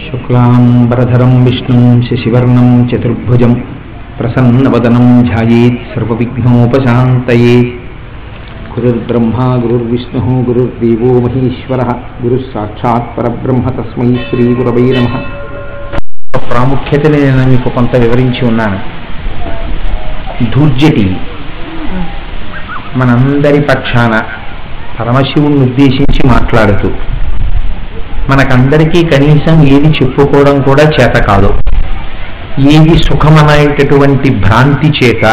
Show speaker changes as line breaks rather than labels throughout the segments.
శుక్లాంబరధరం విష్ణుం శశివర్ణం చతుర్భుజం ప్రసన్నవదనం ధ్యాయేత్ సర్వవిఘ్నోపశాంతయేత్. గురుర్బ్రహ్మా గురుర్విష్ణుః గురుర్దేవో మహేశ్వరః గురుః సాక్షాత్ పరబ్రహ్మ తస్మై శ్రీ గురవై నమః. ప్రాముఖ్యతని నేను మీకు కొంత వివరించి ఉన్నాను. ధూర్జటి మనందరి పక్షాన పరమశివుణ్ణి ఉద్దేశించి మాట్లాడుతూ మనకందరికీ కనీసం ఏది చెప్పుకోవడం కూడా చేత కాదు, ఏది సుఖమనేటటువంటి భ్రాంతి చేత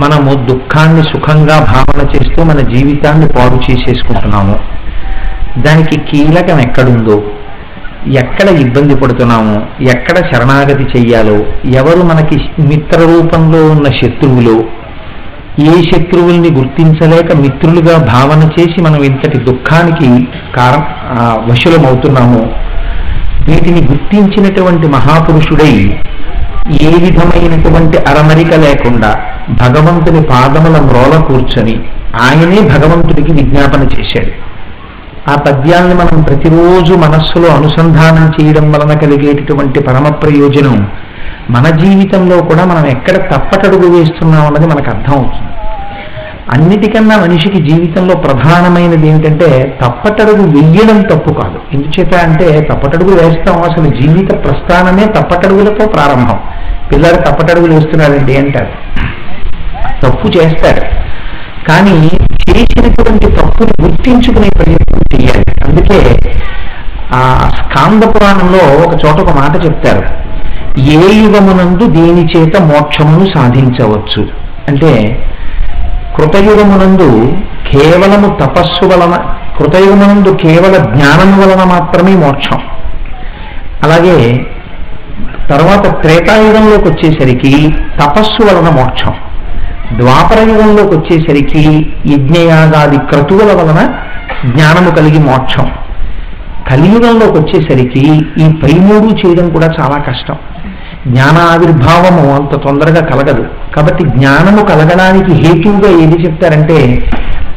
మనము దుఃఖాన్ని సుఖంగా భావన చేస్తూ మన జీవితాన్ని పాడు చేసేసుకుంటున్నాము. దానికి కీలకం ఎక్కడుందో, ఎక్కడ ఇబ్బంది పడుతున్నామో, ఎక్కడ శరణాగతి చెయ్యాలో, ఎవరు మనకి మిత్ర రూపంలో ఉన్న శత్రువులో, ఏ శత్రువుల్ని గుర్తించలేక మిత్రులుగా భావన చేసి మనం ఇంతటి దుఃఖానికి వశులమవుతున్నామో, వీటిని గుర్తించినటువంటి మహాపురుషుడై ఏ విధమైనటువంటి అరమరిక లేకుండా భగవంతుని పాదముల మ్రోల కూర్చొని ఆయనే భగవంతుడికి విజ్ఞాపన చేశాడు. ఆ పద్యాన్ని మనం ప్రతిరోజు మనస్సులో అనుసంధానం చేయడం వలన కలిగేటటువంటి పరమ ప్రయోజనం మన జీవితంలో కూడా మనం ఎక్కడ తప్పటడుగు వేస్తున్నాం అన్నది మనకు అర్థం అవుతుంది. అన్నిటికన్నా మనిషికి జీవితంలో ప్రధానమైనది ఏంటంటే తప్పటడుగు వెయ్యడం తప్పు కాదు. ఎందుచేత అంటే తప్పటడుగు వేస్తాం, అసలు జీవిత ప్రస్థానమే తప్పటడుగులతో ప్రారంభం. పిల్లలు తప్పటడుగులు వేస్తున్నారండి అంటారు, తప్పు చేస్తారు, కానీ చేసినటువంటి తప్పుని గుర్తించుకునే ప్రయత్నం చేయాలి. అందుకే ఆ స్కాంద పురాణంలో ఒక చోట ఒక మాట చెప్తారు, ఏ యుగమునందు దేని చేత మోక్షమును సాధించవచ్చు అంటే, కృతయుగమునందు కేవలము తపస్సు వలన, కృతయుగమునందు కేవల జ్ఞానం వలన మాత్రమే మోక్షం. అలాగే తర్వాత త్రేతాయుగంలోకి వచ్చేసరికి తపస్సు వలన మోక్షం, ద్వాపర యుగంలోకి వచ్చేసరికి యజ్ఞయాగాది క్రతువుల వలన జ్ఞానము కలిగి మోక్షం, కలియుగంలోకి వచ్చేసరికి ఈ పై మూడు చేయడం కూడా చాలా కష్టం. జ్ఞాన ఆవిర్భావము అంత తొందరగా కలగదు. కాబట్టి జ్ఞానము కలగడానికి హేతువుగా ఏది చెప్తారంటే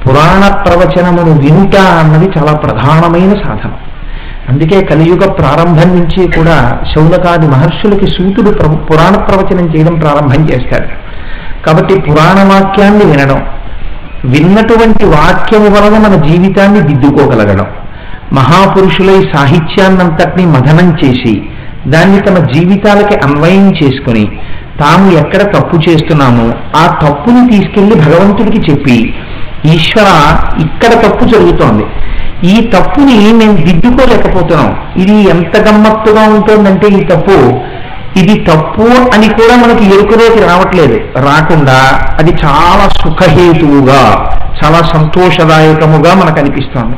పురాణ ప్రవచనమును వినుట అన్నది చాలా ప్రధానమైన సాధనం. అందుకే కలియుగ ప్రారంభం నుంచి కూడా శౌనకాది మహర్షులకి సూతుడు పురాణ ప్రవచనం చేయడం ప్రారంభం చేస్తాడు. కాబట్టి పురాణ వాక్యాన్ని వినడం, విన్నటువంటి వాక్యము వలన మన జీవితాన్ని దిద్దుకోగలగడం, మహాపురుషులై సాహిత్యాన్నంతటినీ మథనం చేసి దాన్ని తమ జీవితాలకి అన్వయం చేసుకుని తాము ఎక్కడ తప్పు చేస్తున్నామో ఆ తప్పుని తీసుకెళ్లి భగవంతుడికి చెప్పి, ఈశ్వర ఇక్కడ తప్పు జరుగుతోంది, ఈ తప్పుని మేము దిద్దుకోలేకపోతున్నాం, ఇది ఎంత గమ్మత్తుగా ఉంటుందంటే ఈ తప్పు, ఇది తప్పు అని కూడా మనకి ఎరుకలోకి రావట్లేదు, రాకుండా అది చాలా సుఖహేతువుగా చాలా సంతోషదాయకముగా మనకు అనిపిస్తోంది.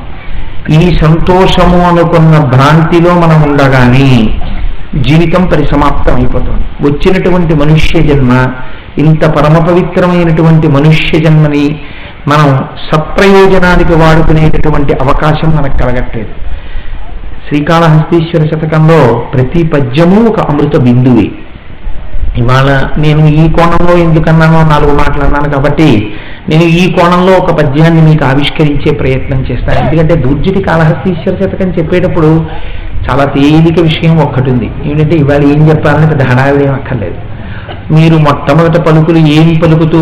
ఈ సంతోషము అనుకున్న భ్రాంతిలో మనం ఉండగానే జీవితం పరిసమాప్తం అయిపోతుంది. వచ్చినటువంటి మనుష్య జన్మ, ఇంత పరమ పవిత్రమైనటువంటి మనుష్య జన్మని మనం సత్ప్రయోజనానికి వాడుకునేటటువంటి అవకాశం మనకు కలగట్లేదు. శ్రీకాళహస్తీశ్వర శతకంలో ప్రతి పద్యము ఒక అమృత బిందువే. ఇవాళ నేను ఈ కోణంలో ఎందుకన్నానో 4 మాటలన్నాను కాబట్టి నేను ఈ కోణంలో ఒక పద్యాన్ని మీకు ఆవిష్కరించే ప్రయత్నం చేస్తాను. ఎందుకంటే దుర్జటి కాళహస్తీశ్వర శతకం చెప్పేటప్పుడు చాలా తేలిక విషయం ఒక్కటి ఉంది, ఏంటంటే ఇవాళ ఏం చెప్పాలని పెద్ద హడావిడి ఏం అక్కర్లేదు. మీరు మొట్టమొదటి పలుకులు ఏం పలుకుతూ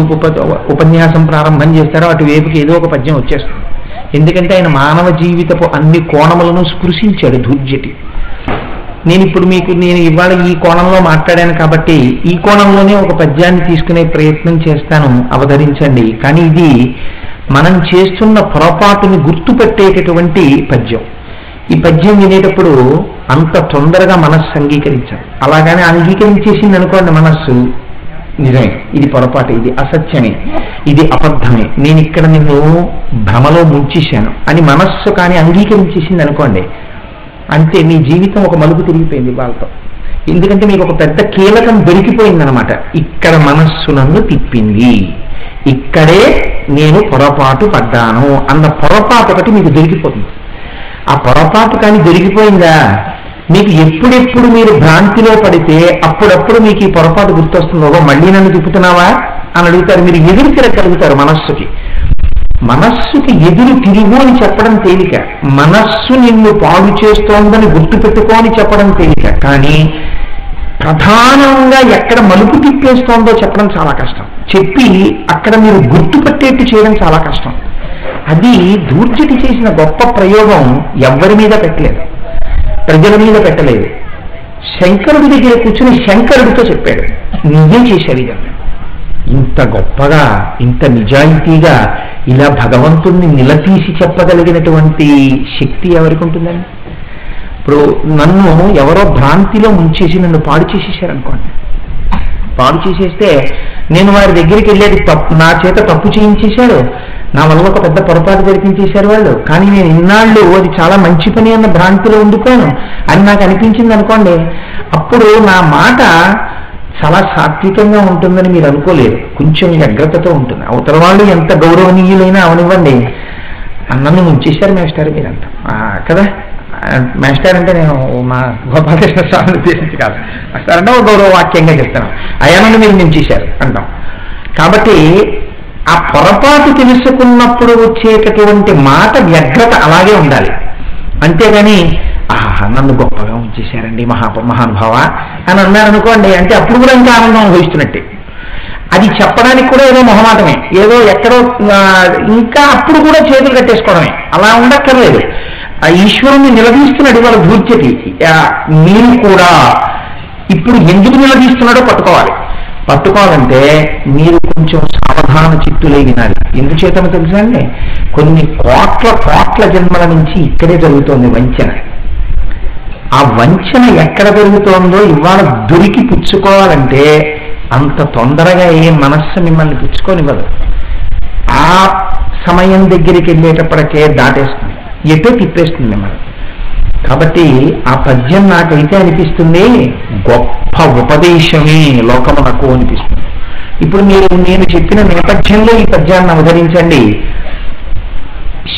ఉపన్యాసం ప్రారంభం చేస్తారో అటువైపుకి ఏదో ఒక పద్యం వచ్చేస్తుంది. ఎందుకంటే ఆయన మానవ జీవితపు అన్ని కోణములను స్పృశించాడు దుర్జటి. నేను ఇవాళ ఈ కోణంలో మాట్లాడాను కాబట్టి ఈ కోణంలోనే ఒక పద్యాన్ని తీసుకునే ప్రయత్నం చేస్తాను, అవతరించండి. కానీ ఇది మనం చేస్తున్న పొరపాటుని గుర్తుపెట్టేటటువంటి పద్యం. ఈ పద్యం వినేటప్పుడు అంత తొందరగా మనస్సు అంగీకరించాలి. అలాగనే అంగీకరించేసింది అనుకోండి మనస్సు, నిజమే ఇది పొరపాటు, ఇది అసత్యమే, ఇది అబద్ధమే, నేను ఇక్కడ నిన్ను భ్రమలో ముంచేశాను అని మనస్సు కానీ అంగీకరించేసింది అనుకోండి, అంతే మీ జీవితం ఒక మలుపు తిరిగిపోయింది వాళ్ళతో. ఎందుకంటే మీకు ఒక పెద్ద కీలకం దొరికిపోయిందనమాట. ఇక్కడ మనస్సు నన్ను తిప్పింది, ఇక్కడే నేను పొరపాటు పడ్డాను అన్న పొరపాటు ఒకటి మీకు దొరికిపోతుంది. ఆ పొరపాటు కానీ దొరికిపోయిందా, మీకు ఎప్పుడెప్పుడు మీరు భ్రాంతిలో పడితే అప్పుడప్పుడు మీకు ఈ పొరపాటు గుర్తొస్తుందో, మళ్ళీ నన్ను తిప్పుతున్నావా అని అడుగుతారు. మీరు ఎదురు తిరగలుగుతారు మనస్సుకి. మనస్సుకి ఎదురు తిరిగు అని చెప్పడం తేలిక, మనస్సు నిన్ను పాడు చేస్తోందని గుర్తుపెట్టుకో అని చెప్పడం తేలిక. కానీ ప్రధానంగా ఎక్కడ మలుపు తిప్పేస్తోందో చెప్పడం చాలా కష్టం. చెప్పి అక్కడ మీరు గుర్తుపట్టేట్టు చేయడం చాలా కష్టం. అది దూర్జటి చేసిన గొప్ప ప్రయోగం. ఎవ్వరి మీద పెట్టలేదు, ప్రజల మీద పెట్టలేదు. శంకరుడి దగ్గర కూర్చుని శంకరుడితో చెప్పాడు, నువ్వే చేశావు ఇదన్నా. ఇంత గొప్పగా, ఇంత నిజాయితీగా ఇలా భగవంతుణ్ణి నిలదీసి చెప్పగలిగినటువంటి శక్తి ఎవరికి ఉంటుందండి? ఇప్పుడు నన్ను ఎవరో భ్రాంతిలో ముంచేసి నన్ను పాడు చేసేసారనుకోండి, పాడు చేసేస్తే నేను వారి దగ్గరికి వెళ్ళేది తప్పు, నా చేత తప్పు చేయించేశారు, నా వల్ల ఒక పెద్ద పొరపాటు జరిపించేశారు వాళ్ళు. కానీ నేను ఇన్నాళ్ళు అది చాలా మంచి పని అన్న భ్రాంతిలో ఉండిపోయాను అని నాకు అనిపించింది అనుకోండి, అప్పుడు నా మాట చాలా సాత్వికంగా ఉంటుందని మీరు అనుకోలేరు, కొంచెం వ్యగ్రతతో ఉంటుంది. అవతల వాళ్ళు ఎంత గౌరవనీయులైనా అవనివ్వండి, నన్ను ముంచేశారు మేస్టారు మీరంతా కదా. మేస్టార్ అంటే నేను మా గోపాలకృష్ణ స్వామిని ఉద్దేశించి కాదు, మేస్టార్ అంటే ఒక గౌరవ వాక్యంగా చెప్తాను. అయానండి మీరు ముంచేశారు అంటాం. కాబట్టి ఆ పొరపాటు తెలుసుకున్నప్పుడు వచ్చేటటువంటి మాట వ్యగ్రత అలాగే ఉండాలి. అంతేగాని నన్ను గొప్పగా ఉంచేశారండి మహానుభావ అని అన్నారనుకోండి, అంటే అప్పుడు కూడా ఇంకా ఆనందం అనుభవిస్తున్నట్టే. అది చెప్పడానికి కూడా ఏదో మొహమాటమే, ఏదో ఎక్కడో ఇంకా అప్పుడు కూడా చేతులు కట్టేసుకోవడమే. అలా ఉండక్కర్లేదు. ఆ ఈశ్వరుణ్ణి నిలదీస్తున్నాడు ఇవాళ దూర్జటి. మీరు కూడా ఇప్పుడు ఎందుకు నిలదీస్తున్నాడో పట్టుకోవాలంటే మీరు కొంచెం సావధాన చిత్తులై వినాలి. ఎందుచేతనో తెలుసా అండి, కొన్ని కోట్ల జన్మల నుంచి ఇక్కడే జరుగుతోంది వంచన. ఆ వంచన ఎక్కడ జరుగుతోందో ఇవాళ దొరికి పుచ్చుకోవాలంటే అంత తొందరగా ఏ మనస్సు మిమ్మల్ని పుచ్చుకోనివ్వదు. ఆ సమయం దగ్గరికి వెళ్ళేటప్పటికే దాటేస్తుంది, ఎటో తిప్పేస్తుంది మిమ్మల్ని. కాబట్టి ఆ పద్యం నాకైతే అనిపిస్తుంది గొప్ప ఉపదేశమే లోకమునకు అనిపిస్తుంది. ఇప్పుడు నేను చెప్పిన నేపథ్యంలో ఈ పద్యాన్ని అవతరించండి.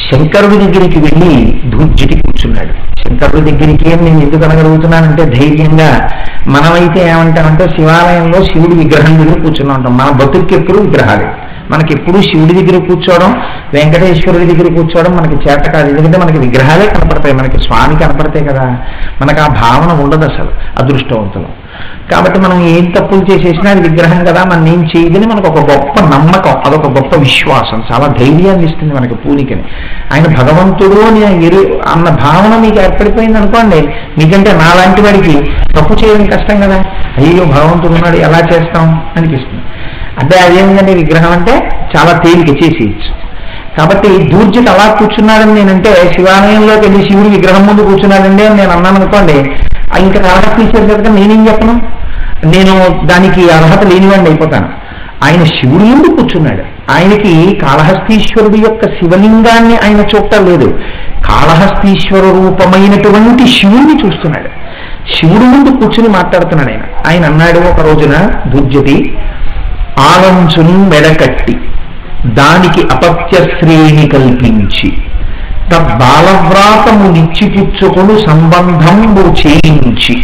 శంకరుడి దగ్గరికి వెళ్ళి దూర్జటి కూర్చున్నాడు. శంకరుడి దగ్గరికి నేను ఎందుకు అనగలుగుతున్నానంటే ధైర్యంగా, మనమైతే ఏమంటామంటే శివాలయంలో శివుడి విగ్రహం దగ్గర కూర్చుని ఉంటాం. మన బతుక్కి ఎప్పుడు విగ్రహాలే, మనకి ఎప్పుడు శివుడి దగ్గర కూర్చోవడం, వెంకటేశ్వరుడి దగ్గర కూర్చోవడం మనకి చేత కాదు. ఎందుకంటే మనకి విగ్రహాలే కనపడతాయి, మనకి స్వామి కనపడతాయి కదా. మనకు ఆ భావన ఉండదు అసలు, అదృష్టవంతులం. కాబట్టి మనం ఏం తప్పులు చేసేసినా అది విగ్రహం కదా, మనం ఏం చేయదని మనకు ఒక గొప్ప నమ్మకం, అదొక గొప్ప విశ్వాసం, చాలా ధైర్యాన్ని ఇస్తుంది మనకి పూనికని. ఆయన భగవంతుడు అని అన్న భావన మీకు ఏర్పడిపోయింది అనుకోండి, మీకంటే నాలాంటి వాడికి తప్పు చేయడం కష్టం కదా. అయ్యో భగవంతుడు ఉన్నాడు ఎలా చేస్తాం అనిపిస్తుంది. అంటే అదేంటంటే విగ్రహం అంటే చాలా తేలిక చేసేయచ్చు. కాబట్టి దూర్జటి అలా కూర్చున్నాడని నేనంటే, శివాలయంలోకి వెళ్ళి శివుడి విగ్రహం ముందు కూర్చున్నాడండి అని నేను అన్నాను అనుకోండి, ఇంకా అర్హత తీసేది కదా, నేనేం చెప్పను, నేను దానికి అర్హత లేనివాడిని అయిపోతాను. ఆయన శివుడి ముందు కూర్చున్నాడు. ఆయనకి కాళహస్తీశ్వరుడి యొక్క శివలింగాన్ని ఆయన చూడటం లేదు, కాళహస్తీశ్వర రూపమైనటువంటి శివుడిని చూస్తున్నాడు. శివుడి ముందు కూర్చుని మాట్లాడుతున్నాడు ఆయన. ఆయన అన్నాడు ఒక రోజున దూర్జటి, ఆలంచుని మెడకట్టి దానికి అపత్యశ్రేణి కల్పించి తద్బాలవ్రాతము నిచ్చిపుచ్చుకును సంబంధంబు చేయించి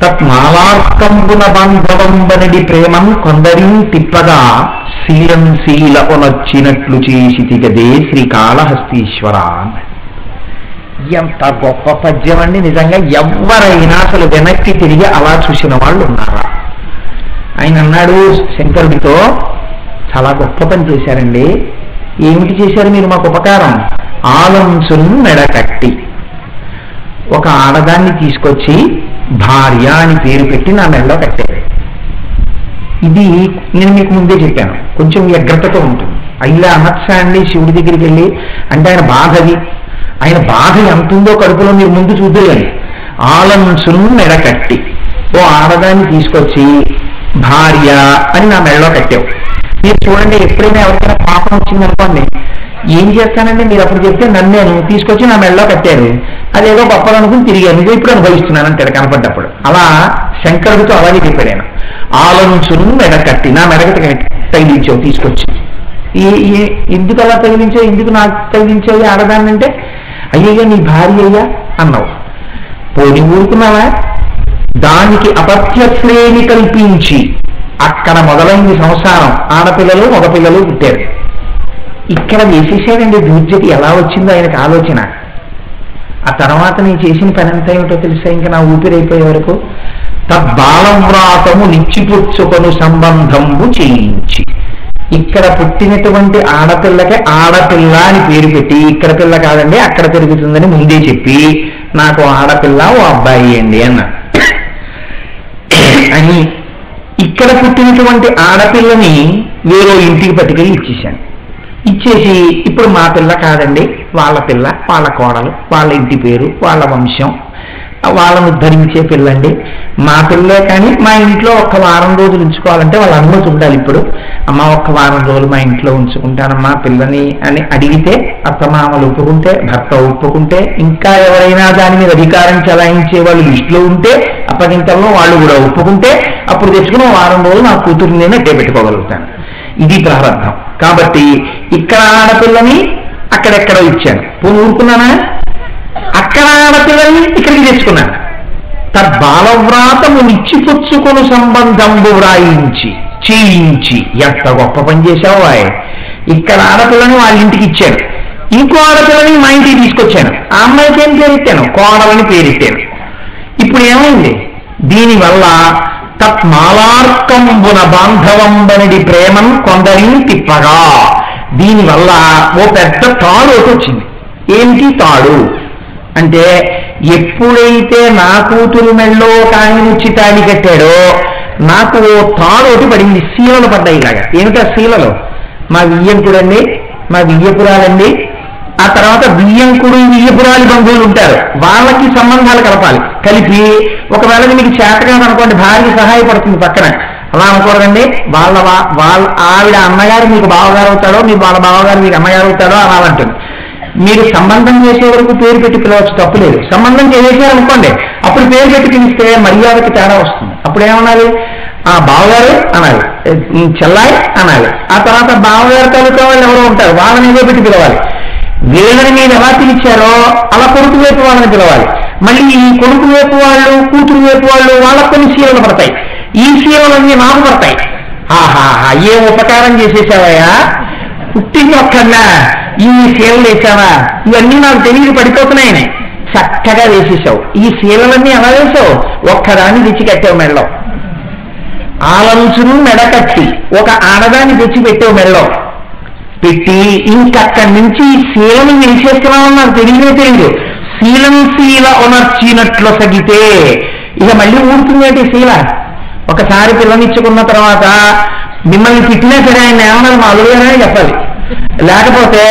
తత్మాలార్కంబున బాంధవంబనడి ప్రేమం కొందరిని తిప్పగా శీల ఒనొచ్చినట్లు చేసి తిగదే శ్రీకాళహస్తీశ్వర. ఎంత గొప్ప పద్యం అండి నిజంగా. ఎవరైనా అసలు వెనక్కి తిరిగి అలా చూసిన వాళ్ళు ఉన్నారా? ఆయన అన్నాడు శంకరుడితో, చాలా గొప్ప పని చేశారండి. ఏమిటి చేశారు మీరు మాకు ఉపకారం? ఆలంసును మెడకట్టి ఒక ఆడదాన్ని తీసుకొచ్చి భార్య అని పేరు పెట్టి నా మెడలో కట్టారు. ఇది నేను మీకు ముందే చెప్పాను, కొంచెం వ్యగ్రతతో ఉంటుంది. ఇలా అనొచ్చా అండి శివుడి దగ్గరికి వెళ్ళి అంటే? ఆయన బాధది, ఆయన బాధ ఎంత ఉందో కడుపులో మీరు ముందు చూద్దరు. ఆలంసును మెడకట్టి ఓ ఆడదాన్ని తీసుకొచ్చి భార్య అని నా మెడలో కట్టావు. మీరు చూడండి, ఎప్పుడైనా ఎవరికైనా పాపం వచ్చిందనుకోండి, ఏం చేస్తానండి మీరు అప్పుడు చెప్తే నన్ను తీసుకొచ్చి నా మెడలో కట్టారు, అదేదో గొప్పదనుకుని తిరిగాను, నువ్వు ఇప్పుడు అనుభవిస్తున్నాను అంటాడు కనపడ్డప్పుడు. అలా శంకరుడితో అలాగే చెప్పాడు ఆయన. ఆలంచును మెడకట్టి నా మెడగట్టి తగిలించావు తీసుకొచ్చి. ఎందుకు అలా తగిలించావు, ఎందుకు నాకు తగిలించావు ఆడదాన్ని అంటే, అయ్యయ్యా నీ భార్య అయ్యా అన్నావు. పోని ఊరుకున్నావా? దానికి అపత్యశ్రేణి కల్పించి అక్కడ మొదలైంది సంసారం. ఆడపిల్లలు మగపిల్లలు పుట్టారు. ఇక్కడ వేసేసాడండి దూర్జటి. ఎలా వచ్చిందో ఆయనకు ఆలోచన. ఆ తర్వాత నేను చేసిన పని ఎంత ఏమిటో తెలుసా? ఇంకా నా ఊపిరైపోయే వరకు తద్బాలవ్రాతము నిచ్చిపుచ్చుకొను సంబంధంబు చేయించి, ఇక్కడ పుట్టినటువంటి ఆడపిల్లకి ఆడపిల్ల అని పేరు పెట్టి, ఇక్కడ పిల్ల కాదండి అక్కడ తిరుగుతుందని ముందే చెప్పి, నాకు ఆడపిల్ల ఓ అబ్బాయి అండి అన్నా అని ఇక్కడ పుట్టినటువంటి ఆడపిల్లని వేరే ఇంటికి పట్టుకెళ్ళి ఇచ్చేసాను. ఇచ్చేసి ఇప్పుడు మా పిల్ల కాదండి, వాళ్ళ పిల్ల, వాళ్ళ కోడలు, వాళ్ళ ఇంటి పేరు, వాళ్ళ వంశం, వాళ్ళను ధరించే పిల్లండి, మా పిల్లే. కానీ మా ఇంట్లో ఒక్క వారం రోజులు ఉంచుకోవాలంటే వాళ్ళ అనుమతి ఉండాలి. ఇప్పుడు అమ్మ ఒక్క వారం రోజులు మా ఇంట్లో ఉంచుకుంటానమ్మా పిల్లని అని అడిగితే, అత్తమామలు ఒప్పుకుంటే, భర్త ఒప్పుకుంటే, ఇంకా ఎవరైనా దాని మీద అధికారం చలాయించే వాళ్ళు లిస్టులో ఉంటే, అప్పగింతల్లో వాళ్ళు కూడా ఒప్పుకుంటే, అప్పుడు తెచ్చుకుని వారం రోజులు నా కూతురు నేను అట్టే పెట్టుకోగలుగుతాను. ఇది ప్రారంభం. కాబట్టి ఇక్కడ ఆడపిల్లని అక్కడెక్కడో ఇచ్చాను. పోనీ ఊరుకున్నానా? అక్కడ ఆడపిల్లని ఇక్కడికి తెచ్చుకున్నాను. తద్బాలవ్రాతము నిచ్చిపుచ్చుకొను సంబంధంబు వ్రాయించి చేయించి. ఎంత గొప్ప పని చేశావు ఆయన. ఇక్కడ ఆడపిల్లని వాళ్ళ ఇంటికి ఇచ్చాను, ఇంకో ఆడపిల్లని మా ఇంటికి తీసుకొచ్చాను. ఆ అమ్మాయికి ఏం పేరెట్టాను? కోడలని పేరెట్టాను. ఇప్పుడు ఏమైంది? దీనివల్ల తత్మాలార్కంబున బాంధవంబనడి ప్రేమం కొందరిని తిప్పగా, దీనివల్ల ఓ పెద్ద తాడు ఒకటి వచ్చింది. ఏమిటి తాడు అంటే, ఎప్పుడైతే నా కూతురు మెళ్ళో ఆయన వచ్చి తాడి కట్టాడో నాకు ఓ తాడు ఒకటి పడింది. శీలలు పడ్డాయి ఇలాగా. ఏమిటా శీలలు? మా వియ్యంకుడండి, మా వియ్యపురాలండి, ఆ తర్వాత వియ్యంకుడు వియ్యపురాలి బంధువులు ఉంటారు, వాళ్ళకి సంబంధాలు కలపాలి. కలిపి ఒకవేళ మీకు చేతకాదు అనుకోండి, భార్యకి సహాయపడుతుంది పక్కన. అలా అనుకోరండి. వాళ్ళ ఆవిడ అన్నగారు మీకు బావగారు అవుతాడో, మీ వాళ్ళ బావగారు మీకు అన్నగారు అవుతాడో అలా అంటుంది. మీరు సంబంధం చేసే వరకు పేరు పెట్టి పిలవచ్చు, తప్పులేదు. సంబంధం చేసేసారనుకోండి, అప్పుడు పేరు పెట్టి పిలిస్తే మర్యాదకి తేడా వస్తుంది. అప్పుడు ఏమనాలి? ఆ బావగారు అనాలి, చెల్లాయి అనాలి. ఆ తర్వాత బావగారు తాలూకా వాళ్ళు ఎవరో ఉంటారు, వాళ్ళని ఏదో పెట్టి పిలవాలి. వీళ్ళని మీరు ఎలా పిలిచారో అలా కొడుకు వైపు వాళ్ళని పిలవాలి. మళ్ళీ ఈ కొడుకు వైపు వాళ్ళు, కూతురు వైపు వాళ్ళు, వాళ్ళకు కొన్ని శీలలు పడతాయి. ఈ శీలలన్నీ నాకు పడతాయి. ఆహాహా, ఏ ఉపకారం చేసేసావయ్యా, పుట్టింది ఒక్కన్నా ఈ శీలలు వేసావా, ఇవన్నీ నాకు తెలియదు పడిపోతున్నాయని చక్కగా వేసేసావు. ఈ శీలలన్నీ ఎలా వేసావు? ఒక్కదాన్ని తెచ్చి కట్టావు మెళ్ళో. ఆలంచును మెడకట్టి ఒక ఆడదాన్ని తెచ్చి పెట్టావు మెళ్ళో పెట్టి, ఇంకక్కడి నుంచి శీలను వేసేస్తున్నామని నాకు తెలియదు. శీలం శీల ఉనర్చినట్లు సగితే ఇక మళ్ళీ ఊడుతుందేంటి శీల? ఒకసారి పిల్లనిచ్చుకున్న తర్వాత మిమ్మల్ని తిట్టినా సరే ఆయన ఏమన్నా మా అల్లుగారని చెప్పాలి. లేకపోతే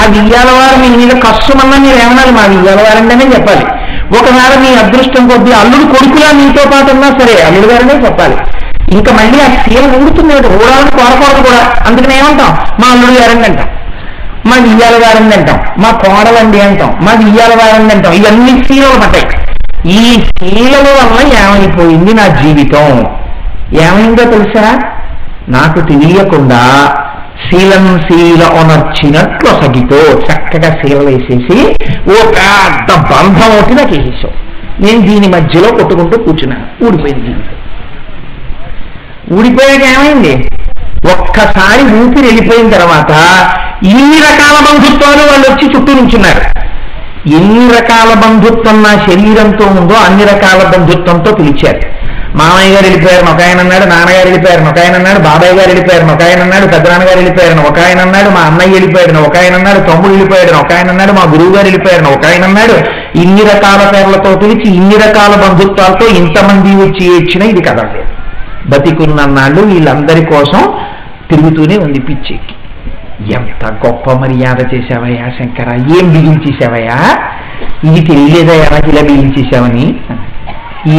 ఆ వియ్యాలవారు మీ మీద కష్టమన్నా మీరు ఏమనాలి, మా వియ్యాలవారంటేనే చెప్పాలి. ఒకసారి మీ అదృష్టం కొద్దీ అల్లుడు కొడుకులా మీతో పాటు ఉన్నా సరే అల్లుడు గారనే చెప్పాలి. ఇంకా మళ్ళీ ఆ శీల ఊడుతున్నాడు, ఊడాలని కోరకూడదు కూడా. అందుకని ఏమంటాం? మా అల్లుడు గారండి అంటాం, మా వియ్యాల గారండి అంటాం, మా కోడలండి అంటాం, మా వియ్యాల గారండి అంటాం. ఇవన్నీ శీలలు పడ్డాయి. ఈ శీలల వల్ల ఏమైపోయింది నా జీవితం? ఏమైందో తెలుసా? నాకు తెలియకుండా శీలం శీల ఉనర్చినట్లు సగితో చక్కగా శీలలు వేసేసి ఓ పెద్ద బంధం ఒకటి నాకు వేసేసావు. నేను దీని మధ్యలో కొట్టుకుంటూ కూర్చున్నాను. ఊడిపోయింది జీవితం. ఊడిపోయాక ఏమైంది? ఒక్కసారి ఊపిరి వెళ్ళిపోయిన తర్వాత ఇన్ని రకాల బంధుత్వాలు వాళ్ళు వచ్చి చుట్టూ నుంచున్నారు. ఎన్ని రకాల బంధుత్వం నా శరీరంతో ఉందో అన్ని రకాల బంధుత్వంతో పిలిచారు. మామయ్య గారు వెళ్ళిపోయారు, ఒక ఆయన అన్నాడు. నాన్నగారు వెళ్ళిపోయారు, ఒక ఆయన అన్నాడు. బాబాయ్ గారు వెళ్ళిపోయారు, ఒక ఆయన అన్నాడు. పెద్దనాన్నగారు వెళ్ళిపోయారు, ఒక ఆయన అన్నాడు. మా అన్నయ్య వెళ్ళిపోయాడు, ఒక ఆయన అన్నాడు. తమ్ముడు వెళ్ళిపోయాడు, ఒక ఆయన అన్నాడు. మా గురువు గారు వెళ్ళిపోయారు, ఒక ఆయన అన్నాడు. ఇన్ని రకాల పేర్లతో పిలిచి ఇన్ని రకాల బంధుత్వాలతో ఇంతమంది వచ్చి ఏడ్చినా ఇది కదలేదు. బతికున్నన్నాళ్ళు వీళ్ళందరి కోసం తిరుగుతూనే ఉంది పిచ్చెక్కి. ఎంత గొప్ప మర్యాద చేశావయ్యా శంకర, ఏం బిగించేశావయ్యా, ఇది తెలియలేదా ఎలా ఇలా బిగించేశావని.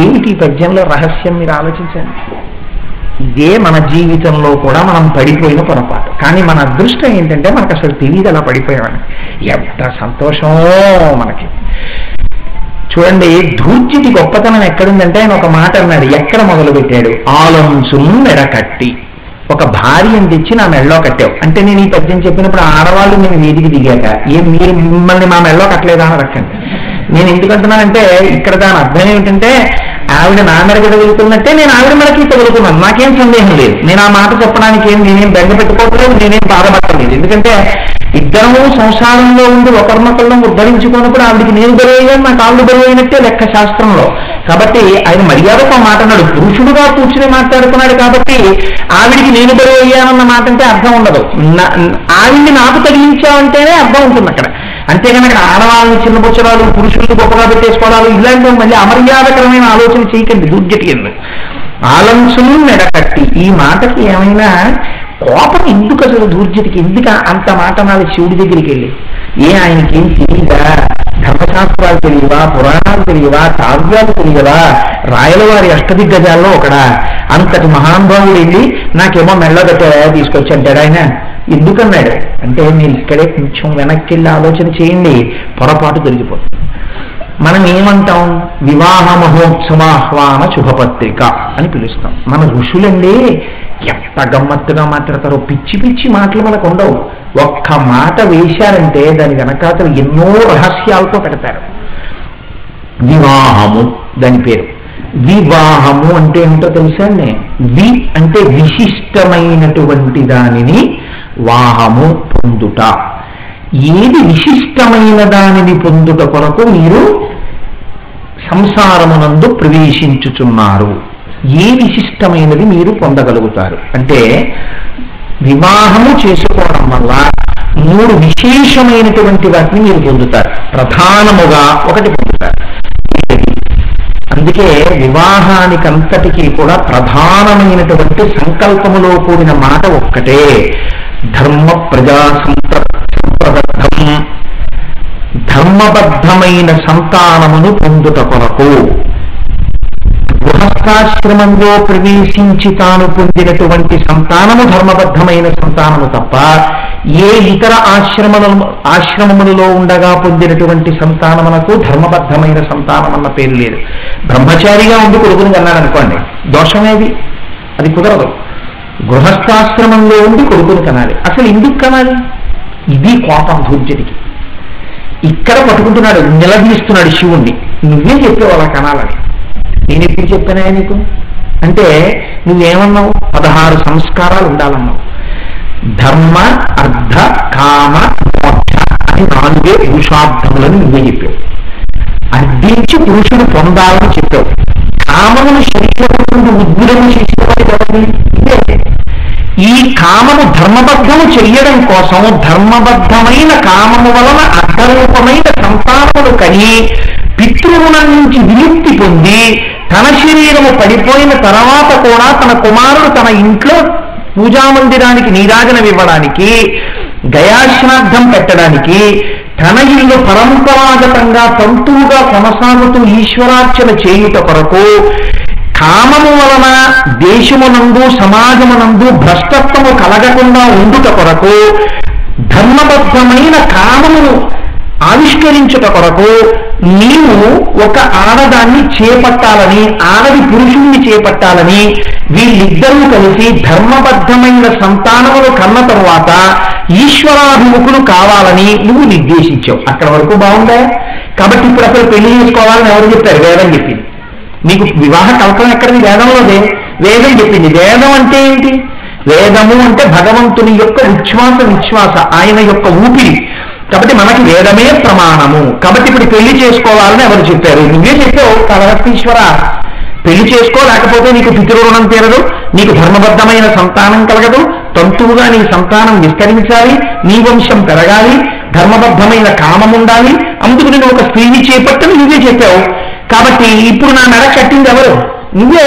ఏమిటి ఈ పద్యంలో రహస్యం మీరు ఆలోచించండి. ఇదే మన జీవితంలో కూడా మనం పడిపోయిన పొరపాటు. కానీ మన అదృష్టం ఏంటంటే మనకు అసలు తెలియదు అలా పడిపోయామని. ఎంత సంతోషమో మనకి. చూడండి, ధూర్జటి గొప్పతనం ఎక్కడుందంటే ఆయన ఒక మాట అన్నాడు. ఎక్కడ మొదలు పెట్టాడు? ఆలంచును మెడకట్టి. ఒక భార్యను తెచ్చి నా మెళ్ళో కట్టావు అంటే, నేను ఈ పద్యం చెప్పినప్పుడు ఆడవాళ్ళు నేను వీధికి దిగాక మీరు మిమ్మల్ని మా మెళ్ళో కట్టలేదా అని రక్కండి. నేను ఎందుకంటున్నానంటే ఇక్కడ దాని అర్థం ఏమిటంటే ఆవిడ నా మెడకి తగులుకున్నట్టే నేను ఆవిడ మెడకి తగులుకున్నాను, నాకేం సందేహం లేదు. నేను ఆ మాట చెప్పడానికి నేనేం బెంగ పెట్టుకోవట్లేదు, నేనేం బాధపడలేదు. ఎందుకంటే ఇద్దరము సంసారంలో ఉండి ఒకరినొకళ్ళం ఉద్ధరించుకున్నప్పుడు ఆవిడికి నేను బరువయ్యాను, నాకు ఆవిడ బరువైనట్టే లెక్క శాస్త్రంలో. కాబట్టి ఆయన మర్యాదకు మాట అన్నాడు, పురుషుడుగా కూర్చుని మాట్లాడుకున్నాడు కాబట్టి ఆవిడికి నేను బరువు అయ్యానన్న మాట అంటే అర్థం ఉండదు. ఆవిడ్ని నాకు తగిలించావంటేనే అర్థం ఉంటుంది అక్కడ. అంతేగాని అక్కడ ఆడవాళ్ళని చిన్నపుచ్చడాలు, పురుషుల్ని గొప్పగా పెట్టేసుకోవడాలు ఇలాంటివి మళ్ళీ అమర్యాదకరమైన ఆలోచన చేయకండి, దుర్జటియండి. ఆలంసులు మెడకట్టి, ఈ మాటకి ఏమైనా కోపం ఎందుకు అసలు దూర్జటికి ఎందుకు అంత మాట నాది శివుడి దగ్గరికి వెళ్ళి? ఆయనకి ఏం తెలియదా? ధర్మశాస్త్రాలు తెలియవా? పురాణాలు తెలియవా? కావ్యాలు తెలియవా? రాయల వారి అష్టదిగ్గజాల్లో ఒకడా? అంతటి మహానుభావుడు వెళ్ళి నాకేమో మెళ్ళగట్ట తీసుకొచ్చి అంటాడు. ఆయన ఎందుకన్నాడు అంటే, మీరు ఇక్కడే కొంచెం వెనక్కి వెళ్ళి ఆలోచన చేయండి, పొరపాటు దొరికిపోతుంది. మనం ఏమంటాం? వివాహ మహోత్సవాహ్వాన శుభపత్రిక అని పిలుస్తాం. మన ఋషులండి ఎంత గమ్మత్తుగా మాట్లాడతారో, పిచ్చి పిచ్చి మాటలు మనకు ఉండవు. ఒక్క మాట వేశారంటే దాని వెనకాతలు ఎన్నో రహస్యాలతో పెడతారు. వివాహము దాని పేరు. వివాహము అంటే ఏంటో తెలుసా అండి? వి అంటే విశిష్టమైనటువంటి దానిని, వాహము పొందుట. ఏది విశిష్టమైన దానిని పొందుట కొరకు మీరు సంసారమునందు ప్రవేశించుచున్నారు? ఏ విశిష్టమైనది మీరు పొందగలుగుతారు అంటే, వివాహము చేసుకోవడం వల్ల 3 విశేషమైనటువంటి వాటిని మీరు పొందుతారు. ప్రధానముగా ఒకటి పొందుతారు. అందుకే వివాహానికంతటికీ కూడా ప్రధానమైనటువంటి సంకల్పములో కూడిన మాట ఒక్కటే, ధర్మ ప్రజా సంప్రబద్ధం, ధర్మబద్ధమైన సంతానమును పొందుట కొరకు. గృహస్థాశ్రమంలో ప్రవేశించి తాను పొందినటువంటి సంతానము ధర్మబద్ధమైన సంతానము తప్ప ఏ ఇతర ఆశ్రమములలో ఉండగా పొందినటువంటి సంతానమునకు ధర్మబద్ధమైన సంతానం అన్న పేరు లేదు. బ్రహ్మచారిగా ఉండి కొడుకుని కన్నాడనుకోండి, దోషమేది? అది కుదరదు. గృహస్థాశ్రమంలో ఉండి కొడుకుని కనాలి. అసలు ఎందుకు కనాలి? ఇది కోపం ధూర్జటికి. ఇక్కడ పట్టుకుంటున్నాడు, నిలదీస్తున్నాడు శివుణ్ణి, నువ్వే చెప్పావు అలా కనాలని. నేను ఎప్పుడు చెప్పానా నీకు అంటే, నువ్వేమన్నావు? 16 సంస్కారాలు ఉండాలన్నావు. ధర్మ, అర్థ, కామ, మోక్ష అని 4 పురుషార్థములను నువ్వే చెప్పావు. అర్థించి పురుషుడు పొందాలని చెప్పావు. కామమును శరీరము ఉద్భుతము చేసేవాడు. ఈ కామము ధర్మబద్ధము చెయ్యడం కోసం ధర్మబద్ధమైన కామము వలన అర్థరూపమైన సంతానములు కని పితృగుణం నుంచి విముక్తి పొంది తన శరీరము పడిపోయిన తర్వాత కూడా తన కుమారుడు తన ఇంట్లో పూజామందిరానికి నీరాజనం ఇవ్వడానికి, గయాశ్రాద్ధం పెట్టడానికి, తన ఇల్లు పరంపరాగతంగా తంతువుగా కొనసాగుతూ ఈశ్వరార్చన చేయుట కొరకు, కామము వలన దేశమునందు సమాజమునందు భ్రష్టత్వము కలగకుండా ఉండుట కొరకు, ధర్మబద్ధమైన కామమును ఆవిష్కరించుట కొరకు నీవు ఒక ఆడదాన్ని చేపట్టాలని, ఆడది పురుషుణ్ణి చేపట్టాలని, వీళ్ళిద్దరూ కలిసి ధర్మబద్ధమైన సంతానమును కన్న తరువాత ఈశ్వరాభిముఖులు కావాలని నువ్వు నిర్దేశించావు. అక్కడ వరకు బాగుందా? కాబట్టి ఇప్పుడు అసలు పెళ్లి చేసుకోవాలని ఎవరు చెప్పారు? వేదం చెప్పింది. మీకు వివాహ కల్పన ఎక్కడిది? వేదంలోదే. వేదం చెప్పింది. వేదం అంటే ఏంటి? వేదము అంటే భగవంతుని యొక్క విశ్వాస, ఆయన యొక్క ఊపిరి. కాబట్టి మనకి వేదమే ప్రమాణము. కాబట్టి ఇప్పుడు పెళ్లి చేసుకోవాలని ఎవరు చెప్పారు? నువ్వే చెప్పావు. కలహస్తీశ్వర, పెళ్లి చేసుకో, లేకపోతే నీకు పితృరుణం తీరదు, నీకు ధర్మబద్ధమైన సంతానం కలగదు, తంతువుగా నీ సంతానం విస్తరించాలి, నీ వంశం పెరగాలి, ధర్మబద్ధమైన కామం ఉండాలి, అందుకు నేను ఒక స్త్రీని చేపట్టని నువ్వే చెప్పావు. కాబట్టి ఇప్పుడు నా మెడ కట్టింది ఎవరు? నువ్వే.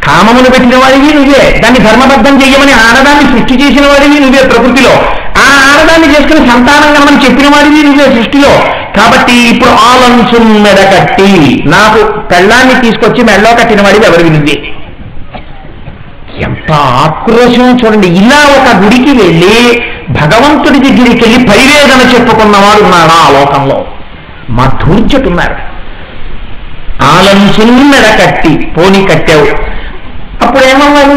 కామమును పెట్టిన వాడివి నువ్వే. దాన్ని ధర్మబద్ధం చెయ్యమని ఆడదాన్ని సృష్టి చేసిన వాడివి నువ్వే ప్రకృతిలో. ఆ ఆడదాన్ని చేసుకుని సంతానం కనమని చెప్పిన వాడివి నువ్వే సృష్టిలో. కాబట్టి ఇప్పుడు ఆలంసు మెడ కట్టి నాకు పెళ్ళాన్ని తీసుకొచ్చి మెడలో కట్టిన వాడివి ఎవరివి? నువ్వే. ఎంత ఆక్రోశం చూడండి. ఇలా ఒక గుడికి వెళ్ళి భగవంతుడి దగ్గరికి వెళ్ళి పరివేదన చెప్పుకున్నవాడు ఉన్నాడా ఆ లోకంలో? మా ధూర్జటున్నారు. ఆలంసు మెడ కట్టి పోనీ కట్టావు, అప్పుడు ఏమన్నారు?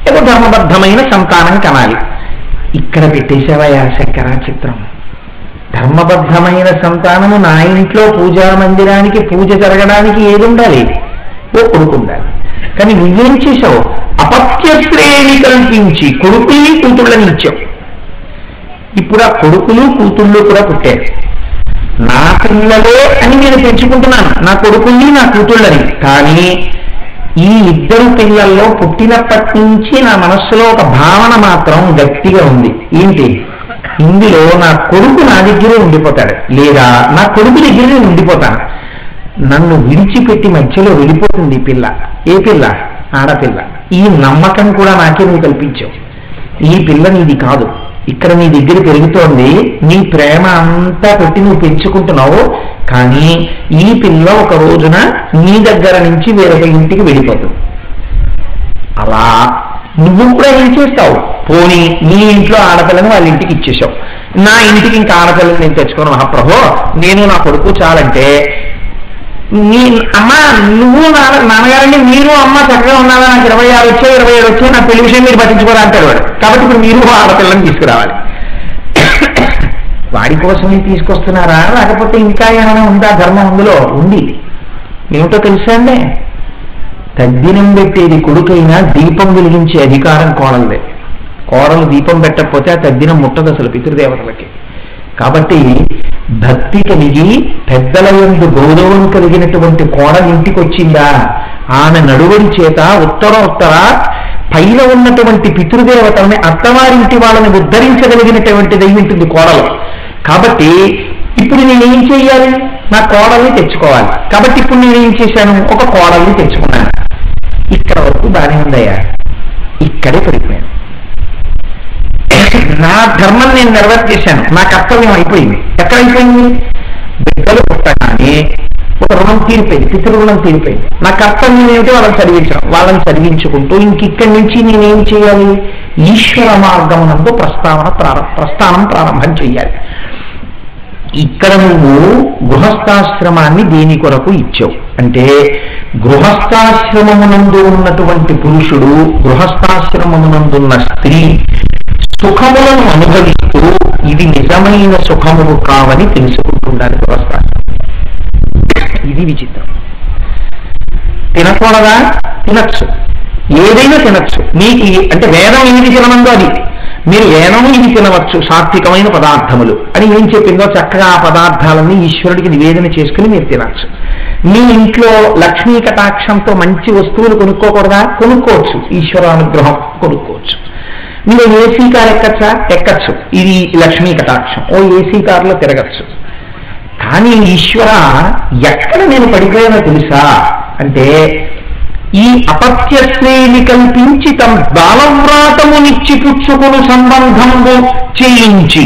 ఏదో ధర్మబద్ధమైన సంతానం కనాలి. ఇక్కడ పెట్టేశావయ్యా శంకర చిత్రం. ధర్మబద్ధమైన సంతానము నా ఇంట్లో పూజా మందిరానికి పూజ జరగడానికి ఏది ఉండాలి? ఓ కొడుకు ఉండాలి. కానీ నువ్వేం చేశావు? అపత్యశ్రేణి కల్పించి కొడుకుని కూతుళ్ళని ఇచ్చావు. ఇప్పుడు ఆ కొడుకులు కూతుళ్ళు కూడా పుట్టారు. నా పిల్లలే అని నేను పెంచుకుంటున్నాను, నా కొడుకుల్ని నా కూతుళ్ళని. కానీ ఈ ఇద్దరు పిల్లల్లో పుట్టినప్పటి నుంచి నా మనస్సులో ఒక భావన మాత్రం గట్టిగా ఉంది. ఏంటి? ఇందులో నా కొడుకు నా దగ్గరే ఉండిపోతాడు, లేదా నా కొడుకు దగ్గర నేను ఉండిపోతాను. నన్ను విడిచిపెట్టి మధ్యలో వెళ్ళిపోతుంది ఈ పిల్ల. ఏ పిల్ల? ఆడపిల్ల. ఈ నమ్మకం కూడా నాకే నువ్వు కల్పించావు. ఈ పిల్ల నీది కాదు, ఇక్కడ నీ దగ్గర పెరుగుతోంది, నీ ప్రేమ అంతా పెట్టి నువ్వు పెంచుకుంటున్నావు. కానీ ఈ పిల్ల ఒక రోజున నీ దగ్గర నుంచి వేరొక ఇంటికి వెళ్ళిపోతుంది. అలా నువ్వు కూడా ఏం చేస్తావు? పోనీ నీ ఇంట్లో ఆడపిల్లని వాళ్ళ ఇంటికి ఇచ్చేసావు, నా ఇంటికి ఇంకా ఆడపిల్లని నేను తెచ్చుకోను మహాప్రభో, నేను నా కొడుకు చాలంటే నీ అమ్మ నువ్వు నాన్నగారండి మీరు అమ్మ చక్కగా ఉన్నారా, నాకు 26 వచ్చాయి 27 వచ్చాయి, నా పెళ్లి విషయం మీరు పట్టించుకోరా అంటాడు వాడు. కాబట్టి ఇప్పుడు మీరు ఆడపిల్లని తీసుకురావాలి. వాడి కోసమే తీసుకొస్తున్నారా, లేకపోతే ఇంకా ఏమైనా ఉందా ధర్మం? అందులో ఉంది. ఏమిటో తెలుసా అండి? తద్దినం పెట్టేది కొడుకైనా దీపం వెలిగించే అధికారం కోడలదే. కోడలు దీపం పెట్టకపోతే ఆ తద్దినం ముట్టదు అసలు పితృదేవతలకి. కాబట్టి భక్తి కలిగి పెద్దల యందు గౌరవం కలిగినటువంటి కోడలు ఇంటికి వచ్చిందా, ఆమె నడువడి చేత ఉత్తర పైన ఉన్నటువంటి పితృదేవతలని అత్తవారింటి వాళ్ళని ఉద్ధరించగలిగినటువంటి దైవింటుంది కోడలు. కాబట్టి ఇప్పుడు నేనేం చెయ్యాలి? నా కోడల్ని తెచ్చుకోవాలి. కాబట్టి ఇప్పుడు నేనేం చేశాను? ఒక కోడల్ని తెచ్చుకున్నాను. ఇక్కడ వరకు బాగానే ఉందయ్యా, ఇక్కడే పడిపోయాను. నా ధర్మం నేను నెరవేర్చేశాను, నా కర్తవ్యం అయిపోయింది. ఎక్కడైపోయింది? బిడ్డలు పుట్టగానే ఒక రుణం తీరిపోయింది, పితృరుణం తీరిపోయింది. నా కర్తవ్యం ఏమిటి? వాళ్ళని చదివించడం. వాళ్ళని చదివించుకుంటూ ఇంకిక్కడి నుంచి నేనేం చేయాలి? ఈశ్వర మార్గమునందు ప్రస్థానం ప్రారంభం చేయాలి. ఇక్కడ నువ్వు గృహస్థాశ్రమాన్ని దేని కొరకు ఇచ్చావు అంటే, గృహస్థాశ్రమమునందు ఉన్నటువంటి పురుషుడు, గృహస్థాశ్రమమునందున్న స్త్రీ సుఖములను అనుభవిస్తూ ఇది నిజమైన సుఖములు కావని తెలుసుకుంటున్నారు గృహస్థాశ్రమం. ఇది విచిత్రం. తినకూడదా? తినచ్చు, ఏదైనా తినచ్చు. మీకు అంటే వేదం ఏది తినమందో అది. మీరు వేదము ఇది తినవచ్చు, సాత్వికమైన పదార్థములు అని ఏం చెప్పిందో చక్కగా ఆ పదార్థాలన్నీ ఈశ్వరుడికి నివేదన చేసుకుని మీరు తినచ్చు. మీ ఇంట్లో లక్ష్మీ కటాక్షంతో మంచి వస్తువులు కొనుక్కోకూడదా? కొనుక్కోవచ్చు, ఈశ్వర అనుగ్రహం కొనుక్కోవచ్చు. మీరు ఏసీ కార్ ఎక్కచ్చా? ఎక్కచ్చు, ఇది లక్ష్మీ కటాక్షం. ఓ ఏసీ కారులో తిరగచ్చు. కానీ ఈశ్వర ఎక్కడ నేను పడిపోయానో తెలుసా అంటే, ఈ అపత్యశ్రేణి కల్పించి తమ బాలవ్రాతమునిచ్చి పుచ్చుకుని సంబంధము చేయించి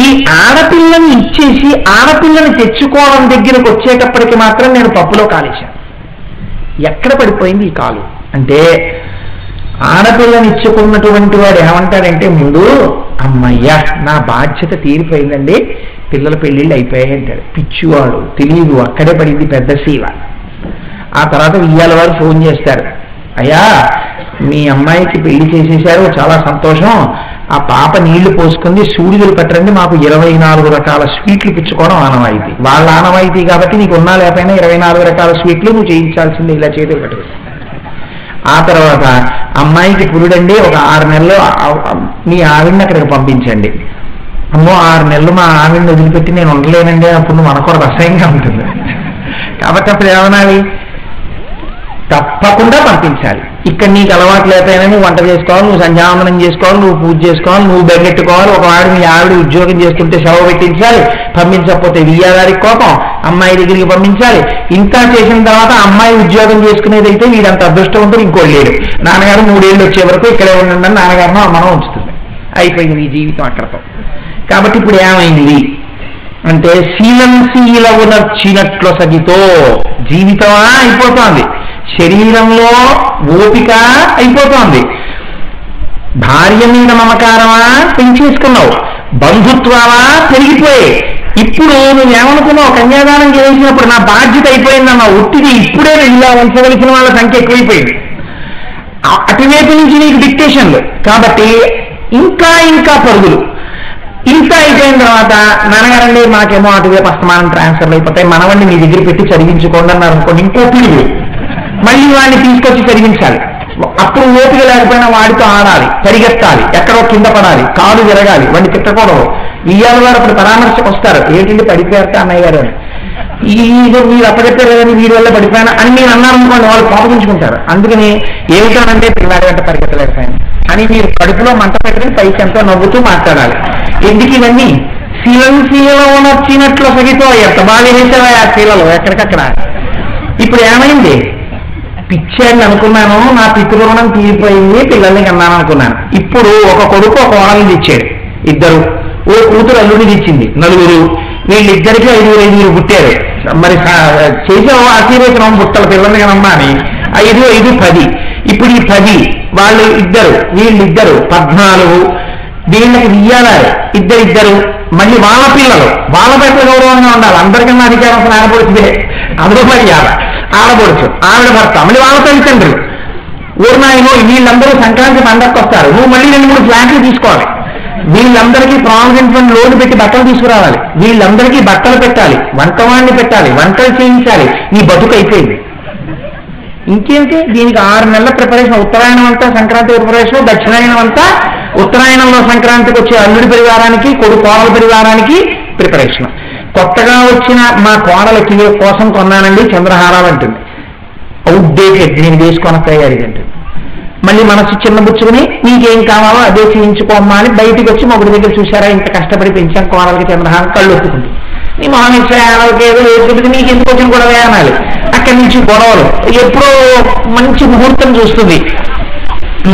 ఈ ఆడపిల్లని ఇచ్చేసి ఆడపిల్లని తెచ్చుకోవడం దగ్గరకు వచ్చేటప్పటికి మాత్రం నేను పప్పులో కాలేశాను. ఎక్కడ పడిపోయింది ఈ కాలు అంటే, ఆడపిల్లని ఇచ్చుకున్నటువంటి వాడు ఏమంటాడంటే, ముందు అమ్మయ్యా నా బాధ్యత తీరిపోయిందండి, పిల్లల పెళ్ళిళ్ళు అయిపోయాయి అంటాడు. పిచ్చివాడు, తెలియదు, అక్కడే పడింది పెద్ద శీల. ఆ తర్వాత ఇయ్యాల వారు ఫోన్ చేస్తారు, అయ్యా మీ అమ్మాయికి పెళ్లి చేసేశారు, చాలా సంతోషం, ఆ పాప నీళ్లు పోసుకుంది, సూడిదలు పెట్టండి, మాకు 24 రకాల స్వీట్లు పుచ్చుకోవడం ఆనవాయితీ. వాళ్ళ ఆనవాయితీ కాబట్టి నీకు ఉన్నా లేకపోయినా 24 రకాల స్వీట్లు నువ్వు చేయించాల్సిందే, ఇలా చేతులు పెట్టు. ఆ తర్వాత అమ్మాయికి పురుడండి, ఒక 6 నెలలు మీ ఆవిడని అక్కడికి పంపించండి. అమ్మో 6 నెలలు మా ఆవిడని వదిలిపెట్టి నేను ఉండలేనండి, అప్పుడు నువ్వు అనకూడదు, అసహ్యంగా ఉంటుంది. కాబట్టి అప్పుడు ఏమనాలి? తప్పకుండా పంపించాలి. ఇక్కడ నీకు అలవాటు లేకపోయినా నువ్వు వంట చేసుకోవాలి, నువ్వు సంధ్యావందనం చేసుకోవాలి, నువ్వు పూజ చేసుకోవాలి, నువ్వు బెగ్గెట్టుకోవాలి. ఒకవాడు మీ ఆవిడ ఉద్యోగం చేస్తుంటే సెలవు పెట్టించాలి, పంపించకపోతే వియ్యాగారికి కోపం, అమ్మాయి దగ్గరికి పంపించాలి. ఇంకా చేసిన తర్వాత అమ్మాయి ఉద్యోగం చేసుకునేదైతే వీడంత అదృష్టం ఉంటుంది ఇంకోటి లేడు. నాన్నగారు 3 ఏళ్ళు వచ్చే వరకు ఇక్కడే ఉండండి నాన్నగారిని అమ్మనం ఉంచుతుంది. అయిపోయింది ఈ జీవితం అక్కడతో. కాబట్టి ఇప్పుడు ఏమైంది అంటే, శీలం శీలవు నచ్చినట్లు సగితో జీవితమా అయిపోతోంది, శరీరంలో ఓపిక అయిపోతోంది, భార్య మీద మమకారమా పెంచేసుకున్నావు, బంధుత్వాలా పెరిగిపోయాయి. ఇప్పుడు నువ్వేమనుకున్నావు? కన్యాదానం చేసినప్పుడు నా బాధ్యత అయిపోయిందన్నావు, ఉట్టిది ఇప్పుడే ఇలా వంచవలసిన వాళ్ళ సంఖ్య ఎక్కువైపోయింది. అటువైపు నుంచి నీకు డిక్టేషన్లు, కాబట్టి ఇంకా ఇంకా పరుగులు. ఇంత అయిపోయిన తర్వాత నాన్నగారండి మాకేమో అటువైపు అస్తమానం ట్రాన్స్ఫర్లు అయిపోతాయి, మనవడిని మీ దగ్గర పెట్టి చదివించుకోండి అన్నారు అనుకోండి, ఇంకో పిలుగు. మళ్ళీ వాడిని తీసుకొచ్చి పెరిగించాలి. అప్పుడు ఓపిక లేకపోయినా వాడితో ఆడాలి, పరిగెత్తాలి, ఎక్కడో కింద పడాలి, కాలు విరగాలి, వాడిని తిట్టకూడదు. ఇయ్యాల వారు అప్పుడు పరామర్శకు వస్తారు, ఏంటంటే పడిపోయారు అన్నయ్య గారు అని. మీరు అప్పచెప్పారు కదని వీడి వల్ల పడిపోయాను అని మీరు అన్నారనుకోండి, వాళ్ళు కోపగించుకుంటారు. అందుకని ఏమిటానంటే పిల్లాడి వెంట పరిగెత్తలేకపోయాను అని మీరు కడుపులో మంట పెట్టుకుని పైకి ఎంతో నవ్వుతూ మాట్లాడాలి. ఎందుకు ఇవన్నీ? శీలలో నచ్చినట్లు సగితో ఎంత బాగా వేసేవా ఆ శీలలో ఎక్కడికక్కడ. ఇప్పుడు ఏమైంది? పిచ్చాన్ని అనుకున్నాను, నా పితృరుణం తీరిపోయింది, పిల్లల్ని కన్నాను అనుకున్నాను. ఇప్పుడు ఒక కొడుకు ఒక కోడలిని ఇచ్చాడు, ఇద్దరు. ఓ కూతురు అల్లుడిని ఇచ్చింది, నలుగురు. వీళ్ళిద్దరికీ 5 పుట్టారు. మరి చేసావు ఆశీర్వచనం బుట్టల పిల్లల్ని కనమ్మా అని. 5 5 10. ఇప్పుడు ఈ 10 వాళ్ళు ఇద్దరు, వీళ్ళిద్దరు 14. వీళ్ళకి ఇయ్యాలి ఇద్దరు. మళ్ళీ వాళ్ళ పిల్లలు, వాళ్ళ పట్ల గౌరవంగా ఉండాలి. అందరికన్నా అధికారం ఆడపడుచుదే, అందులో మరి ఆడపడుచు, ఆవిడ భర్త, మళ్ళీ వాళ్ళ తల్లిదండ్రులు. ఊరినాయనో వీళ్ళందరూ సంక్రాంతి పండగకు వస్తారు, నువ్వు మళ్ళీ 2-3 ఫ్లాట్లు తీసుకోవాలి. వీళ్ళందరికీ ప్రావిడెంట్ ఫండ్ లోన్ పెట్టి బట్టలు తీసుకురావాలి, వీళ్ళందరికీ బట్టలు పెట్టాలి, వంటవాణ్ణి పెట్టాలి, వంటలు చేయించాలి. నీ బతుకు అయిపోయింది. ఇంకేంటి? దీనికి 6 నెలల ప్రిపరేషన్. ఉత్తరాయణం అంతా సంక్రాంతి ప్రిపరేషన్, దక్షిణాయనం అంతా ఉత్తరాయణంలో సంక్రాంతికి వచ్చే అల్లుడి పరివారానికి, కోడల పరివారానికి ప్రిపరేషన్. కొత్తగా వచ్చిన మా కోడలకి కోసం కొన్నానండి చంద్రహారాలు అంటుంది. అవుట్డేటెడ్, నేను వేసుకొనక్కయ్యాడు అంటుంది. మళ్ళీ మనసు చిన్నబుచ్చుకుని నీకేం కావాలో అదే చేయించుకోమ్మా అని బయటికి వచ్చి మొగుడి దగ్గర చూసారా ఇంత కష్టపడి పెంచాం కోడలకి చంద్రహారం, కళ్ళు ఒప్పుకుంటుంది. నీ మహానిశ్చయాలకి ఏదో వేసుకుంటే నీకు ఎందుకు వచ్చిన గొడవ అనాలి. అక్కడి నుంచి గొడవలు. ఎప్పుడో మంచి ముహూర్తం చూస్తుంది,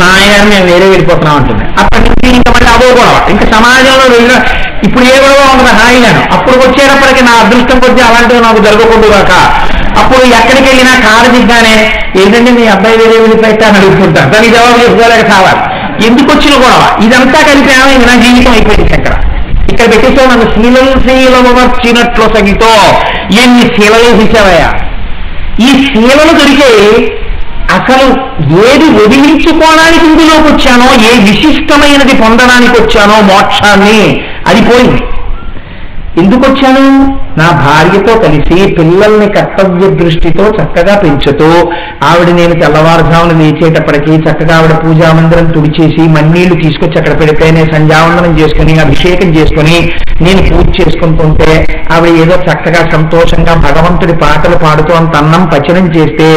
మా ఆయన మేము వేరే వెళ్ళిపోతున్నాం అంటుంది. అప్పటి నుంచి ఇంకా మళ్ళీ అదో గొడవ. ఇంకా సమాజంలో ఇప్పుడు ఏ గొడవ ఉంటుంది హాయిగాను. అప్పుడు వచ్చేటప్పటికి నా అదృష్టం కొద్ది అలాంటివి నాకు జరగకూడదుగాక. అప్పుడు ఎక్కడికి వెళ్ళినా కారు దిగ్గానే ఏంటంటే మీ అబ్బాయి వేరే వెళ్ళిపోయితే అని అడుగుతుంటారు. దానికి జవాబు చెప్పుకోలేక కావాలి. ఎందుకు వచ్చిన గొడవ? ఇదంతా కలిపి ఏమైంది? నా జీవితం అయిపోయింది. ఇక్కడ పెట్టేసావు నన్ను శీలలు వచ్చినట్లు సగితో. ఎన్ని శీలలు తీసావయ్యా? ఈ శీలలు దొరికే అసలు ఏది వదిలించుకోవడానికి ఇందులోకి వచ్చానో, ఏ విశిష్టమైనది పొందడానికి వచ్చానో మోక్షాన్ని, అది పోయింది. ఎందుకు వచ్చాను? నా భార్యతో కలిసి పిల్లల్ని కర్తవ్య దృష్టితో చక్కగా పెంచుతూ, ఆవిడ నేను తెల్లవారుజామున లేచేటప్పటికీ చక్కగా ఆవిడ పూజా మందిరం తుడిచేసి మన్నీళ్లు తీసుకొచ్చి అక్కడ పెడితే నేను సంధ్యావందనం చేసుకుని అభిషేకం చేసుకుని నేను పూజ చేసుకుంటుంటే ఆవిడ ఏదో చక్కగా సంతోషంగా భగవంతుడి పాటలు పాడుతూ అంత అన్నం పచనం చేస్తే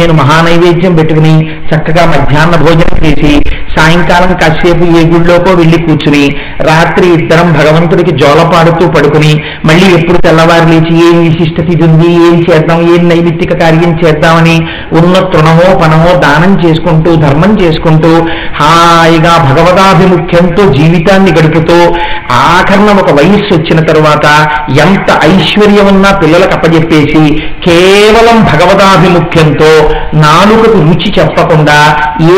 నేను మహానైవేద్యం పెట్టుకుని చక్కగా మధ్యాహ్న భోజనం చేసి సాయంకాలం కాసేపు ఏ గుడిలోకో వెళ్ళి కూర్చుని రాత్రి ఇద్దరం భగవంతుడికి జోలపాడుతూ పడుకుని మళ్ళీ ఎప్పుడు తెల్లవారు లేచి ఏం విశిష్టత ఇది ఉంది, ఏం చేద్దాం, ఏం నైమిత్తిక కార్యం చేద్దామని ఉన్న తృణమో పనమో దానం చేసుకుంటూ ధర్మం చేసుకుంటూ హాయిగా భగవదాభిముఖ్యంతో జీవితాన్ని గడుపుతూ ఆఖరణ ఒక వయస్సు వచ్చిన తరువాత ఎంత ఐశ్వర్యం ఉన్నా పిల్లలకు అప్పచెప్పేసి కేవలం భగవదాభిముఖ్యంతో నాలుకకు రుచి చెప్పకుండా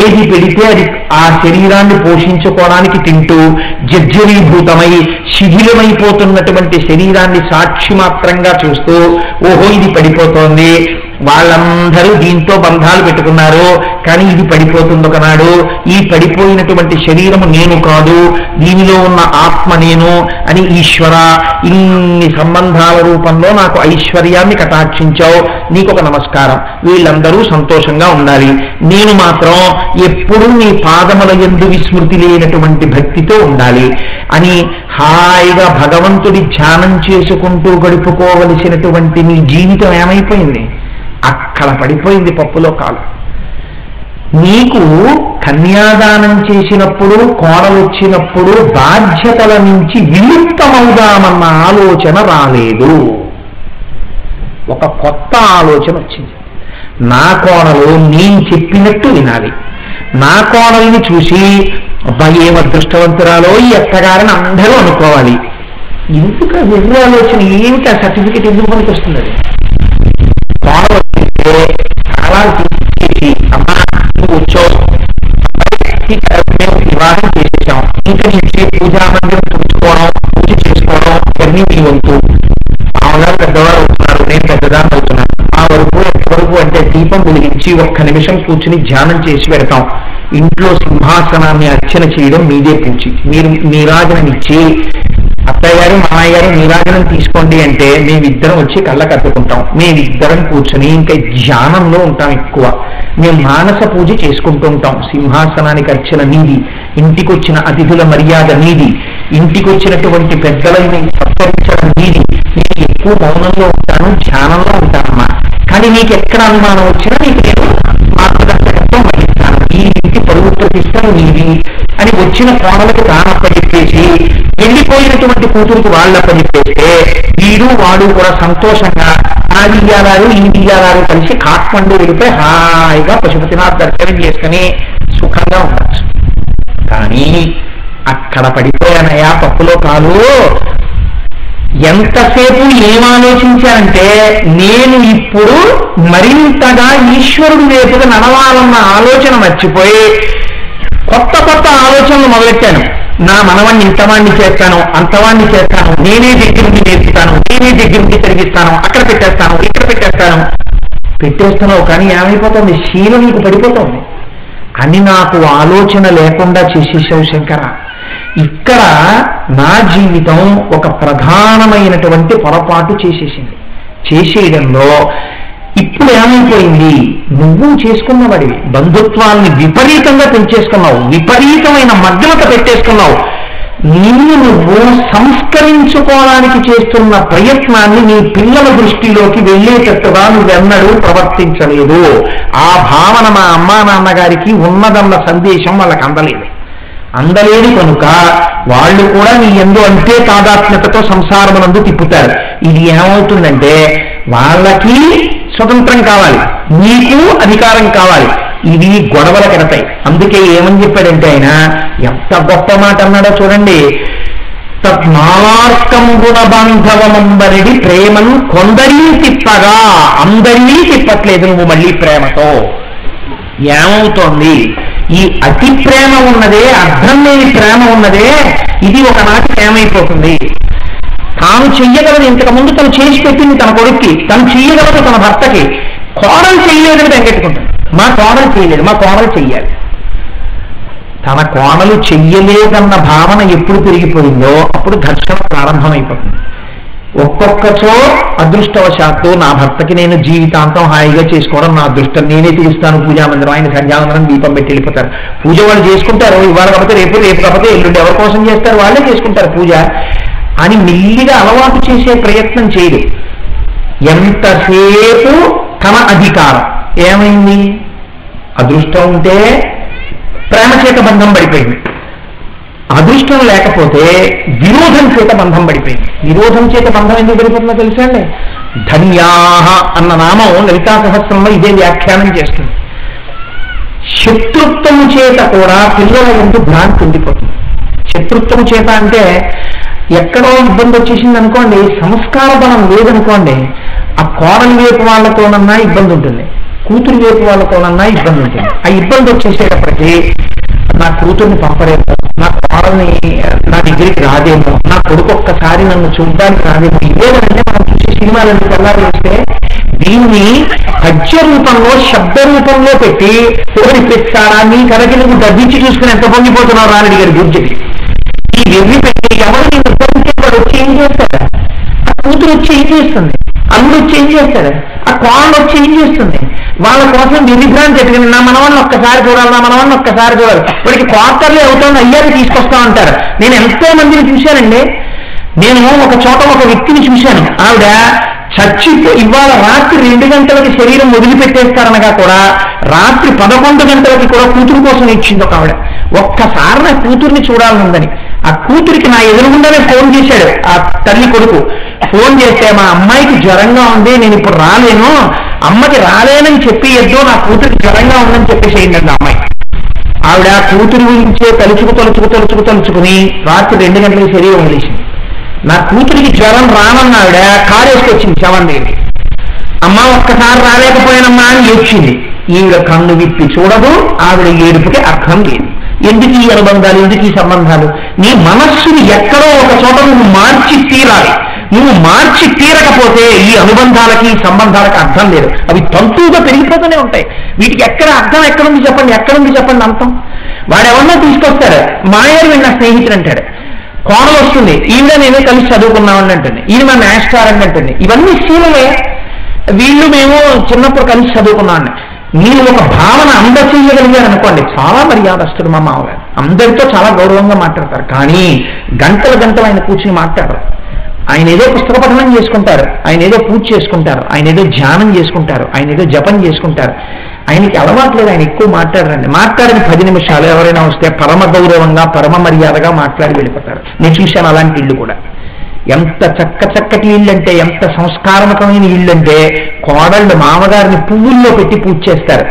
ఏది పెడితే అది ఆ శరీరాన్ని పోషించుకోవడానికి తింటూ జర్జరీభూతమై శిథిలమైపోతున్నటువంటి శరీరాన్ని సాక్షి మాత్రంగా చూస్తూ ఓహో ఇది పడిపోతోంది, వాళ్ళందరూ దీంతో బంధాలు పెట్టుకున్నారు కానీ ఇది పడిపోతుంది ఒకనాడు, ఈ పడిపోయినటువంటి శరీరము నేను కాదు, దీనిలో ఉన్న ఆత్మ నేను అని ఈశ్వర ఇన్ని సంబంధాల రూపంలో నాకు ఐశ్వర్యాన్ని కటాక్షించావు, నీకు ఒక నమస్కారం, వీళ్ళందరూ సంతోషంగా ఉండాలి, నేను మాత్రం ఎప్పుడూ నీ పాదముల యందు విస్మృతి లేనటువంటి భక్తితో ఉండాలి అని హాయిగా భగవంతుడి ధ్యానం చేసుకుంటూ గడుపుకోవలసినటువంటి నీ జీవితం ఏమైపోయింది? అక్కడ పడిపోయింది పప్పులో కాలు. నీకు కన్యాదానం చేసినప్పుడు కోడలు వచ్చినప్పుడు బాధ్యతల నుంచి విముక్తమవుదామన్న ఆలోచన రాలేదు, ఒక కొత్త ఆలోచన వచ్చింది. నా కోడలు నేను చెప్పినట్టు వినాలి, నా కోడల్ని చూసి అబ్బాయి ఏం అదృష్టవంతురాలో ఈ అత్తగారని అందరూ అనుకోవాలి. ఎందుకు వెర్రి ఆలోచన? ఏమిటి ఆ సర్టిఫికెట్ ఎందుకు పనికి వస్తుంది? కోడలు వస్తే కాలాలు తీసి అమ్మా నువ్వు వచ్చావు, మేము వివాహం చేసేసాం, ఇంకా నుంచి పూజా మందిరం తుడుచుకోవడం పూజ చేసుకోవడం ఇవన్నీ మీ వంతు, మామగారు పెద్దవారు అవుతున్నారు, నేను పెద్దదాన్ని అవుతున్నాను, ఆ వరకు ఎంతవరకు అంటే దీపం వెలిగించి ఒక్క నిమిషం కూర్చుని ధ్యానం చేసి పెడతాం, ఇంట్లో సింహాసనాన్ని అర్చన చేయడం మీదే పూచి, మీరు నీరాజనమిచ్చి అత్తయ్య గారు మామయ్య గారు నీరాజనం తీసుకోండి అంటే మేమిద్దరం వచ్చి కళ్ళకు అద్దుకుంటాం. మేమిద్దరం కూర్చొని ఇంకా ధ్యానంలో ఉంటాం ఎక్కువ. మేము మానస పూజ చేసుకుంటూ ఉంటాం. సింహాసనానికి అర్చన నీది, ఇంటికి వచ్చిన అతిథుల మర్యాద నీది, ఇంటికి వచ్చినటువంటి పెద్దలని సత్కరించడం నీది. నేను ఎక్కువ మౌనంలో ఉంటాను, ధ్యానంలో ఉంటానమ్మా. కానీ నీకు ఎక్కడ అనుమానం వచ్చినా నీకు నేను మార్గదర్శకత్వం వహిస్తాను. ఈ ఇంటి పరువు ప్రతిష్టం నీది అని వచ్చిన కోడలకు తానప్పచెప్పేసి వెళ్ళిపోయినటువంటి కూతురికి వాళ్ళప్పచెప్పేస్తే వీడు వాడు కూడా సంతోషంగా ఆ దియ్యాలారు ఈ దియ్యాలారు కలిసి కాట్మండు వెళ్ళిపోయి హాయిగా పశుపతినాథ్ దర్శనం చేసుకుని సుఖంగా ఉండొచ్చు. కానీ అక్కడ పడిపోయానయా పప్పులో కాలు. ఎంతసేపు ఏమాలోచించానంటే నేను ఇప్పుడు మరింతగా ఈశ్వరుడు వైపుగా నడవాలన్న ఆలోచన మర్చిపోయి కొత్త కొత్త ఆలోచనలు మొదలెట్టాను. నా మనవాణ్ణి ఇంతవాణ్ణి చేస్తాను, అంతవాణ్ణి చేస్తాను, నేనే దగ్గరుండి నేర్పుతాను, నేనే దగ్గరుండి తిరిగిస్తాను, అక్కడ పెట్టేస్తాను, ఇక్కడ పెట్టేస్తున్నావు. కానీ ఏమైపోతుంది, శీలం నీకు పడిపోతుంది అని నాకు ఆలోచన లేకుండా చేసేసావు శంకర. ఇక్కడ నా జీవితం ఒక ప్రధానమైనటువంటి పొరపాటు చేసేయడంలో ఇప్పుడు ఏమైపోయింది, నువ్వు చేసుకున్నవాడివి బంధుత్వాన్ని విపరీతంగా పెంచేసుకున్నావు, విపరీతమైన మగ్నత పెట్టేసుకున్నావు. నువ్వు సంస్కరించుకోవడానికి చేస్తున్న ప్రయత్నాన్ని నీ పిల్లల దృష్టిలోకి వెళ్ళేటట్టుగా నువ్వెన్నడూ ప్రవర్తించలేదు. ఆ భావన మా అమ్మా నాన్నగారికి ఉన్నదన్న సందేశం వాళ్ళకి అందలేదు కనుక వాళ్ళు కూడా నీ యందు అంతే తాదాత్మ్యతతో సంసారమునందు తిప్పుతారు. ఇది ఏమవుతుందంటే వాళ్ళకి స్వతంత్రం కావాలి, నీకు అధికారం కావాలి, ఇవి గొడవలు కడతాయి. అందుకే ఏమని చెప్పాడంటే ఆయన ఎంత గొప్ప మాట అన్నాడో చూడండి. తత్మాలార్కం గుణబాంధవమంబరిడి ప్రేమను కొందరీ తిప్పగా అందరినీ తిప్పట్లేదు నువ్వు మళ్ళీ ప్రేమతో. ఏమవుతోంది, ఈ అతి ప్రేమ ఉన్నదే, అర్థం లేని ప్రేమ ఉన్నదే, ఇది ఒకనాటి ఏమైపోతుంది. తాను చెయ్యగలదు, ఇంతకుముందు తను చేసి పెట్టింది తన కొడుక్కి, తను చెయ్యగలదు తన భర్తకి, కోడలు చెయ్యలేదని వెంగెట్టుకుంటాడు. మా కోడలు చేయలేదు, మా కోడలు చెయ్యాలి. తన కోడలు చెయ్యలేదన్న భావన ఎప్పుడు పెరిగిపోయిందో అప్పుడు ఘర్షణ ప్రారంభమైపోతుంది. ఒక్కొక్కచో అదృష్టవశాత్తు నా భర్తకి నేను జీవితాంతం హాయిగా చేసుకోవడం నా అదృష్టం, నేనే పిలుస్తాను పూజామందిరం, ఆయన సంధ్యావందనం దీపం పెట్టి వెళ్ళిపోతారు. పూజ వాళ్ళు చేసుకుంటారు, ఇవాళ కాకపోతే రేపు, రేపు కాకపోతే ఎల్లుండి, ఎవరి కోసం చేస్తారు వాళ్ళే చేసుకుంటారు పూజ అని మెల్లిగా అలవాటు చేసే ప్రయత్నం చేయదు. ఎంతసేపు తన అధికారం ఏమైంది, అదృష్టం ఉంటే ప్రేమ చేత బంధం పడిపోయింది, అదృష్టం లేకపోతే విరోధం చేత బంధం పడిపోయింది. విరోధం చేత బంధం ఎందుకు పడిపోతుందో తెలుసా అండి, ధన్యాహ అన్న నామం లలితా సహస్రంలో ఇదే వ్యాఖ్యానం చేస్తుంది. శత్రుత్వము చేత కూడా పిల్లల ముందు భ్రాంతి ఉండిపోతుంది. శత్రుత్వము చేత అంటే ఎక్కడో ఇబ్బంది వచ్చేసింది అనుకోండి, సంస్కార బలం లేదనుకోండి, ఆ కోడలి వైపు వాళ్ళతోనన్నా ఇబ్బంది ఉంటుంది, కూతురు వైపు వాళ్ళతోనన్నా ఇబ్బంది ఉంటుంది. ఆ ఇబ్బంది వచ్చేసేటప్పటికీ నా కూతుర్ని పంపరేమో, నా కోడల్ని నా దగ్గరికి రాదేమో, నా కొడుకు ఒక్కసారి నన్ను చూడడానికి రాదేమో, ఇదేదంటే మనం చూసే సినిమాలన్నీ కొల్లారు వేస్తే దీన్ని పద్య రూపంలో శబ్ద రూపంలో పెట్టి కోరి పెట్టాడా నీ కలకి నువ్వు డబ్బించి చూసుకుని ఎంత పొంగిపోతున్నావు రానడి గారి గురించి ఈ ఎవ్వి పెట్టి ఎవరు నేను వాడు వచ్చి ఏం చేస్తాడు, ఆ కూతురు వచ్చి ఏం చేస్తుంది, అల్లుడు వచ్చి ఏం చేస్తాడు, ఆ కోడలు వచ్చి ఏం చేస్తుంది, వాళ్ళ కోసం విభ్రాంతి ఎట్టుకుని నా మనవాళ్ళని ఒక్కసారి చూడాలి, నా మనవాళ్ళని ఒక్కసారి చూడాలి, వాడికి క్వార్టర్లీ అవుతుంది అయ్యారు తీసుకొస్తా ఉంటారు. నేను ఎంతో మందిని చూశానండి. నేను ఒక చోట ఒక వ్యక్తిని చూశాను, ఆవిడ ఇవాళ రాత్రి 2 గంటలకి శరీరం వదిలిపెట్టేస్తారనగా కూడా రాత్రి 11 గంటలకి కూడా కూతురు కోసం ఇచ్చింది ఒక ఆవిడ. ఒక్కసారి నా కూతుర్ని చూడాలనుందని ఆ కూతురికి నా ఎదురుగుండానే ఫోన్ చేశాడు ఆ తల్లి కొడుకు. ఫోన్ చేస్తే మా అమ్మాయికి జ్వరంగా ఉంది, నేను ఇప్పుడు రాలేను, అమ్మకి రాలేనని చెప్పేయద్దు, నా కూతురికి జ్వరంగా ఉందని చెప్పేసేయండి అండి అమ్మాయి. ఆవిడ కూతురు గురించే తలుచుకుని రాత్రి 2 గంటలకి శరీరం వదిలేసింది. నా కూతురికి జ్వరం రానన్న ఆవిడ కారు వేసుకొచ్చింది శవం దగ్గరికి. అమ్మ ఒక్కసారి రాలేకపోయానమ్మా అని ఏడ్చింది. ఈవిడ కన్ను విప్పి చూడదు, ఆవిడ ఏడుపుకి అర్థం లేదు. ఎందుకు ఈ అనుబంధాలు, ఎందుకు ఈ సంబంధాలు? నీ మనస్సుని ఎక్కడో ఒక చోట నువ్వు మార్చి తీరాలి. నువ్వు మార్చి తీరకపోతే ఈ అనుబంధాలకి ఈ సంబంధాలకి అర్థం లేదు, అవి తంతువుగా పెరిగిపోతూనే ఉంటాయి. వీటికి అర్థం ఎక్కడుంది చెప్పండి, అంతం. వాడెవరన్నా తీసుకొస్తాడు, మాయారు నా స్నేహితుడు అంటాడు, కోడలు వస్తుంది, ఈవిడ నేనే కలిసి చదువుకున్నామని అంటుంది, ఈయన మా మాస్టర్ అంటుంది. ఇవన్నీ శీలమే. వీళ్ళు మేము చిన్నప్పుడు కలిసి చదువుకున్నామని. మీరు ఒక భావన అందచేయగలిగారు అనుకోండి, చాలా మర్యాదస్తుడు మా మామగారు, అందరితో చాలా గౌరవంగా మాట్లాడతారు. కానీ గంటలు గంటలు ఆయన కూర్చుని మాట్లాడరు. ఆయన ఏదో పుస్తక పఠనం చేసుకుంటారు, ఆయన ఏదో పూజ చేసుకుంటారు, ఆయన ఏదో ధ్యానం చేసుకుంటారు, ఆయన ఏదో జపం చేసుకుంటారు. ఆయనకి అలవాట్లేదు, ఆయన ఎక్కువ మాట్లాడరండి. మాట్లాడిన 10 నిమిషాలు ఎవరైనా వస్తే పరమ గౌరవంగా పరమ మర్యాదగా మాట్లాడి వెళ్ళిపోతారు. నేను చూశాను అలాంటి ఇళ్ళు కూడా. ఎంత చక్కటి ఇళ్ళు అంటే, ఎంత సంస్కారమతమైన ఇళ్ళు అంటే, కోడళ్ళు మామగారిని పువ్వుల్లో పెట్టి పూజ చేస్తారు.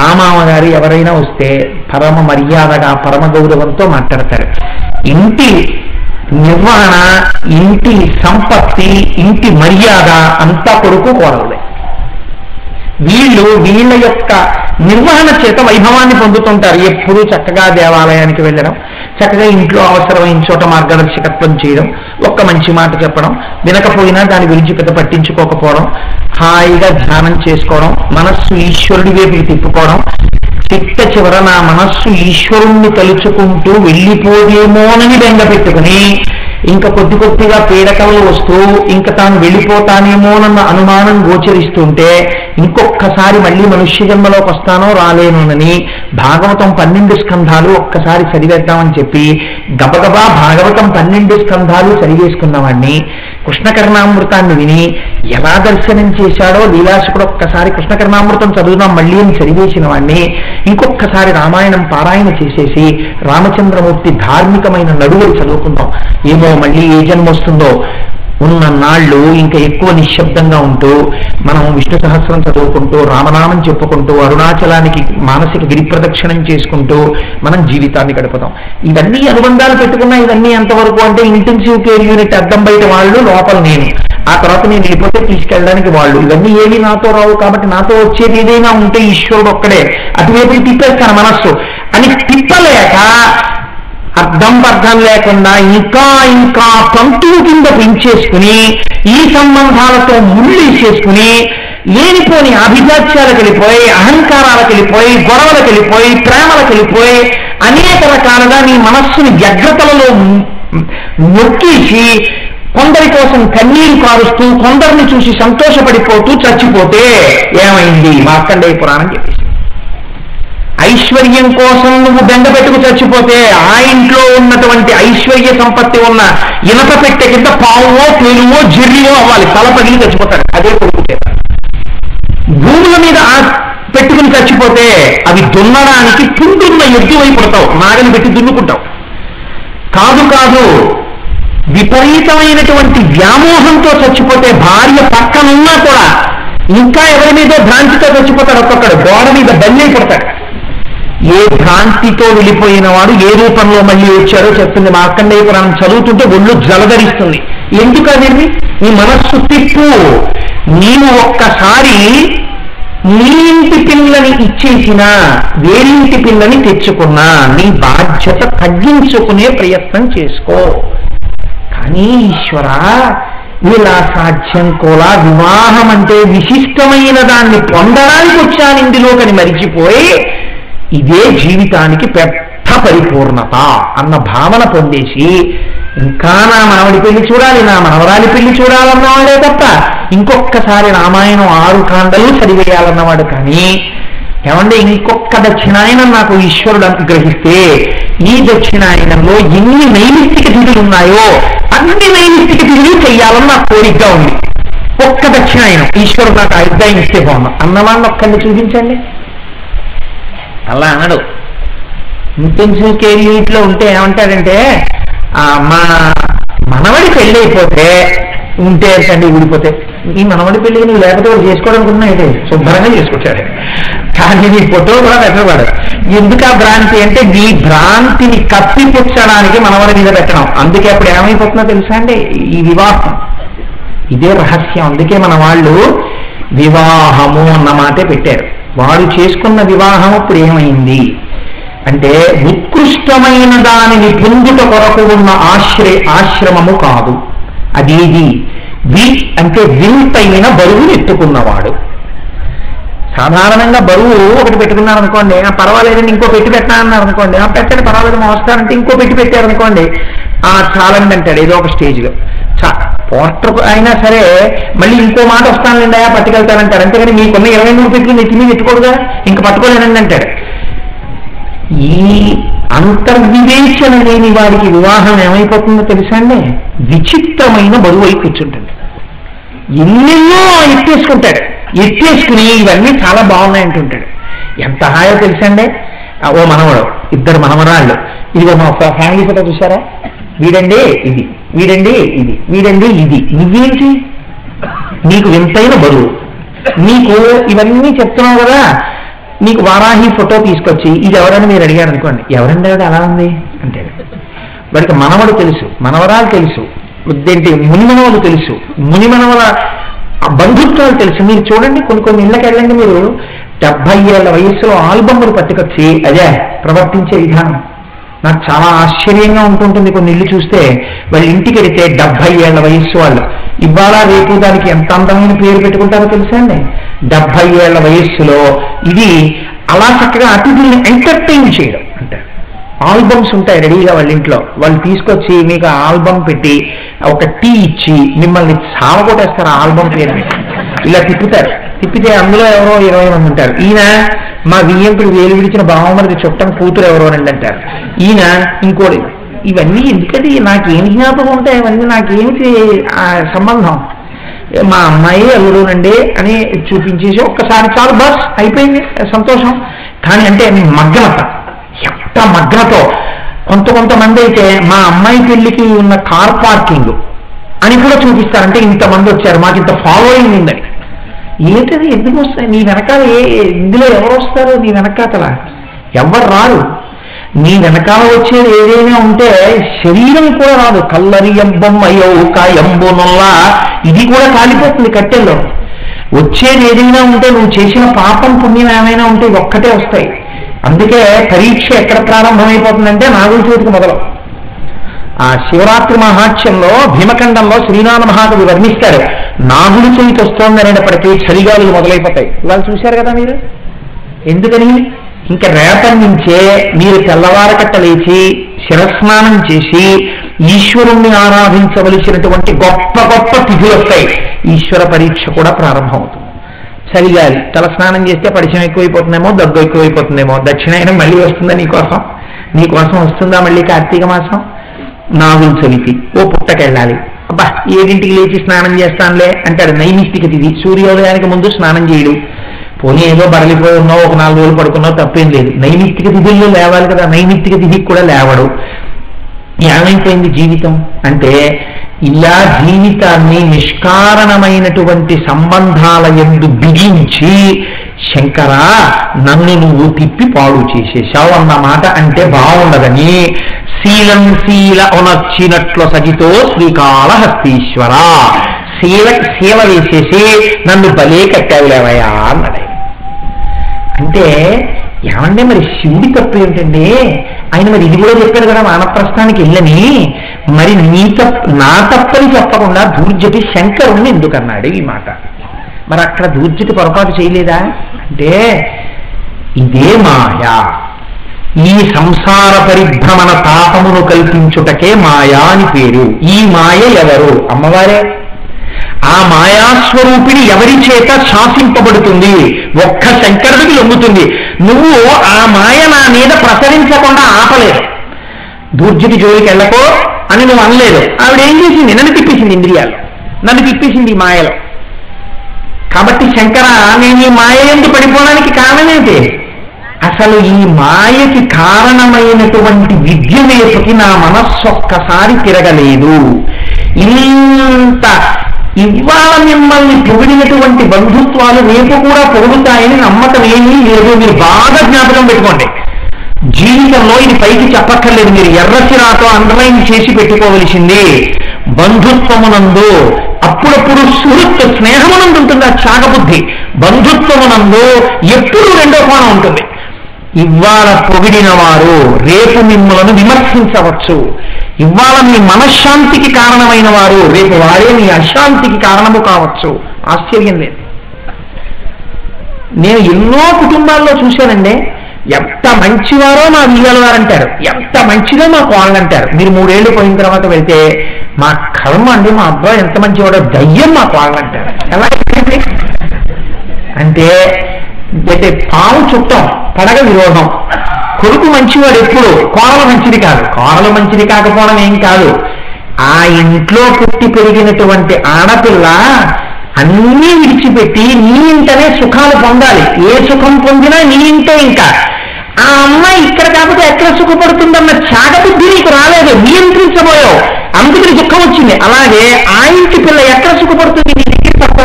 ఆ మామగారు ఎవరైనా వస్తే పరమ మర్యాదగా పరమ గౌరవంతో మాట్లాడతారు. ఇంటి నిర్వహణ, ఇంటి సంపత్తి, ఇంటి మర్యాద అంతా కొడుకు కోడలే. వీళ్ళ యొక్క నిర్వహణ చేత వైభవాన్ని పొందుతుంటారు. ఎప్పుడూ చక్కగా దేవాలయానికి వెళ్ళడం, చక్కగా ఇంట్లో అవసరమైన చోట మార్గదర్శకత్వం చేయడం, ఒక్క మంచి మాట చెప్పడం, వినకపోయినా దాని గురించి పెద్ద పట్టించుకోకపోవడం, హాయిగా ధ్యానం చేసుకోవడం, మనస్సు ఈశ్వరుడి వైపుకి తిప్పుకోవడం, చిట్ట చివర నా మనస్సు ఈశ్వరుణ్ణి తలుచుకుంటూ వెళ్ళిపోదేమోనని బెంగ పెట్టుకుని ఇంకా కొద్దిగా పీడకలు వస్తూ ఇంకా తాను వెళ్ళిపోతానేమోనన్న అనుమానం గోచరిస్తుంటే ఇంకొక్కసారి మళ్ళీ మనుష్య జన్మలోకి వస్తానో రాలేనోనని భాగవతం 12 స్కంధాలు ఒక్కసారి చదివేద్దామని చెప్పి గబగబా భాగవతం 12 స్కంధాలు చదివేసుకున్నవాడిని, కృష్ణకర్ణామృతాన్ని విని ఎలా దర్శనం చేశాడో లీలాశకుడు ఒక్కసారి కృష్ణకర్ణామృతం చదువుదాం మళ్ళీ అని చదివేసిన వాడిని, ఇంకొక్కసారి రామాయణం పారాయణ చేసేసి రామచంద్రమూర్తి ధార్మికమైన నడువులు చదువుకుందాం, ఏమో మళ్ళీ ఏ జన్మ వస్తుందో. ఉన్న నాళ్ళు ఇంకా ఎక్కువ నిశ్శబ్దంగా ఉంటూ మనం విష్ణు సహస్రం చదువుకుంటూ రామనామం చెప్పుకుంటూ అరుణాచలానికి మానసిక గిరి ప్రదక్షిణం చేసుకుంటూ మనం జీవితాన్ని గడుపుతాం. ఇవన్నీ అనుబంధాలు పెట్టుకున్నా ఇవన్నీ ఎంతవరకు అంటే ఇంటెన్సివ్ కేర్ యూనిట్ అద్దం బయట వాళ్ళు, లోపల నేను, ఆ తర్వాత నేను వెళ్ళిపోతే తీసుకెళ్ళడానికి వాళ్ళు. ఇవన్నీ ఏవి నాతో రావు. కాబట్టి నాతో వచ్చేది ఏదైనా ఉంటే ఈశ్వరుడు ఒక్కడే, అటువైపు తిప్పేస్తాను మనస్సు అని తిప్పలేక అర్థం పర్థం లేకుండా ఇంకా పంతులు కింద పెంచేసుకుని ఈ సంబంధాలతో ముళ్ళేసేసుకుని లేనిపోని అభిజాత్యాలకు వెళ్ళిపోయి, అహంకారాలకు వెళ్ళిపోయి, గొడవలకు వెళ్ళిపోయి, ప్రేమలకు వెళ్ళిపోయి అనేక రకాలుగా నీ మనస్సుని వ్యగ్రతలలో నొక్కేసి కొందరి కోసం కన్నీరు కారుస్తూ కొందరిని చూసి సంతోషపడిపోతూ చచ్చిపోతే ఏమైంది? మార్కండేయ పురాణం చెప్పేసి. ఐశ్వర్యం కోసం నువ్వు బెంగ పెట్టుకు చచ్చిపోతే ఆ ఇంట్లో ఉన్నటువంటి ఐశ్వర్య సంపత్తి ఉన్న ఇనప పెట్టె కింద పావువో పేలువో జిర్రివో అవ్వాలి, తల పగిలి చచ్చిపోతాడు. అదే కొడుకు చేత. భూముల మీద పెట్టుకుని చచ్చిపోతే అవి దున్నడానికి పుండున్న ఎద్దు అయిపోతావు, నాగలి పెట్టి దున్నుకుంటావు. కాదు విపరీతమైనటువంటి వ్యామోహంతో చచ్చిపోతే భార్య పక్కనున్నా కూడా ఇంకా ఎవరి మీదో భ్రాంతితో చచ్చిపోతాడు. ఒక్కొక్కడు గోడ మీద బల్లైపోతాడు. ఏ భ్రాంతితో వెళ్ళిపోయిన వాడు ఏ రూపంలో మళ్ళీ వచ్చారో చెప్తుంది మార్కండేయ పురాణం చదువుతుంటే ఒళ్ళు జలధరిస్తుంది. ఎందుకనేది నీ మనస్సు తిప్పు. నీవు ఒక్కసారి నీ ఇంటి పిల్లని ఇచ్చేసినా వేరింటి పిల్లని తెచ్చుకున్నా నీ బాధ్యత తగ్గించుకునే ప్రయత్నం చేసుకో. కానీ ఈశ్వర ఇలా సాధ్యం కూడా, వివాహం అంటే విశిష్టమైన దాన్ని పొందడానికి వచ్చాను ఇందులోకని మరిచిపోయి ఇదే జీవితానికి పెద్ద పరిపూర్ణత అన్న భావన పొందేసి ఇంకా నా మనవడి పెళ్లి చూడాలి, నా మనవరాలి పెళ్లి చూడాలన్నవాడే తప్ప ఇంకొక్కసారి రామాయణం 6 కాండలు చదివేయాలన్నవాడు. కానీ ఏమంటే ఇంకొక దక్షిణాయనం నాకు ఈశ్వరుడు అనుగ్రహిస్తే ఈ దక్షిణాయనంలో ఎన్ని నైమిత్తిక తిథులు ఉన్నాయో అన్ని నైమిత్తిక తిథులు చెయ్యాలని నాకు కోరికగా ఉంది. ఒక్క దక్షిణాయనం ఈశ్వరుడు నాకు అధ్యాయం ఇస్తే బాగున్నాం అన్నవాడిని ఒక్కడిని చూపించండి. అలా అనడు. ఇంటెన్సివ్ కేర్ యూనిట్లో ఉంటే ఏమంటాడంటే మా మనవడి పెళ్ళి అయిపోతే ఉంటే అండి ఊడిపోతే ఈ మనవడి పెళ్లి నువ్వు లేకపోతే వాడు చేసుకోవడానికి అయితే శుభ్రంగా చేసుకుంటాడు. కానీ నీ ఫోటో కూడా పెట్టవాడు. ఎందుకు ఆ భ్రాంతి అంటే నీ భ్రాంతిని కప్పిపుచ్చడానికి మనవడి మీద పెట్టడం. అందుకే అప్పుడు ఏమైపోతుందో తెలుసా అండి ఈ వివాహం. ఇదే రహస్యం. అందుకే మన వాళ్ళు వివాహము అన్న మాటే పెట్టారు. వాడు చేసుకున్న వివాహం ఇప్పుడు ఏమైంది అంటే ఉత్కృష్టమైన దానిని పొందుట కొరకు ఉన్న ఆశ్రమము కాదు. అదేది అంటే వింతైన బరువును ఎత్తుకున్నవాడు. సాధారణంగా బరువు ఒకటి పెట్టుకున్నారు అనుకోండి, పర్వాలేదండి ఇంకో పెట్టి పెట్టాలన్నారు అనుకోండి, పెట్టండి పర్వాలేదు మోస్తారంటే ఇంకో పెట్టి పెట్టారనుకోండి, చాలండి అంటాడు ఏదో ఒక స్టేజ్లో. పోస్టర్ అయినా సరే మళ్ళీ ఇంకో మాట వస్తానులేండి పట్టుకెళ్తానంటాడు. అంతేగాని మీకున్న 23 పెట్టుకుని నెత్తి మీద పెట్టుకోడుగా, ఇంకా పట్టుకోలేనండి అంటాడు. ఈ అంతర్వివేచన లేని వారికి వివాహం ఏమైపోతుందో తెలుసా అండి? విచిత్రమైన బరువు అయి కూర్చుంటుంది. ఎన్నెన్నో ఎత్తేసుకుని ఇవన్నీ చాలా బాగున్నాయంటుంటాడు. ఎంత హాయో తెలుసా అండి? ఓ మనవడు, 2 మనవరాళ్ళు, ఇదిగో మా ఫ్యామిలీ ఫోటో చూసారా, వీడండి ఇది, వీడండి ఇది, వీడండి ఇది. నువ్వేంటి నీకు వింతైన బరువు, నీకు ఇవన్నీ చెప్తున్నావు కదా, నీకు వారాహి ఫోటో తీసుకొచ్చి ఇది ఎవరని మీరు అడిగారు అనుకోండి, ఎవరండి ఆవిడ అలా ఉంది అంటే వాడికి మనవడు తెలుసు, మనవరాలు తెలుసు, ఏంటి మునిమనవలు తెలుసు, మునిమనవల బంధుత్వాలు తెలుసు. మీరు చూడండి కొన్ని ఇళ్ళకి వెళ్ళండి, మీరు 70 ఏళ్ల వయస్సులో ఆల్బమ్లు పట్టుకొచ్చి అదే ప్రవర్తించే విధానం నాకు చాలా ఆశ్చర్యంగా ఉంటుంటుంది. కొన్ని ఇల్లు చూస్తే వాళ్ళ ఇంటికి వెళితే 70 ఏళ్ల వయస్సు వాళ్ళు ఇవాళ రేపు దానికి ఎంత అందమైన పేరు పెట్టుకుంటారో తెలుసా అండి? 70 ఏళ్ల వయస్సులో ఇది అలా చక్కగా అతిథుల్ని ఎంటర్టైన్ చేయడం అంటారు. ఆల్బమ్స్ ఉంటాయి రెడీగా వాళ్ళ ఇంట్లో, వాళ్ళు తీసుకొచ్చి మీకు ఆల్బమ్ పెట్టి ఒక టీ ఇచ్చి మిమ్మల్ని సావగొట్టేస్తారు. ఆ ఆల్బమ్ పేరు ఇలా తిప్పితే అందులో ఎవరో 20 మంది ఉంటారు. ఈయన మా వియ్యంకుడు వేలు విడిచిన బావమరిది చుట్టం కూతురు ఎవరో రండి అంటారు. ఈయన ఇంకోటి. ఇవన్నీ ఎందుకంటే నాకేం జ్ఞాపకం ఉంటాయి, ఇవన్నీ నాకేమిటి సంబంధం, మా అమ్మాయి అల్లుడునండి అని చూపించేసి ఒక్కసారి చాలు, బస్ అయిపోయింది, సంతోషం. కానీ అంటే మగ్నత, ఎంత మగ్నతో కొంతమంది అయితే మా అమ్మాయి పెళ్లికి ఉన్న కార్ పార్కింగ్ అని కూడా చూపిస్తారంటే ఇంతమంది వచ్చారు, మాకు ఇంత ఫాలోయింగ్ ఉందని. ఏంటది, ఎందుకు వస్తాయి నీ వెనకాల, ఇందులో ఎవరు వస్తారు నీ వెనకాతల? ఎవరు రారు. నీ వెనకాల వచ్చేది ఏదైనా ఉంటే శరీరం కూడా రాదు. కల్లరియంబం అయ్యో కాయంబోనల్లా ఇది కూడా కాలిపోతుంది కట్టెల్లో. వచ్చేది ఏదైనా ఉంటే నువ్వు చేసిన పాపం పుణ్యం ఏమైనా ఉంటే ఒక్కటే వస్తాయి. అందుకే పరీక్ష ఎక్కడ ప్రారంభమైపోతుందంటే నాగుల చవితికి మొదలు. ఆ శివరాత్రి మహాత్యంలో భీమఖండంలో శ్రీనాథ మహాకవి వర్ణిస్తారు, నాగుల చవితి వస్తోంది అనేటప్పటికీ చలిగాలులు మొదలైపోతాయి. ఇవాళ చూశారు కదా మీరు. ఎందుకని? ఇంకా రేపటి నుంచే మీరు తెల్లవారకట్ట లేచి శిరస్నానం చేసి ఈశ్వరుణ్ణి ఆరాధించవలసినటువంటి గొప్ప గొప్ప తిథులు వస్తాయి. ఈశ్వర పరీక్ష కూడా ప్రారంభమవుతుంది. చలిగాలి, తలస్నానం చేస్తే పరిచయం ఎక్కువైపోతుందేమో, దగ్గు ఎక్కువైపోతుందేమో, దక్షిణాయనం మళ్ళీ వస్తుందా నీకోసం వస్తుందా మళ్ళీ కార్తీక మాసం? నాగుల చవితి, ఓ పుట్టకెళ్ళాలి. అబ్బా 7ంటికి లేచి స్నానం చేస్తానులే అంటాడు. నైమిష్టిక తిథి, సూర్యోదయానికి ముందు స్నానం చేయడు. పోనీ ఏదో బరలిపోయి ఉన్నావు, ఒక 4 రోజులు పడుకున్నావు, తప్పేం లేదు. నైమిత్తిక తిథుల్లో లేవాలి కదా, నైమిత్తిక తిథికి కూడా లేవడు. ఏమైపోయింది జీవితం అంటే? ఇలా జీవితాన్ని నిష్కారణమైనటువంటి సంబంధాల యందు బిగించి శంకరా నన్ను నువ్వు తిప్పి పాడు చేసేశావు అన్న మాట అంటే బాగుండదని శీలం శీల ఒనొచ్చినట్లు సజితో శ్రీకాళహస్తీశ్వర శీల వేసేసి నన్ను బలే కట్టావులేవయా అన్నాడు. అంటే ఏమంటే మరి శివుడి తప్పు ఏమిటండి? ఆయన మరి ఇది కూడా చెప్పాడు కదా వానప్రస్థానికి వెళ్ళని, మరి నా తప్పని చెప్పకుండా దూర్జటి శంకరుణ్ణి ఎందుకన్నాడు ఈ మాట? మరి అక్కడ దూర్జటి పొరపాటు చేయలేదా అంటే, ఇదే మాయా, ఈ సంసార పరిభ్రమణ తాపమును కల్పించుటకే మాయా అని పేరు. ఈ మాయ ఎవరు? అమ్మవారే. ఆ మాయాస్వరూపిణి ఎవరి చేత శాసింపబడుతుంది? ఒక్క శంకరుడికి లొంగుతుంది. నువ్వు ఆ మాయ నా మీద ప్రసరించకుండా ఆపలేదు. దూర్జటి జోలికి వెళ్ళకో అని నువ్వు అనలేదు. ఆవిడ ఏం చేసింది? నన్ను తిప్పేసింది, ఇంద్రియాలు నన్ను తిప్పేసింది ఈ మాయలో. కాబట్టి శంకర నేను ఈ మాయ ఎందుకు పడిపోవడానికి కారణమేంటి? అసలు ఈ మాయకి కారణమైనటువంటి విద్య వైపుకి నా మనస్సు ఒక్కసారి తిరగలేదు. ఇంత ఇవాళ మిమ్మల్ని పొగిడినటువంటి బంధుత్వాలు రేపు కూడా పొగుడుతాయని నమ్మకం ఏమీ లేదు. మీరు బాగా జ్ఞాపకం పెట్టుకోండి. జీవితంలో ఇది పైకి చెప్పక్కర్లేదు, మీరు ఎర్రసిరాతో అండర్లైన్ చేసి పెట్టుకోవలసింది. బంధుత్వమునందు అప్పుడప్పుడు సుహృత్ స్నేహమునందు ఉంటుంది ఆ త్యాగబుద్ధి. బంధుత్వమునందు ఎప్పుడు రెండో కోణం ఉంటుంది. ఇవాళ పొగిడిన వారు రేపు మిమ్మలను విమర్శించవచ్చు. ఇవాళ మీ మనశ్శాంతికి కారణమైన వారు రేపు వారే మీ అశాంతికి కారణము కావచ్చు. ఆశ్చర్యం లేదు. నేను ఎన్నో కుటుంబాల్లో చూశానండి, ఎంత మంచివారో మా వీళ్ళ వారు అంటారు, ఎంత మంచిదో మా కోళ్ళు అంటారు. మీరు 3 ఏళ్ళు పోయిన తర్వాత వెళ్తే మా కర్మ అండి, మా అబ్బాయి ఎంత మంచివాడో, దయ్యం మా కోళ్ళు అంటారు. ఎలా అంటే పాము చుట్టం, పడగ విరోధం. కొడుకు మంచివాడు ఎప్పుడు, కోడలు మంచిది కాదు. కోడలు మంచిది కాకపోవడం ఏం కాదు, ఆ ఇంట్లో పుట్టి పెరిగినటువంటి ఆడపిల్ల అన్నీ విడిచిపెట్టి నీ ఇంటనే సుఖాలు పొందాలి. ఏ సుఖం పొందినా నీ ఇంటే. ఇంకా ఆ అమ్మాయి ఇక్కడ కాకపోతే ఎక్కడ సుఖపడుతుందన్న చాగబుద్ధి నీకు రాలేదు, నియంత్రించబోయావు, అందుకని దుఃఖం వచ్చింది. అలాగే ఆ ఇంటి పిల్ల ఎక్కడ సుఖపడుతుంది, నీ దగ్గర తప్ప.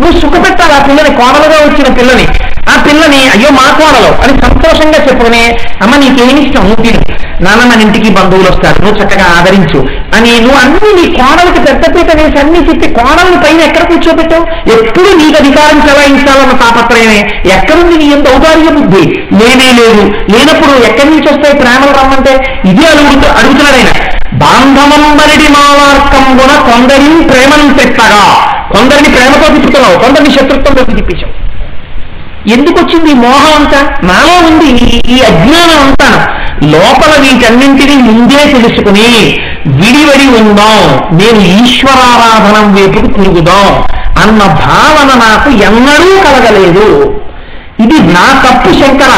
నువ్వు సుఖపెట్టాలి ఆ పిల్లని, కోడలుగా వచ్చిన పిల్లని. ఆ పిల్లని అయ్యో మా కోడలు అని సంతోషంగా చెప్పుకునే, అమ్మ నీకేమి ఇష్టం నువ్వు తిను, నాన్న మన ఇంటికి బంధువులు వస్తారు, నువ్వు చక్కగా ఆదరించు అని నువ్వు అన్ని నీ కోడలకు పెద్దపీట వేసి అన్ని చెప్పి కోడలను పైన ఎక్కడ కూర్చోబెట్టావు? ఎప్పుడు నీకు అధికారం చెలాయించాలన్న తాపత్రయమే. ఎక్కడుంది నీ ఎంత ఔదార్య బుద్ధి? లేనే లేదు. లేనప్పుడు ఎక్కడి నుంచి వస్తాయి ప్రేమలు రమ్మంటే? ఇది అడుగుతున్నాడు ఆయన. బాంధవంబరిడి మావార్కంబున కొందరిని ప్రేమను తెట్టగా, కొందరిని ప్రేమతో తిప్పుతున్నావు, కొందరిని శత్రుత్వంలోకి తిప్పించావు. ఎందుకు వచ్చింది ఈ మోహం అంతా? నాలో ఉంది ఈ అజ్ఞానం అంతాను. లోపల వీటన్నింటినీ ముందే తెలుసుకుని విడివడి ఉందాం, నేను ఈశ్వరారాధనం వైపుకు తిరుగుదాం అన్న భావన నాకు ఎన్నడూ కలగలేదు. ఇది నా తప్పు శంకర.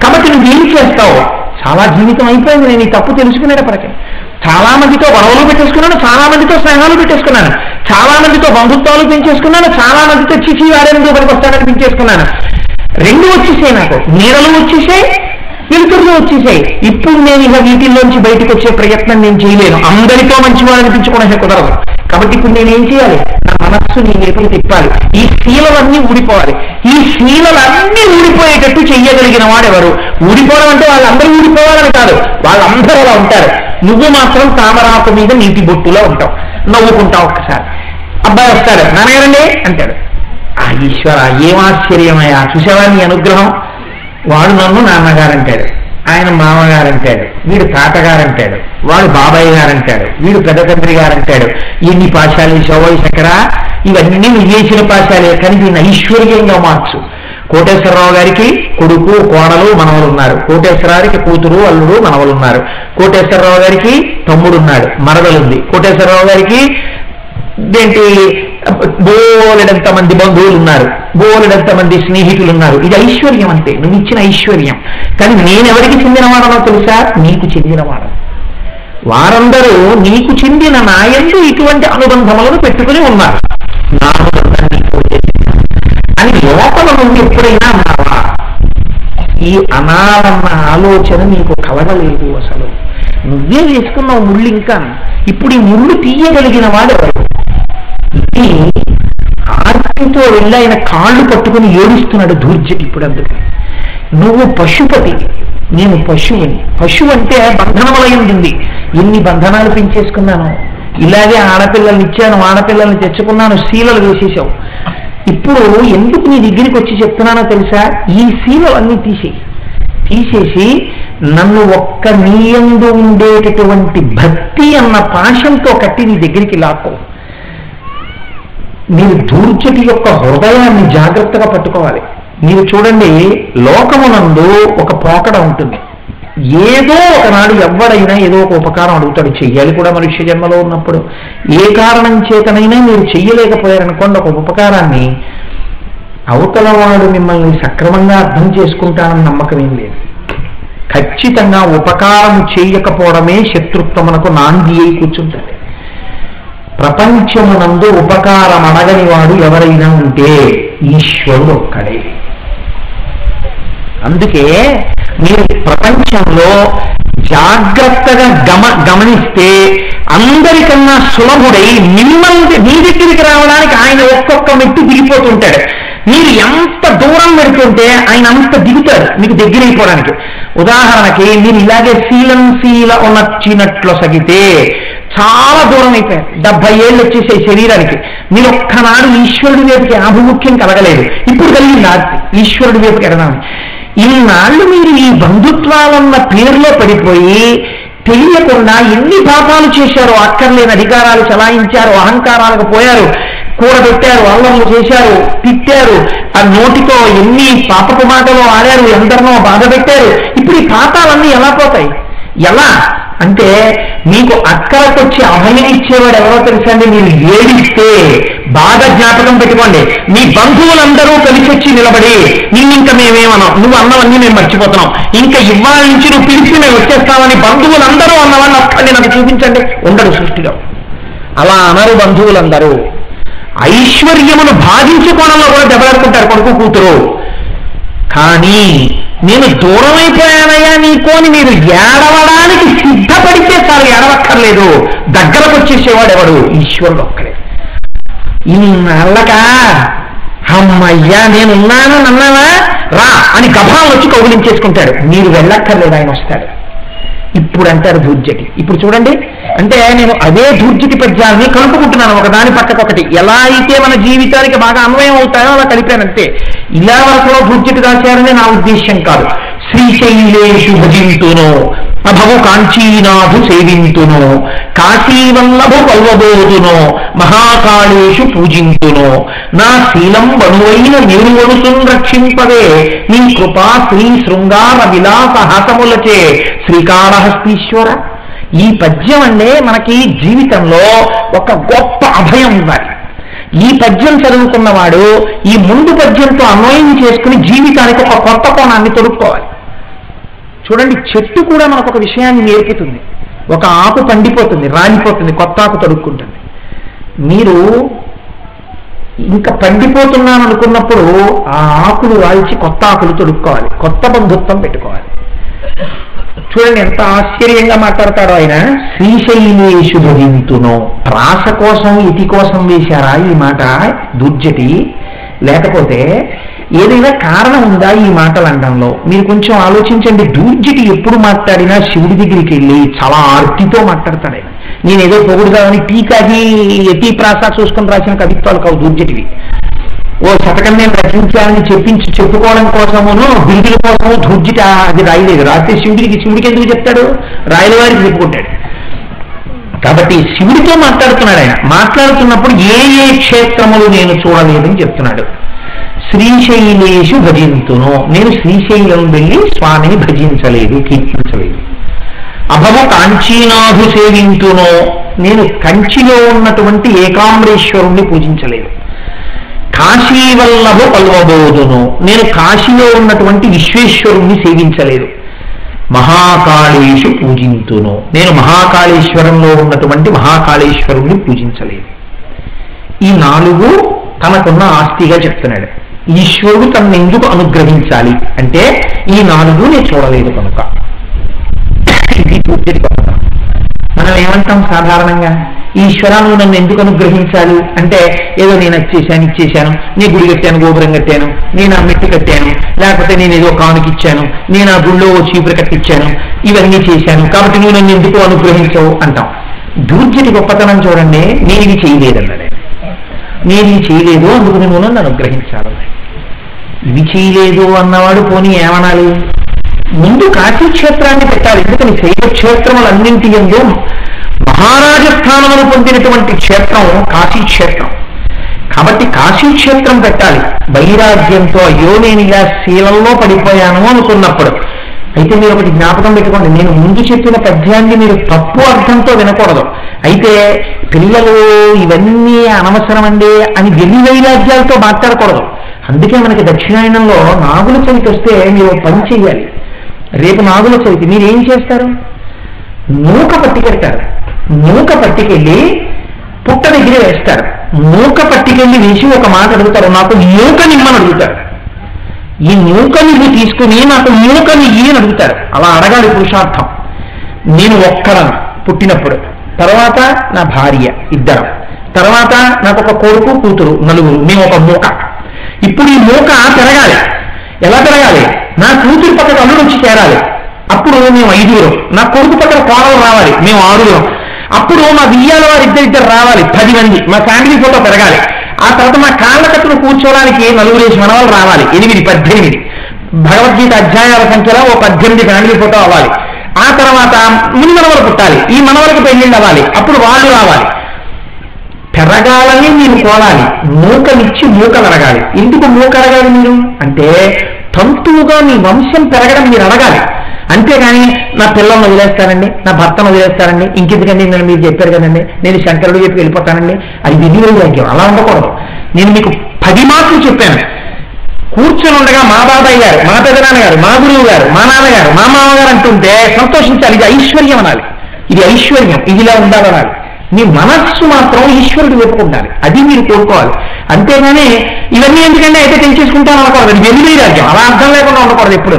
కాబట్టి నువ్వేం చేస్తావు? చాలా జీవితం అయిపోయింది నేను ఈ తప్పు తెలుసుకునేటప్పటికీ. చాలా మందితో గొడవలు పెట్టేసుకున్నాను, చాలా మందితో స్నేహాలు పెట్టేసుకున్నాను, చాలా మందితో బంధుత్వాలు పెంచేసుకున్నాను, చాలా మందితో చిచి వాడేందుకు పనికి వస్తాడని పెంచేసుకున్నాను. 2 వచ్చేసాయి నాకు, నీడలు వచ్చేసాయి, వెలుతురులు వచ్చేసాయి. ఇప్పుడు నేను ఇక వీటిల్లోంచి బయటకు వచ్చే ప్రయత్నం నేను చేయలేను. అందరితో మంచివాడు అనిపించుకోవడం కుదరదు. కాబట్టి ఇప్పుడు నేనేం చేయాలి? నా మనస్సు నీ వైపుకి తిప్పాలి. ఈ శీలలన్నీ ఊడిపోవాలి. ఈ శీలలన్నీ ఊడిపోయేటట్టు చెయ్యగలిగిన వాడెవరు? ఊడిపోవడం అంటే వాళ్ళందరూ ఊడిపోవాలని కాదు, వాళ్ళందరూ అలా ఉంటారు. నువ్వు మాత్రం తామరాకు మీద నీటి బొట్టులో ఉంటావు, నవ్వుకుంటావు. ఒక్కసారి అబ్బాయి వస్తాడు, నాన్నగారండి అంటాడు. ఆ ఈశ్వర ఏం ఆశ్చర్యమయ్యా, చూసావా నీ అనుగ్రహం. వాడు నన్ను నాన్నగారంటాడు, ఆయన మామగారంటాడు, వీడు తాతగారంటాడు, వాడు బాబాయ్ గారంటాడు, వీడు పెద్ద తండ్రి గారంటాడు. ఎన్ని పాశాలు వేసావో చక్కరా, ఇవన్నీ నువ్వు వేసిన పాశాలే, కానీ దీన్ని ఐశ్వర్యంగా మార్చు. కోటేశ్వరరావు గారికి కొడుకు కోడలు మనవలు ఉన్నారు, కోటేశ్వరరావుకి కూతురు అల్లుడు మనవలు ఉన్నారు, కోటేశ్వరరావు గారికి తమ్ముడున్నాడు, మరదలుంది, కోటేశ్వరరావు గారికి ఏంటి బోలెడంత మంది బంధువులు ఉన్నారు, బోలెడంత మంది స్నేహితులు ఉన్నారు. ఇది ఐశ్వర్యం అంటే, నువ్వు ఇచ్చిన ఐశ్వర్యం. కానీ నేనెవరికి చెందినవాడనో తెలుసా? నీకు చెందినవాడను. వారందరూ నీకు చెందిన నాయందు ఇటువంటి అనుబంధములను పెట్టుకుని ఉన్నారు. నా అని లోపల నుండి ఎప్పుడైనా అన్నావా? ఈ అనాలన్న ఆలోచన నీకు కలగలేదు. అసలు నువ్వే వేసుకున్నావు ముళ్ళు. ఇంకా ఇప్పుడు ఈ ముళ్ళు తీయగలిగిన వాడు ఆర్తితో వెళ్ళి ఆయన కాళ్ళు పట్టుకుని ఏడుస్తున్నాడు దూర్జటి. ఇప్పుడు అందుకు నువ్వు పశుపతి, నేను పశువుని. పశువు అంటే బంధనములైంది. ఎన్ని బంధనాలు పెంచేసుకున్నాను. ఇలాగే ఆడపిల్లల్ని ఇచ్చాను, ఆడపిల్లల్ని తెచ్చుకున్నాను, శీలలు వేసేసావు. ఇప్పుడు ఎందుకు నీ దగ్గరికి వచ్చి చెప్తున్నానో తెలుసా? ఈ శీలలన్నీ తీసేసి నన్ను ఒక్క నీయందు ఉండేటటువంటి భక్తి అన్న పాశంతో కట్టి నీ దగ్గరికి లాక్కో. మీరు దూర్జటి యొక్క హృదయాన్ని జాగ్రత్తగా పట్టుకోవాలి. మీరు చూడండి, లోకమునందు ఒక పోకడ ఉంటుంది. ఏదో ఒకనాడు ఎవడైనా ఏదో ఒక ఉపకారం అడుగుతాడు, చెయ్యాలి కూడా మనుష్య జన్మలో ఉన్నప్పుడు. ఏ కారణం చేతనైనా మీరు చెయ్యలేకపోయారనుకోండి ఒక ఉపకారాన్ని, అవతలవాడు మిమ్మల్ని సక్రమంగా అర్థం చేసుకుంటానని నమ్మకం ఏం లేదు. ఖచ్చితంగా ఉపకారం చేయకపోవడమే శత్రుత్వమునకు నాంది అయి కూర్చుంటుంది. ప్రపంచమునందు ఉపకారం అడగని వాడు ఎవరైనా ఉంటే ఈశ్వరుడు ఒక్కడే. అందుకే మీరు ప్రపంచంలో జాగ్రత్తగా గమనిస్తే అందరికన్నా సులభుడై మిమ్మల్ని మీ దగ్గరికి రావడానికి ఆయన ఒక్కొక్క మెట్టు దిగిపోతుంటాడు. మీరు ఎంత దూరం పెడుతుంటే ఆయన అంత దిగుతారు మీకు దగ్గర అయిపోవడానికి. ఉదాహరణకి మీరు ఇలాగే శీల ఉన్నచ్చినట్లు సగితే చాలా దూరం అయిపోయారు. 70 ఏళ్ళు వచ్చేసే శరీరానికి. మీరు ఒక్కనాడు ఈశ్వరుడి వైపుకి ఆభిముఖ్యం కలగలేదు. ఇప్పుడు కలిగింది ఈశ్వరుడి వైపుకి ఎడదామని. ఇన్నాళ్ళు మీరు ఈ బంధుత్వాలన్న పేరులో పడిపోయి తెలియకుండా ఎన్ని పాపాలు చేశారో, అక్కర్లేని అధికారాలు చలాయించారు, అహంకారాలకు పోయారు, కూడబెట్టారు, అల్లర్లు చేశారు, తిట్టారు, ఆ నోటితో ఎన్ని పాపపు మాటలు ఆడారు, ఎందరినో బాధ పెట్టారు. ఇప్పుడు ఈ పాపాలన్నీ ఎలా పోతాయి? ఎలా అంటే మీకు అక్కడికొచ్చి అభయం ఇచ్చేవాడు ఎవరో తెలుసండి. మీరు ఏడిస్తే బాగా జ్ఞాపకం పెట్టుకోండి, మీ బంధువులందరూ కలిసి వచ్చి నిలబడి ఇంకా మేమేమన్నాం, నువ్వు అన్నవన్నీ మేము మర్చిపోతున్నాం, ఇంకా ఇవాళ నుంచి నువ్వు పిలిచి మేము వచ్చేస్తామని బంధువులందరూ అన్నవాడిని ఒక్కడిని నాకు చూపించండి. ఉండడు సృష్టిలో. అలా అనరు బంధువులందరూ. ఐశ్వర్యమును బాధించుకోవడంలో కూడా దెబ్బలాడుకుంటారు కొడుకు కూతురు. కానీ నేను దూరమైపోయానయ్యా నీకు అని మీరు ఏడవడానికి సిద్ధపడితే చాలు, ఏడవక్కర్లేదు. దగ్గరకు వచ్చేసేవాడు ఎవడు? ఈశ్వరుడు ఒక్కడే. ఇన్నాళ్ళక అమ్మయ్యా నేనున్నాను అన్నావా రా అని గభాలను వచ్చి కౌగిలించేసుకుంటాడు. మీరు వెళ్ళక్కర్లేదు, ఆయన వస్తాడు. ఇప్పుడు అంటారు ధూర్జటి. ఇప్పుడు చూడండి, అంటే నేను అదే ధూర్జటి పద్యాన్ని కలుపుకుంటున్నాను ఒకదాని పక్కకొకటి. ఎలా అయితే మన జీవితానికి బాగా అన్వయం అవుతాయో అలా కలిపానంతే. ఇలా వరకులో ధూర్జటి రాశారని నా ఉద్దేశ్యం కాదు. శ్రీశైలేషు భజింతును అభవు కాంచీనాథు సేవింతును కాశీవల్లభు కల్వబోతును మహాకాళేషు పూజింతును నా శీలం వనువైన నిరువడుతున్ రక్షింపదే నీ కృపా శ్రీ శృంగార విలాస హాసములచే శ్రీకాళహస్తీశ్వర. ఈ పద్యం అంటే మనకి జీవితంలో ఒక గొప్ప అభయం ఉండాలి. ఈ పద్యం చదువుకున్నవాడు ఈ ముందు పద్యంతో అన్వయం చేసుకుని జీవితానికి ఒక కొత్త కోణాన్ని తొడుక్కోవాలి. చూడండి, చెట్టు కూడా మనకు ఒక విషయాన్ని నేర్పుతుంది. ఒక ఆకు పండిపోతుంది, రాలిపోతుంది, కొత్త ఆకు తొడుక్కుంటుంది. మీరు ఇంకా పండిపోతున్నాను అనుకున్నప్పుడు ఆ ఆకులు రాల్చి కొత్త ఆకులు తొడుక్కోవాలి, కొత్త బంధుత్వం పెట్టుకోవాలి. చూడండి ఎంత ఆశ్చర్యంగా మాట్లాడతాడో ఆయన. శ్రీశైలేషు భజింతును. ప్రాస కోసం ఇతి కోసం వేశారా ఈ మాట దుర్జటి? లేకపోతే ఏదైనా కారణం ఉందా ఈ మాటలు అనడంలో? మీరు కొంచెం ఆలోచించండి. దూర్జటి ఎప్పుడు మాట్లాడినా శివుడి దగ్గరికి వెళ్ళి చాలా ఆర్తితో మాట్లాడతాడు ఆయన. నేనేదో పొగుడుదామని టీకాకి ఎతి ప్రాస చూసుకొని రాసిన కవిత్వాలు కావు దూర్జటివి. ఓ శతకం నేను రచించాలని చెప్పుకోవడం కోసమును బిరుదుల కోసము దూర్జటి అది రాయలేదు. రాస్తే శివుడికి ఎందుకు చెప్తాడు? రాయల వారికి చెప్పుకుంటాడు. కాబట్టి శివుడితో మాట్లాడుతున్నాడు ఆయన. మాట్లాడుతున్నప్పుడు ఏ ఏ క్షేత్రములు నేను చూడలేదని చెప్తున్నాడు. శ్రీశైలేషు భజింతును. నేను శ్రీశైలం వెళ్ళి స్వామిని భజించలేదు, కీర్తించలేదు. అభవ కాంచీనాథు సేవింతును. నేను కంచిలో ఉన్నటువంటి ఏకాంబరేశ్వరుణ్ణి పూజించలేదు. కాశీవల్లభు కల్వబోధును. నేను కాశీలో ఉన్నటువంటి విశ్వేశ్వరుణ్ణి సేవించలేదు. మహాకాళేషు పూజింతును. నేను మహాకాళేశ్వరంలో ఉన్నటువంటి మహాకాళేశ్వరుణ్ణి పూజించలేదు. ఈ 4 తనకున్న ఆస్తిగా చెప్తున్నాడు. ఈశ్వరుడు తనను ఎందుకు అనుగ్రహించాలి అంటే ఈ 4 నేను చూడలేదు కనుక. ఇది పూర్తి. మనం ఏమంటాం సాధారణంగా? ఈశ్వరా నువ్వు నన్ను ఎందుకు అనుగ్రహించాలి అంటే ఏదో నేను ఇచ్చేశాను, నేను గుడి కట్టాను, గోపురం కట్టాను, నేను ఆ మెట్టు కట్టాను, లేకపోతే నేను ఏదో కానుకిచ్చాను, నేను ఆ గుళ్ళో చీపురు కట్టించాను, ఇవన్నీ చేశాను కాబట్టి నువ్వు నన్ను ఎందుకు అనుగ్రహించవు అంటాం. దూర్జటి గొప్పతనం చూడండి. నేను ఇది చేయలేదన్నాడు. నేను ఇది చేయలేదు అందుకు నువ్వు నన్ను అనుగ్రహించాలి. ఇవి చేయలేదు అన్నవాడు పోనీ ఏమనాలి? ముందు కాశీక్షేత్రాన్ని పెట్టాలి. ఎందుకని శైవక్షేత్రములన్నింటి యందు మహారాజస్థానమును పొందినటువంటి క్షేత్రం కాశీక్షేత్రం. కాబట్టి కాశీక్షేత్రం పెట్టాలి. వైరాగ్యంతో అయ్యో నేను ఇలా శీలంలో పడిపోయాను అనుకున్నప్పుడు. అయితే మీరు ఒకటి జ్ఞాపకం పెట్టుకోండి, నేను ముందు చెప్పిన పద్యాన్ని మీరు తప్పు అర్థంతో వినకూడదు. అయితే పిల్లలు ఇవన్నీ అనవసరమండి అని వెలి వైరాగ్యాలతో మాట్లాడకూడదు. అందుకే మనకి దక్షిణాయనంలో నాగుల చవితి వస్తే మీరు పని చేయాలి. రేపు నాగుల చవితి మీరు ఏం చేస్తారు? నూక పట్టుకెళ్తారు. నూక పట్టుకెళ్ళి పుట్ట దగ్గర వేస్తారు. నూక పట్టుకెళ్ళి వేసి ఒక మాట అడుగుతారు, నాకు నూక నిమ్మని అడుగుతారు. ఈ నూకని తీసుకుని నాకు నూకని అని అడుగుతారు. అలా అడగాలి పురుషార్థం. నేను ఒక్కడను పుట్టినప్పుడు, తర్వాత నా భార్య 2, తర్వాత నాకు ఒక కొడుకు కూతురు 4, మేము ఒక మూక. ఇప్పుడు ఈ మూక పెరగాలి. ఎలా పెరగాలి? నా కూతురు పక్కన అల్లుడు వచ్చి చేరాలి. అప్పుడు మేము 5, నా కొడుకు పక్కన కోడలు రావాలి, మేము 6. అప్పుడు మా బియ్యాల వారు 2 రావాలి, 10 మంది. మా ఫ్యామిలీ ఫోటో పెరగాలి. ఆ తర్వాత మా కాళ్ళ కట్టును కూర్చోవడానికి 4 మనవాళ్ళు రావాలి, 8, 18. భగవద్గీత అధ్యాయాల సంఖ్యలో ఓ 18 ఫ్యామిలీ ఫోటో అవ్వాలి. ఆ తర్వాత ముని మనవలు పుట్టాలి, ఈ మనవలకు పెళ్లిళ్ళు అవ్వాలి, అప్పుడు వాళ్ళు రావాలి. పెరగాలని మీరు కోరాలి, మూకనిచ్చి మూకలు అడగాలి. ఎందుకు మూక అడగాలి మీరు అంటే, తంతువుగా మీ వంశం పెరగడం మీరు అడగాలి. అంతేగాని నా పిల్లల్ని వదిలేస్తానండి, నా భర్తను వదిలేస్తానండి, ఇంకెందుకండి నేను మీరు చెప్పారు కదండి, నేను శంకరుడు చెప్పి వెళ్ళిపోతానండి, అది విధి వైరాగ్యం. అలా ఉండకూడదు. నేను మీకు 10 మాటలు చెప్పాను. కూర్చొని ఉండగా మా బాబాయ్ గారు, మా పెదనాన్నగారు, మా గురువు గారు, మా నాన్నగారు, మా మామగారు అంటుంటే సంతోషించాలి. ఇది ఐశ్వర్యం అనాలి, ఇది ఐశ్వర్యం, ఇదిలా ఉండాలనాలి. మీ మనస్సు మాత్రం ఈశ్వరుడు ఒప్పుకుంటాలి, అది మీరు కోరుకోవాలి. అంతేగాని ఇవన్నీ ఎందుకంటే అయితే తెంచేసుకుంటాను అనకూడదు. అది వెలుగు రాజ్యం, అలా అర్థం లేకుండా ఉండకూడదు ఎప్పుడు.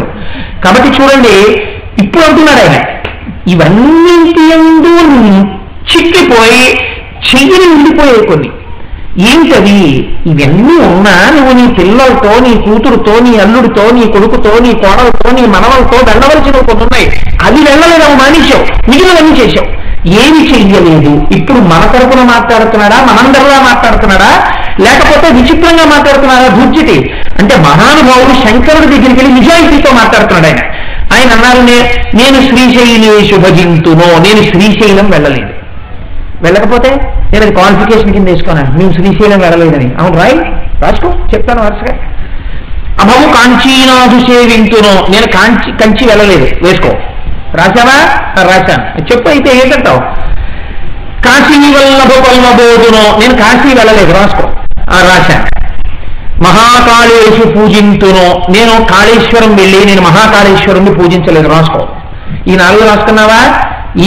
కాబట్టి చూడండి, ఇప్పుడు అంటున్నాడు ఆయన, ఇవన్నింటి యందు చిక్కిపోయి చెయ్యిని ఉండిపోయే కొన్ని. ఏంటది? ఇవన్నీ ఉన్నా నువ్వు నీ పిల్లలతో, నీ కూతురుతో, నీ అల్లుడితో, నీ కొడుకుతో, నీ కోడలతో, నీ మనవలతో వెళ్ళవలసిన కొన్ని ఉన్నాయి. అవి వెళ్ళలేవు, మానేశావు, మిగిలినవన్నీ చేశావు. ఏమి చెయ్యలేదు. ఇప్పుడు మన తరపున మాట్లాడుతున్నాడా, మనందరిలా మాట్లాడుతున్నాడా, లేకపోతే విచిత్రంగా మాట్లాడుతున్నాడా? దుర్జితి అంటే మహానుభావుడు శంకరుడి దగ్గరికి వెళ్ళి నిజాయితీతో మాట్లాడుతున్నాడు ఆయన. ఆయన అన్నారు, నేను శ్రీశైలేషు భజింతునో, నేను శ్రీశైలం వెళ్ళలేదు. వెళ్ళకపోతే నేను అది క్వాలిఫికేషన్ కింద వేసుకున్నాను, మేము శ్రీశైలం వెళ్ళలేదని. అవును రాసుకో, చెప్తాను వరుసగా. అభము కాంచీనాథు సేవింతునో, నేను కంచి వెళ్ళలేదు, వేసుకో. రాశావా? రాశాను. చెప్పు అయితే ఏంటంటావు? కాశీ వల్లభ పల్మబోధునో, నేను కాశీ వెళ్ళలేదు, రాసుకో. రాశాను. మహాకాళేశు పూజింతునో, నేను కాళేశ్వరం వెళ్ళి నేను మహాకాళేశ్వరుని పూజించలేదు, రాసుకో. ఈ 4 రాసుకున్నావా?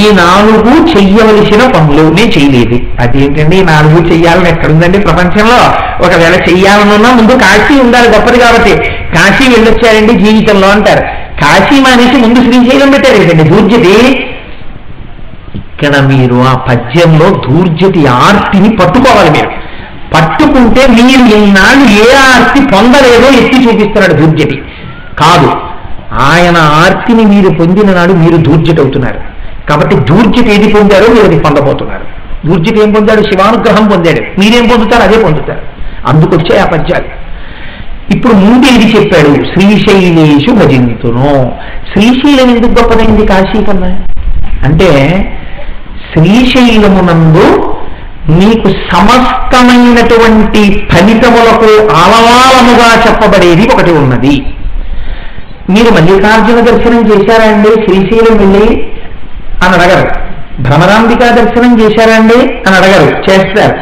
ఈ 4 చెయ్యవలసిన పనులు నేను చేయలేదు. అదేంటండి ఈ 4 చెయ్యాలని ఎక్కడుందండి ప్రపంచంలో? ఒకవేళ చెయ్యాలనున్నా ముందు కాశీ ఉండాలి, గొప్పది కాబట్టి. కాశీ వెళ్ళొచ్చారండి జీవితంలో అంటారు. కాశీ మానేసి ముందు శ్రీశైలం పెట్టారు ఏంటండి? దూర్జటి. ఇక్కడ మీరు ఆ పద్యంలో దూర్జటి ఆర్తిని పట్టుకోవాలి. మీరు పట్టుకుంటే మీరు ఈనాడు ఏ ఆర్తి పొందలేదో ఎత్తి చూపిస్తున్నాడు దూర్జటి. కాదు, ఆయన ఆర్తిని మీరు పొందిన నాడు మీరు దూర్జటి అవుతున్నారు. కాబట్టి దూర్జటి ఏది పొందారో మీరు అది పొందబోతున్నారు. దూర్జటి ఏం పొందాడు? శివానుగ్రహం పొందాడు. మీరేం పొందుతారు? అదే పొందుతారు. అందుకొచ్చే ఆ పద్యాలు. ఇప్పుడు ముందు ఏది చెప్పాడు? శ్రీశైలేషు భజింతును. శ్రీశైలం ఎందుకు గొప్పదైంది కాశీ కన్నా అంటే, శ్రీశైలమునందు మీకు సమస్తమైనటువంటి ఫలితములకు ఆలవాలముగా చెప్పబడేది ఒకటి ఉన్నది. మీరు మల్లికార్జున దర్శనం చేశారా అండి శ్రీశైలం వెళ్ళి అని అడగరు. భ్రమరాంబికా దర్శనం చేశారా అండి అని అడగరు, చేస్తారు.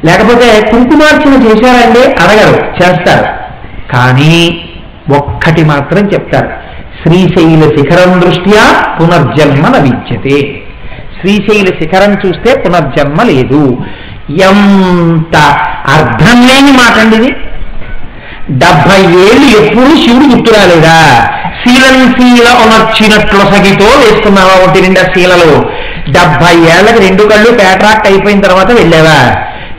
లేకపోతే కుంకుమార్చన చేశారా అండి అడగరు, చేస్తారు. కానీ ఒక్కటి మాత్రం చెప్తారు, శ్రీశైల శిఖరం దృష్ట్యా పునర్జన్మ న విద్యతే. శ్రీశైల శిఖరం చూస్తే పునర్జన్మ లేదు. ఎంత అర్థం లేని మాట అండి ఇది. 70 ఏళ్ళు ఎప్పుడు శివుడు గుర్తు రాలేదా? శీల ఉనర్చినట్లు సగితో వేసుకున్నావా 1-2 శీలలు? 70 ఏళ్ళకి 2 కళ్ళు పేట్రాక్ట్ అయిపోయిన తర్వాత వెళ్ళావా?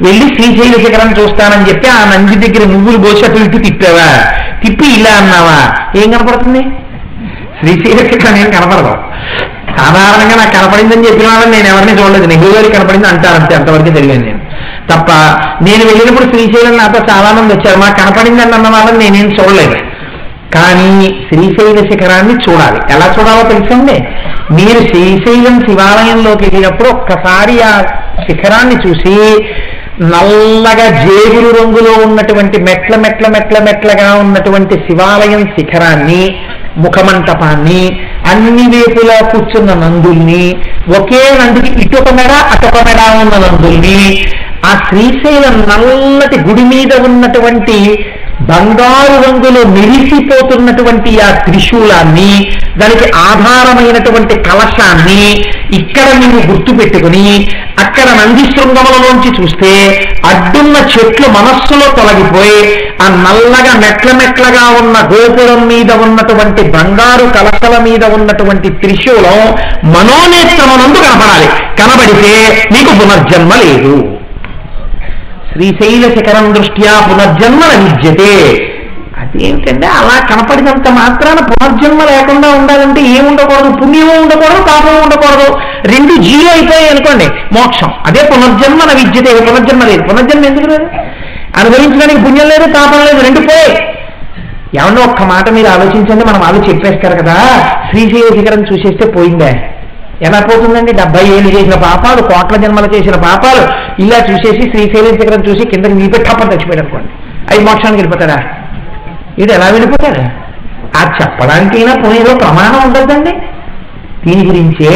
వెళ్ళి శ్రీశైల శిఖరం చూస్తానని చెప్పి ఆ నంది దగ్గర నువ్వులు పోసి అటు ఇటు తిప్పావా? తిప్పి ఇలా అన్నావా? ఏం కనపడుతుంది? శ్రీశైల శిఖరం ఏం కనపడదు. సాధారణంగా నాకు కనపడిందని చెప్పిన వాళ్ళని నేను ఎవరిని చూడలేదు. నెహ్రూ గారికి కనపడింది అంటారంతే, అంతవరకు తెలియదు నేను తప్ప. నేను వెళ్ళినప్పుడు శ్రీశైలం నాతో చాలా మంది వచ్చారు, మాకు కనపడింది అని అన్న వాళ్ళని నేనేం చూడలేదు. కానీ శ్రీశైల శిఖరాన్ని చూడాలి. ఎలా చూడాలో తెలుసండి? మీరు శ్రీశైలం శివాలయంలోకి వెళ్ళినప్పుడు ఒక్కసారి ఆ శిఖరాన్ని చూసి నల్లగా జేగురు రంగులో ఉన్నటువంటి మెట్లగా ఉన్నటువంటి శివాలయం శిఖరాన్ని, ముఖమంటపాన్ని, అన్ని వైపులా కూర్చున్న నందుల్ని, ఒకే నందికి ఇటొక మెడ అటొక మెడ ఉన్న నందుల్ని, ఆ శ్రీశైలం నల్లటి గుడి మీద ఉన్నటువంటి బంగారు రంగులో మెరిసిపోతున్నటువంటి ఆ త్రిశూలాన్ని, దానికి ఆధారమైనటువంటి కలశాన్ని ఇక్కడ మీరు గుర్తు పెట్టుకుని అక్కడ నంది శృంగములలోంచి చూస్తే అడ్డున్న చెట్లు మనస్సులో తొలగిపోయి ఆ నల్లగా మెట్లగా ఉన్న గోపురం మీద ఉన్నటువంటి బంగారు కలశల మీద ఉన్నటువంటి త్రిశూలం మనోనేత్రమునందు కనపడాలి. కనబడితే మీకు పునర్జన్మ లేదు. శ్రీశైల శిఖరం దృష్ట్యా పునర్జన్మ విద్యతే. అదేమిటంటే అలా కనపడినంత మాత్రాన పునర్జన్మ లేకుండా ఉండాలంటే ఏముండకూడదు? పుణ్యము ఉండకూడదు, పాపము ఉండకూడదు. 2 జీరో అయిపోయాయి అనుకోండి, మోక్షం. అదే పునర్జన్మ విద్యతే. పునర్జన్మ లేదు. పునర్జన్మ ఎందుకు లేదు? అనుభవించడానికి పుణ్యం లేదు, పాపం లేదు, 2 పోయాయి. ఏమన్నా ఒక్క మాట మీరు ఆలోచించండి. మనం వాళ్ళు చెప్పేస్తారు కదా, శ్రీశైల శిఖరం చూసేస్తే పోయిందే. ఎలా పోతుందండి? 70 ఏళ్ళు చేసిన పాపాలు, కోట్ల జన్మలు చేసిన పాపాలు ఇలా చూసేసి శ్రీశైలం శిఖరం చూసి కిందకి మీ పెట్టప్పని చచ్చిపోయాడు అనుకోండి, అవి మోక్షానికి వెళ్ళిపోతాడా? ఇది ఎలా వెళ్ళిపోతాడు? ఆ చెప్పడానికైనా పోయేదో ప్రమాణం ఉండదండి. దీని గురించే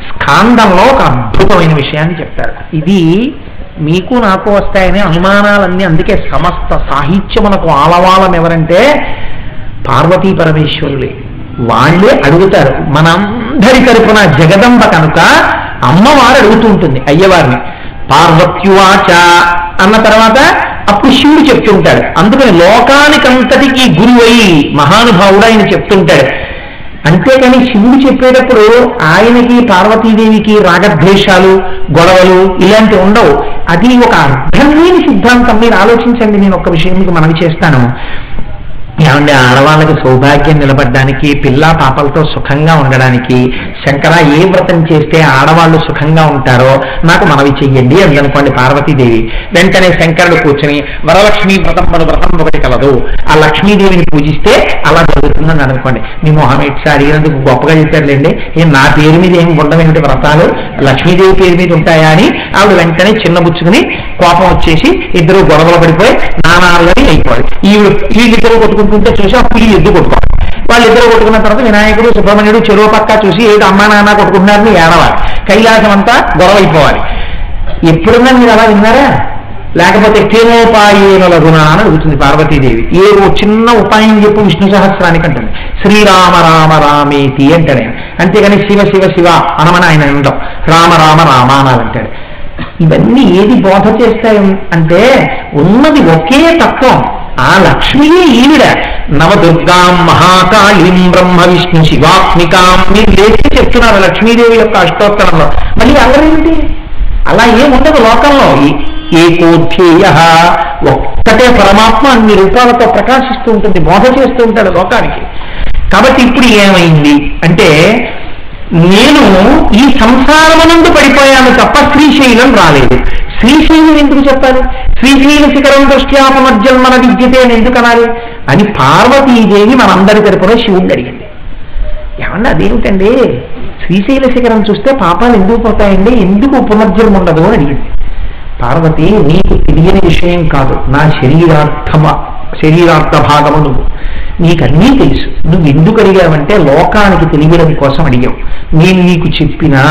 స్కాందంలో ఒక అద్భుతమైన విషయాన్ని చెప్తారు. ఇది మీకు నాకు వస్తాయనే అనుమానాలన్నీ, అందుకే సమస్త సాహిత్యమునకు ఆలవాలం ఎవరంటే పార్వతీ పరమేశ్వరులే. వాళ్ళే అడుగుతారు. మనందరి తరపున జగదంబ కనుక అమ్మవారు అడుగుతూ ఉంటుంది అయ్యవారిని. పార్వత్యువాచ అన్న తర్వాత అప్పుడు శివుడు చెప్తుంటాడు. అందుకని లోకానికంతటికీ గురువై మహానుభావుడు ఆయన చెప్తుంటాడు. అంతేకాని శివుడు చెప్పేటప్పుడు ఆయనకి పార్వతీదేవికి రాగద్వేషాలు, గొడవలు ఇలాంటివి ఉండవు. అది ఒక అర్థం లేని సిద్ధాంతం. మీరు ఆలోచించండి. నేను ఒక విషయం మీకు మనవి చేస్తాను. ఏమంటే ఆడవాళ్ళకి సౌభాగ్యం నిలబడడానికి, పిల్లా పాపలతో సుఖంగా ఉండడానికి శంకర ఏ వ్రతం చేస్తే ఆడవాళ్ళు సుఖంగా ఉంటారో నాకు మనవి చెయ్యండి అందనుకోండి పార్వతీదేవి. వెంటనే శంకరుడు కూర్చొని వరలక్ష్మీ వ్రతం వ్రతం ఒకటి కలదు, ఆ లక్ష్మీదేవిని పూజిస్తే అలా జరుగుతుందని అనుకోండి. మీ మొహమేట్స్ అడిగినందుకు గొప్పగా చెప్పారులేండి. నా పేరు మీద ఏమి ఉండవేంటి వ్రతాలు, లక్ష్మీదేవి పేరు మీద ఉంటాయా అని ఆవిడ వెంటనే చిన్నబుచ్చుకుని కోపం వచ్చేసి ఇద్దరు గొడవలు పడిపోయి నానాలుగా అయిపోవాలి. వీళ్ళిద్దరూ కొట్టుకుంటుంటే చూసి అప్పుడు ఎద్దు కొట్టుకోవాలి. వాళ్ళిద్దరూ కొట్టుకున్న తర్వాత వినాయకుడు సుబ్రహ్మణ్యుడు చెరువు పక్క చూసి ఏడు అమ్మా నాన్న కొట్టుకుంటున్నారని ఏడవాలి. కైలాసం అంతా గొడవ అయిపోవాలి. ఎప్పుడున్నా మీరు అలా విన్నారా? లేకపోతే కేనోపాయేన లఘునా అని అడుగుతుంది పార్వతీదేవి. ఏ చిన్న ఉపాయం చెప్పు విష్ణు సహస్రానికి అంటుంది. శ్రీరామ రామ రామేతి అంటాడు ఆయన. అంతేగాని శివ శివ శివ అనమని ఆయన అంటాం. రామ రామ రామానాలు అంటాడు. ఇవన్నీ ఏది బోధ చేస్తాయి అంటే ఉన్నది ఒకే తత్వం. ఆ లక్ష్మియే ఈవిడ. నవదుర్గాం మహాకాళీం బ్రహ్మ విష్ణు శివాత్మికాం మీరు లేచి చెప్తున్నారు లక్ష్మీదేవి యొక్క అష్టోత్తరంలో. మళ్ళీ అల్లరేమిటి? అలా ఏముండదు లోకంలో. ఏకోధ్యేయ ఒక్కటే పరమాత్మ అన్ని రూపాలతో ప్రకాశిస్తూ ఉంటుంది, బోధ చేస్తూ ఉంటాడు లోకానికి. కాబట్టి ఇప్పుడు ఏమైంది అంటే నేను ఈ సంసారమునందు పడిపోయాను తప్ప శ్రీశైలం రాలేదు. శ్రీశైలం ఎందుకు చెప్పాలి? శ్రీశైల శిఖరం దృష్ట్యా పునర్జన్మన విద్యతే అని ఎందుకు అనాలి అని పార్వతీదేవి మనందరి తరపున శివుడిని అడిగింది. ఏమన్నా అదేమిటండి, శ్రీశైల శిఖరం చూస్తే పాపాలు ఎందుకు పోతాయండి, ఎందుకు పునర్జన్మ ఉండదు అని అడిగింది. పార్వతి, నీకు తెలియని విషయం కాదు. నా శరీరార్థ భాగము నువ్వు, నీకన్నీ తెలుసు. నువ్వు ఎందుకు అడిగావంటే లోకానికి తెలియడం కోసం అడిగావు. నేను నీకు చెప్పినా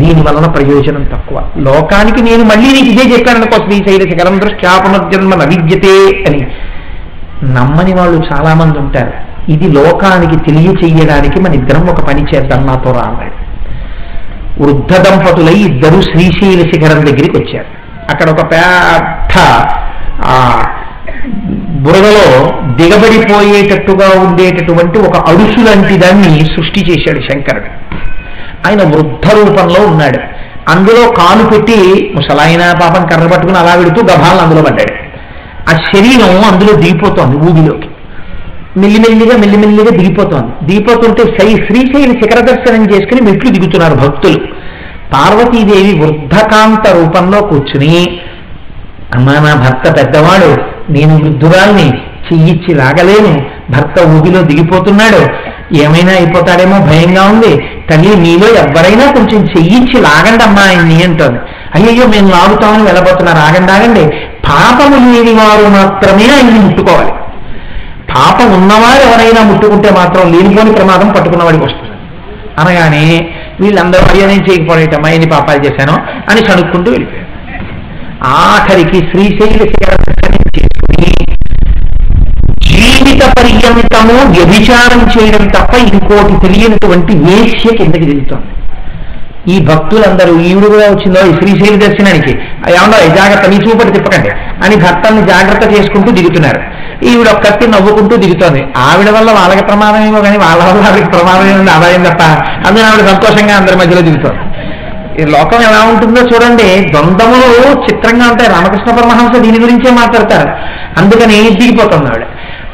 దీని వలన ప్రయోజనం తక్కువ. లోకానికి నేను మళ్ళీ నీకు ఇదే చెప్పాననుకో, శ్రీశైల శిఖరం దృష్ట్యా పునర్జన్మ నవిద్యతే అని. నమ్మని వాళ్ళు చాలా మంది ఉంటారు. ఇది లోకానికి తెలియచెయ్యడానికి మన ఇద్దరం ఒక పని చేద్దాం, నాతో రాన్నాడు. వృద్ధ దంపతులై ఇద్దరు శ్రీశైల శిఖరం దగ్గరికి వచ్చారు. అక్కడ ఒక పెద్ద బురదలో దిగబడిపోయేటట్టుగా ఉండేటటువంటి ఒక అడుసు లాంటి దాన్ని సృష్టి చేశాడు శంకరుడు. ఆయన వృద్ధ రూపంలో ఉన్నాడు. అందులో కాలు పెట్టి ముసలాయన పాపం కర్ర పట్టుకుని అలా పెడుతూ గభాలను అందులో పడ్డాడు. ఆ శరీరం అందులో దిగిపోతోంది, ఊబిలోకి మెల్లిమెల్లిగా దిగిపోతోంది. దిగిపోతుంటే శ్రీశైల శిఖర దర్శనం చేసుకుని మెట్లు దిగుతున్నారు భక్తులు. పార్వతీదేవి వృద్ధకాంత రూపంలో కూర్చుని, అమ్మా నా భర్త పెద్దవాడు, నేను వృద్ధురాల్ని, చెయ్యిచ్చి లాగలేను, భర్త ఊబిలో దిగిపోతున్నాడు, ఏమైనా అయిపోతాడేమో భయంగా ఉంది, తల్లి మీలో ఎవరైనా కొంచెం చెయ్యిచ్చి లాగండి అమ్మా ఆయన్ని అంటోంది. అయ్యయ్యో మేము లాగుతామని వెళ్ళబోతున్నారు, ఆగండి, పాపము లేని వారు మాత్రమే ఆయన్ని ముట్టుకోవాలి. పాపం ఉన్నవారు ఎవరైనా ముట్టుకుంటే మాత్రం లేనిపోని ప్రమాదం పట్టుకున్నవాడికి వస్తుంది అనగానే వీళ్ళందరూ అయ్యా నేను చేయకపోవటమ్మా ఎన్ని పాపాలు చేశానో అని చదువుకుంటూ వెళ్ళిపోయారు. ఆఖరికి శ్రీశైల చేసుకుని జీవిత పర్యంతము వ్యభిచారం చేయడం తప్ప ఇంకోటి తెలియనటువంటి వేశ్య కిందకి దిగుతోంది. ఈ భక్తులందరూ ఈవిడ కూడా వచ్చిందో ఈ శ్రీశైల దర్శనానికి, ఏమన్నా జాగ్రత్త మీ చూపటి తిప్పకండి అని భర్తల్ని జాగ్రత్త చేసుకుంటూ దిగుతున్నారు. ఈవిడ ఒక్కటి నవ్వుకుంటూ దిగుతోంది. ఆవిడ వల్ల వాళ్ళకి ప్రమాదం ఏమో కానీ వాళ్ళ వల్ల వాళ్ళకి ప్రమాదం ఏముంది ఆదాయం తప్ప. అందులో ఆవిడ సంతోషంగా అందరి మధ్యలో దిగుతోంది. ఈ లోకం ఎలా ఉంటుందో చూడండి. ద్వంద్వములు చిత్రంగా ఉంటాయి. రామకృష్ణ పరమహంస దీని గురించే మాట్లాడతారు. అందుకని దిగిపోతుంది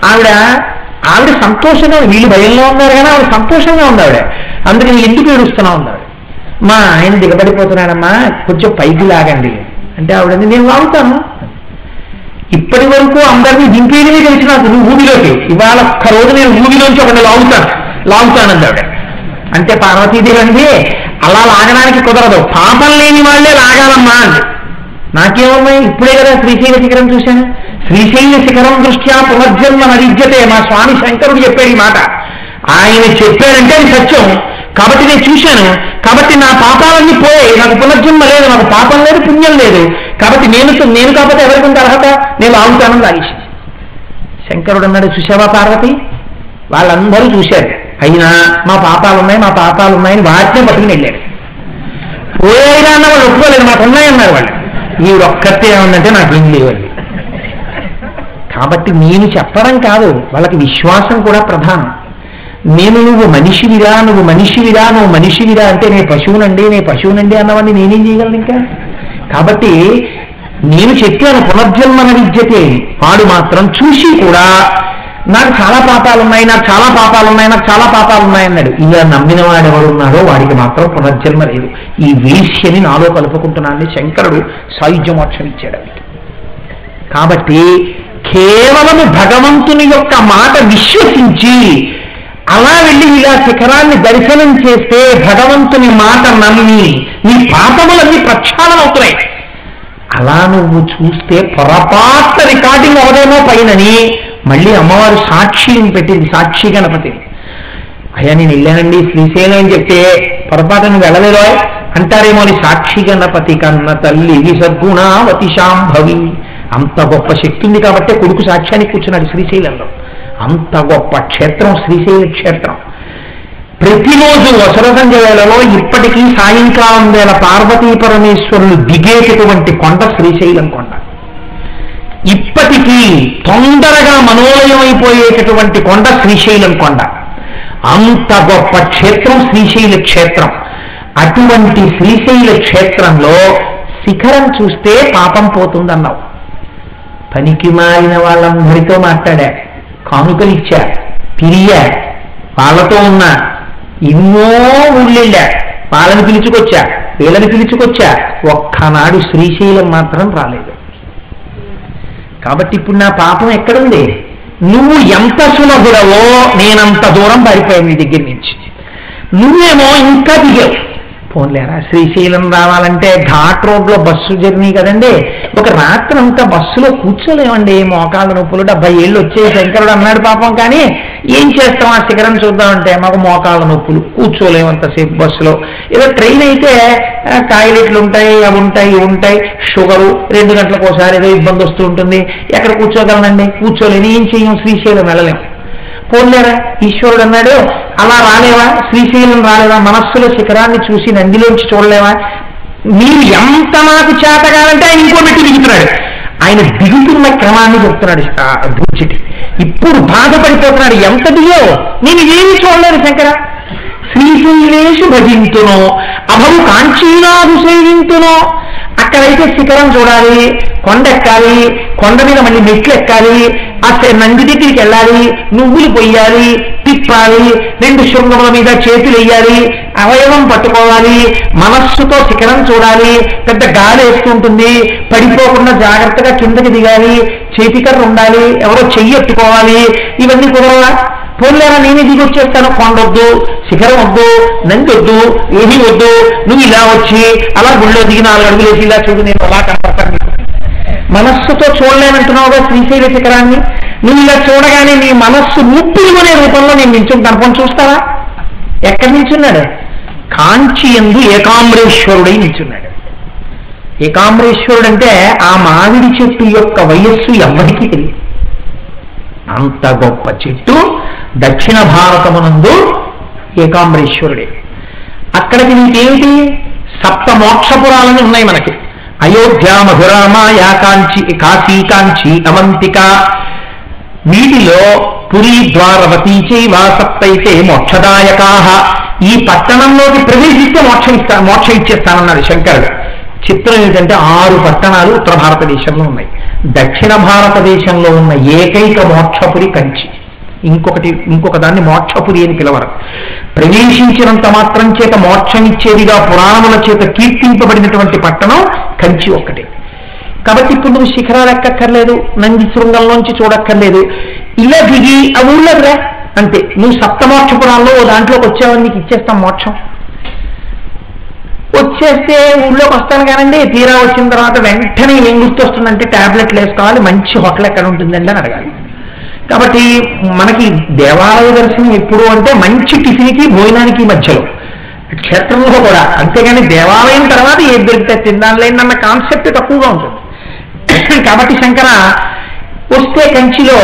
ఆవిడ సంతోషంగా, వీళ్ళు భయంలో ఉన్నారు కానీ ఆవిడ సంతోషంగా ఉంది ఆవిడ. అందుకని ఎందుకు ఏడుస్తున్నా ఉన్నాడు. మా ఆయన దిగబడిపోతున్నాడమ్మా కొంచెం పైకి లాగండి అంటే ఆవిడ నేను లాగుతాను. ఇప్పటి వరకు అందరినీ దింపేయడమే తెలిసి నాకు నువ్వు ఊబిలోకి, ఇవాళ ఒక్క రోజు నేను ఊబిలోంచి ఒకటి లాగుతానంది ఆవిడ. అంటే పార్వతీదేవి అంటే అలా లాగడానికి కుదరదు, పాపం లేని వాళ్లే లాగాలమ్మా అంది. నాకేమన్నాయి, ఇప్పుడే కదా శ్రీశైల శిఖరం చూశాను. శ్రీశైల శిఖరం దృష్ట్యా పునర్జన్మ నవిద్యతే. మా స్వామి శంకరుడు చెప్పాడు ఈ మాట. ఆయన చెప్పాడంటే అది సత్యం కాబట్టి నేను చూశాను, కాబట్టి నా పాపాలన్నీ పోయాయి, నాకు పునర్జన్మ లేదు, నాకు పాపం లేదు, పుణ్యం లేదు, కాబట్టి నేను కాకపోతే ఎవరికి అర్హత, నేను ఆగుతానని లాగేసి. శంకరుడు అన్నాడు, చూసావా పార్వతి, వాళ్ళందరూ చూశారు, అయినా మా పాపాలు ఉన్నాయని వాటినే బతుకుని వెళ్ళాడు. పోయాయినా అన్న వాళ్ళు ఒప్పుకోలేదు, మాకు ఉన్నాయన్నారు వాళ్ళు. ఈవిడొక్కతే ఏమందంటే నాకేం లేవండి. కాబట్టి నేను చెప్పడం కాదు, వాళ్ళకి విశ్వాసం కూడా ప్రధానం. నువ్వు మనిషివిరా అంటే నేను పశువునండి అన్నవాడిని నేనేం చేయగలను ఇంకా. కాబట్టి నేను చెప్పాను పునర్జన్మన విద్యతే. వాడు మాత్రం చూసి కూడా నాకు చాలా పాపాలు ఉన్నాయన్నాడు. ఇలా నమ్మిన వాడు ఎవరున్నాడో వాడికి మాత్రం పునర్జన్మ లేదు. ఈ వేశ్యని నాలో కలుపుకుంటున్నానని శంకరుడు సాయుధ్యమోక్షం ఇచ్చాడు. కాబట్టి కేవలము భగవంతుని యొక్క మాట విశ్వసించి అలా వెళ్ళి ఇలా శిఖరాన్ని దర్శనం చేస్తే భగవంతుని మాట నమ్మి నీ పాపములన్నీ ప్రక్షాళన అవుతున్నాయి. అలా నువ్వు చూస్తే పొరపాటు రికార్డింగ్ అవదేమో పైనని మళ్ళీ అమ్మవారు సాక్షిని పెట్టింది, సాక్షి గణపతిని. అయ్యా నేను వెళ్ళానండి శ్రీశైలం అని చెప్తే పొరపాటు నువ్వు వెళ్ళలేదో అంటారేమో అని సాక్షి గణపతి కన్న తల్లి విసర్గుణావతి శాంభవి. అంత గొప్ప శక్తి ఉంది కాబట్టి కొడుకు సాక్ష్యానికి కూర్చున్నాడు శ్రీశైలంలో. అంత గొప్ప క్షేత్రం శ్రీశైల క్షేత్రం. ప్రతిరోజు వసర సంధ్య వేళలో ఇప్పటికీ సాయంకాలం వేళ పార్వతీ పరమేశ్వరులు దిగేటటువంటి కొండ శ్రీశైలం కొండ. ఇప్పటికీ తొందరగా మనోలయం అయిపోయేటటువంటి కొండ శ్రీశైలం కొండ. అంత గొప్ప క్షేత్రం శ్రీశైల క్షేత్రం. అటువంటి శ్రీశైల క్షేత్రంలో శిఖరం చూస్తే పాపం పోతుందన్నావు. పనికి మారిన వాళ్ళందరితో మాట్లాడా, కానుకలు ఇచ్చా, తిరియా, వాళ్ళతో ఉన్నా, ఎన్నో ఊళ్ళెళ్ళా, వాళ్ళని పిలుచుకొచ్చా, వీళ్ళని పిలుచుకొచ్చా, ఒక్కనాడు శ్రీశైలం మాత్రం రాలేదు. కాబట్టి ఇప్పుడు నా పాపం ఎక్కడుంది? నువ్వు ఎంత సులభుడవో నేనంత దూరం పారిపోయాను నీ దగ్గర నుంచి. నువ్వేమో ఇంకా దిగావు. పోన్లేరా, శ్రీశైలం రావాలంటే ఘాట్ రోడ్లో బస్సు జర్నీ కదండి. ఒక రాత్రి అంతా బస్సులో కూర్చోలేమండి, మోకాళ్ళ నొప్పులు. 70 ఏళ్ళు వచ్చే శంకరుడు అన్నాడు పాపం. కానీ ఏం చేస్తాం, ఆ శిఖరం చూద్దామంటే మాకు మోకాళ్ళ నొప్పులు, కూర్చోలేమంతసేపు బస్సులో. ఏదో ట్రైన్ అయితే టాయిలెట్లు ఉంటాయి, అవి ఉంటాయి, ఇవి ఉంటాయి, షుగరు, 2 గంటలకు ఒకసారి ఏదో ఇబ్బంది వస్తూ ఉంటుంది. ఎక్కడ కూర్చోగలనండి, కూర్చోలేని, ఏం చెయ్యం, శ్రీశైలం వెళ్ళలేం. పోన్లేరా, ఈశ్వరుడు అన్నాడు అలా రాలేవా, శ్రీశైలం రాలేవా, మనస్సులో శిఖరాన్ని చూసి నందిలోంచి చూడలేవా? మీరు ఎంత నాకు చేతగాలంటే ఆయన ఇంకో పెట్టి దిగుతున్నాడు. ఆయన దిగుతున్న క్రమాన్ని చెప్తున్నాడు బుచ్చిటి. ఇప్పుడు బాధపడిపోతున్నాడు, ఎంత దిగావు, నేను ఏమి చూడలేదు శంకర. శ్రీశైలేషు భజింతునో అభవు కాంచీనాథు సేవింతునో. అక్కడైతే శిఖరం చూడాలి, కొండ ఎక్కాలి, కొండ మీద మళ్ళీ మెట్లు ఎక్కాలి, ఆ నంది దగ్గరికి వెళ్ళాలి, నువ్వులు పొయ్యాలి, తిప్పాలి, 2 శృంగముల మీద చేతులు వేయాలి, అవయవం పట్టుకోవాలి, మనస్సుతో శిఖరం చూడాలి, పెద్ద గాలి వేస్తుంటుంది, పడిపోకుండా జాగ్రత్తగా కిందకి దిగాలి, చేతికర్ర ఉండాలి, ఎవరో చెయ్యి ఎత్తుకోవాలి. ఇవన్నీ కుదరవా? పోలేరా, నేనే దిగొచ్చేస్తాను. కొండొద్దు, శిఖరం వద్దు, నంది వద్దు, ఏమీ వద్దు, నువ్వు ఇలా వచ్చి అలా గుళ్ళో దిగి 4 అడుగులు వేసి ఇలా చూడు, నేను అలా కనపడతాను. మనస్సుతో చూడలేనంటున్నావుగా శ్రీశైల శిఖరాన్ని. నువ్వు ఇలా చూడగానే నీ మనస్సు ముప్పిలుగునే రూపంలో నేను నిల్చుంటాను. పోనీ చూస్తావా? ఎక్కడి నిల్చున్నాడు? కాంచి యందు ఏకాంబరేశ్వరుడై నిల్చున్నాడు. ఏకాంబరేశ్వరుడు అంటే ఆ మామిడి చెట్టు యొక్క వయస్సు ఎవరికీ తెలియదు. అంత గొప్ప చెట్టు దక్షిణ భారతమునందు ఏకాంబరేశ్వరుడే. అక్కడికి నీకేమిటి? 7 మోక్షపురాలని ఉన్నాయి మనకి. అయోధ్య, మధుర, మాయా, కాంచి, కాశీ, కాంచి, అవంతిక. వీటిలో పురీ, ద్వారవతీ చైవ సప్తైతే మోక్షదాయకాః. ఈ పట్టణంలోకి ప్రవేశిస్తే మోక్షం ఇచ్చేస్తానన్నాడు శంకరుడు. చిత్రం ఏంటంటే 6 పట్టణాలు ఉత్తర భారతదేశంలో ఉన్నాయి. దక్షిణ భారతదేశంలో ఉన్న ఏకైక మోక్షపురి కంచి. ఇంకొక దాన్ని మోక్షపురి అని పిలవరు. ప్రవేశించినంత మాత్రం చేత మోక్షం ఇచ్చేదిగా పురాణముల చేత కీర్తింపబడినటువంటి పట్టణం కంచి ఒక్కటే. కాబట్టి ఇప్పుడు నువ్వు శిఖరాలు ఎక్కక్కర్లేదు, నంది శృంగంలోంచి చూడక్కర్లేదు, ఇలా దిగి ఆ ఊళ్ళోరా అంతే. నువ్వు 7 మోక్షపురాల్లో దాంట్లోకి వచ్చావని నీకు ఇచ్చేస్తాం మోక్షం. వచ్చేస్తే ఊళ్ళోకి వస్తాను కానండి, తీరా వచ్చిన తర్వాత వెంటనే ఏం గుర్తొస్తుందంటే టాబ్లెట్లు వేసుకోవాలి, మంచి హోటల్ ఎక్కడ ఉంటుందండి అని అడగాలి. కాబట్టి మనకి దేవాలయ దర్శనం ఎప్పుడు అంటే మంచి టిఫిన్కి భోజనానికి మధ్యలో, క్షేత్రంలో కూడా. అంతేగాని దేవాలయం తర్వాత ఏది దొరికితే తిందాలేనన్న కాన్సెప్ట్ తక్కువగా ఉంటుంది. కాబట్టి శంకర వస్తే కంచిలో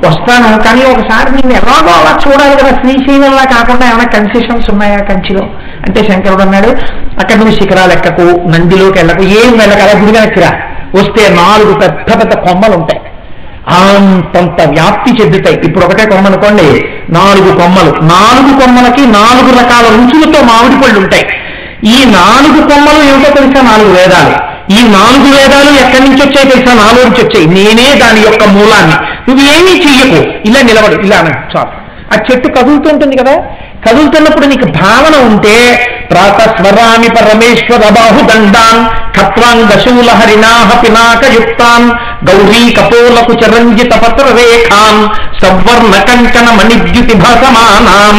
వస్తాను, కానీ ఒకసారి నేను ఎలాగో అలా చూడాలి కదా, శ్రీశైలంలా కాకుండా ఏమైనా కన్సెషన్స్ ఉన్నాయా కంచిలో అంటే శంకరుడు అన్నాడు, అక్కడ నువ్వు శిఖరాలు ఎక్కకు, నందిలోకి వెళ్ళకు, ఏం వెళ్ళక అలా గుడిగా ఎక్కిరా. వస్తే 4 పెద్ద పెద్ద కొమ్మలు ఉంటాయి, అంతంత వ్యాప్తి చెందుతాయి. ఇప్పుడు ఒకటే కొమ్మ అనుకోండి, 4 కొమ్మలు, 4 కొమ్మలకి 4 రకాల రుచులతో మామిడి పళ్ళు ఉంటాయి. ఈ 4 కొమ్మలు ఏమిటో తెలుసా? 4 వేదాలు. ఈ 4 వేదాలు ఎక్కడి నుంచి వచ్చాయి తెలుసా? నాలో నుంచి వచ్చాయి. నేనే దాని యొక్క మూలాన్ని. నువ్వేమీ చెయ్యకు, ఇలా నిలబడు, ఇలా చాలు. ఆ చెట్టు కదులుతుంటుంది కదా, కదులుతున్నప్పుడు నీకు భావన ఉంటే ప్రాతస్వరామి పరమేశ్వర బాహుదండాన్ ఖత్వాంగశూల హరినాహ పినాకయుక్తాన్ గౌరీ కపోలకు చరంజిత పత్ర రేఖాన్ సవర్ణ కంకణ మణిద్యుతి భాసమానాం.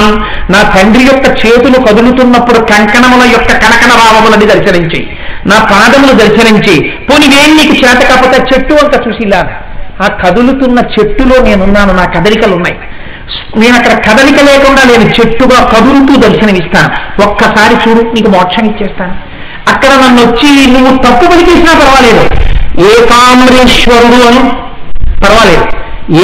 నా తండ్రి యొక్క చేతులు కదులుతున్నప్పుడు కంకణముల యొక్క కనకన భావములని దర్శనించి, నా పాదములు దర్శనించి, పోనివేం నీకు చేత కాకపోతే చెట్టు అంత చూసిలా, ఆ కదులుతున్న చెట్టులో నేనున్నాను, నా కదలికలు ఉన్నాయి. నేను అక్కడ కదలిక లేకుండా నేను చెట్టుగా కదులుతూ దర్శనమిస్తాను. ఒక్కసారి చూడు, నీకు మోక్షం ఇచ్చేస్తాను. అక్కడ నన్ను వచ్చి నువ్వు తప్పు పలికేసినా పర్వాలేదు, ఏకాంబరేశ్వరుడు అను పర్వాలేదు,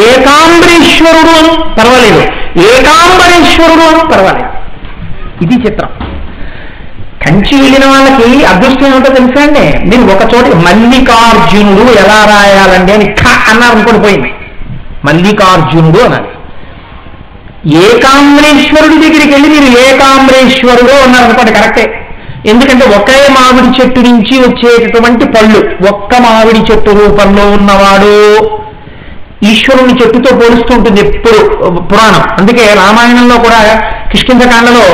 ఏకాంబరేశ్వరుడు అను పర్వాలేదు, ఏకాంబరేశ్వరుడు అను పర్వాలేదు. ఇది చిత్రం. కంచి వెళ్ళిన వాళ్ళకి అదృష్టం ఏమిటో తెలుసా అండి? మీరు ఒక చోట మల్లికార్జునుడు ఎలా రాయాలండి అని అన్నారు అనుకోని పోయింది, మల్లికార్జునుడు అనాలి. ఏకాంబరేశ్వరుడి దగ్గరికి వెళ్ళి మీరు ఏకాంబరేశ్వరుడు అన్నారు అనుకోండి, కరెక్టే. ఎందుకంటే ఒకే మామిడి చెట్టు నుంచి వచ్చేటటువంటి పళ్ళు, ఒక్క మామిడి చెట్టు రూపంలో ఉన్నవాడు ఈశ్వరుని చెట్టుతో పోలుస్తూ ఉంటుంది ఎప్పుడు పురాణం. అందుకే రామాయణంలో కూడా కిష్కింధకాండలో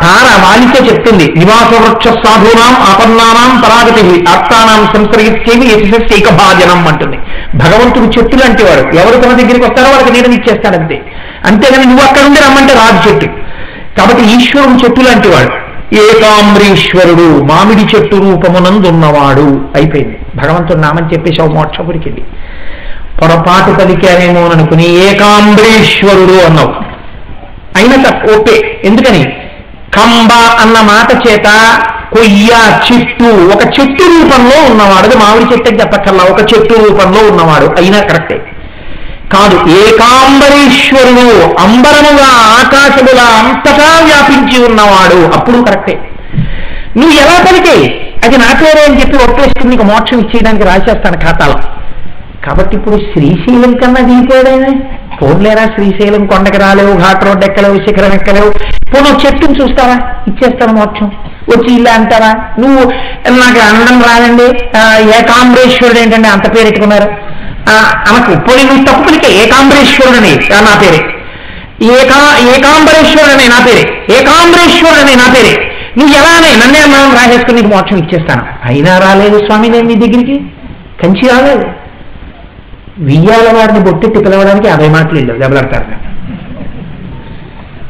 తార వాలితో చెప్తుంది, నివాస వృక్ష సాధూనాం ఆపన్నానాం పరాగతి ఆప్తానాం సంసర్గిస్తేమి యశస్సైక భాజనం అంటుంది. భగవంతుడు చెట్టు లాంటి వాడు, ఎవరు తన దగ్గరికి వస్తారో వాళ్ళకి నీడనిచ్చేస్తాడంతే. అంతేగాని నువ్వు అక్కడ ఉండి రమ్మంటే రాజు చెట్టు. కాబట్టి ఈశ్వరుడు చెట్టు లాంటి వాడు. ఏకాంబరీశ్వరుడు మామిడి చెట్టు రూపమునందున్నవాడు అయిపోయింది. భగవంతుడు నామని చెప్పేసి మోక్షపురికి వెళ్ళి పొరపాటు పలికారేమో అనుకుని ఏకాంబరీశ్వరుడు అన్నావు. అయినా ఓకే. ఎందుకని? కంబ అన్న మాట చేత కొయ్య చెట్టు, ఒక చెట్టు రూపంలో ఉన్నవాడు. అది మామిడి చెట్టు అని చెప్పక్కర్లా, ఒక చెట్టు రూపంలో ఉన్నవాడు అయినా కరెక్టే. కాదు, ఏకాంబరీశ్వరుడు అంబరముగా ఆకాశముగా అంతటా వ్యాపించి ఉన్నవాడు, అప్పుడు కరెక్టే. నువ్వు ఎలా పలికే అది నా పేరే అని చెప్పి ఒప్పేసుకుని నీకు మోక్షం ఇచ్చేయడానికి రాసేస్తాను ఖాతాలో. కాబట్టి ఇప్పుడు శ్రీశైలం కన్నా దిగిపోయాడైనా పోన్లేరా, శ్రీశైలం కొండకి రాలేవు, ఘాట్ రోడ్డు ఎక్కలేవు, శిఖరం ఎక్కలేవు, పోను చెట్టును చూస్తావా, ఇచ్చేస్తాను మోక్షం. వచ్చి ఇలా అంటారా? నువ్వు నాకు అనడం రాదండి, ఏకాంబరేశ్వరుడు ఏంటంటే అంత పేరు పెట్టుకున్నారు అనకు. పోనీ నువ్వు తప్పులకే ఏకాంబరేశ్వరుడు అని నా పేరే, ఏకాంబరేశ్వరుడు అనే నా పేరే, ఏకాంబరేశ్వరుడు అనే నా పేరే. నువ్వు ఎలానే నన్నే అన్నాను రాసేసుకుని నీకు మోక్షం ఇచ్చేస్తాను. అయినా రాలేదు స్వామి, నేను నీ దగ్గరికి కంచి రాలేదు. వియ్యాల వారిని బొట్టెట్టి పిలవడానికి 50 మాటలు వెళ్ళావు దెబ్బలాడతారు.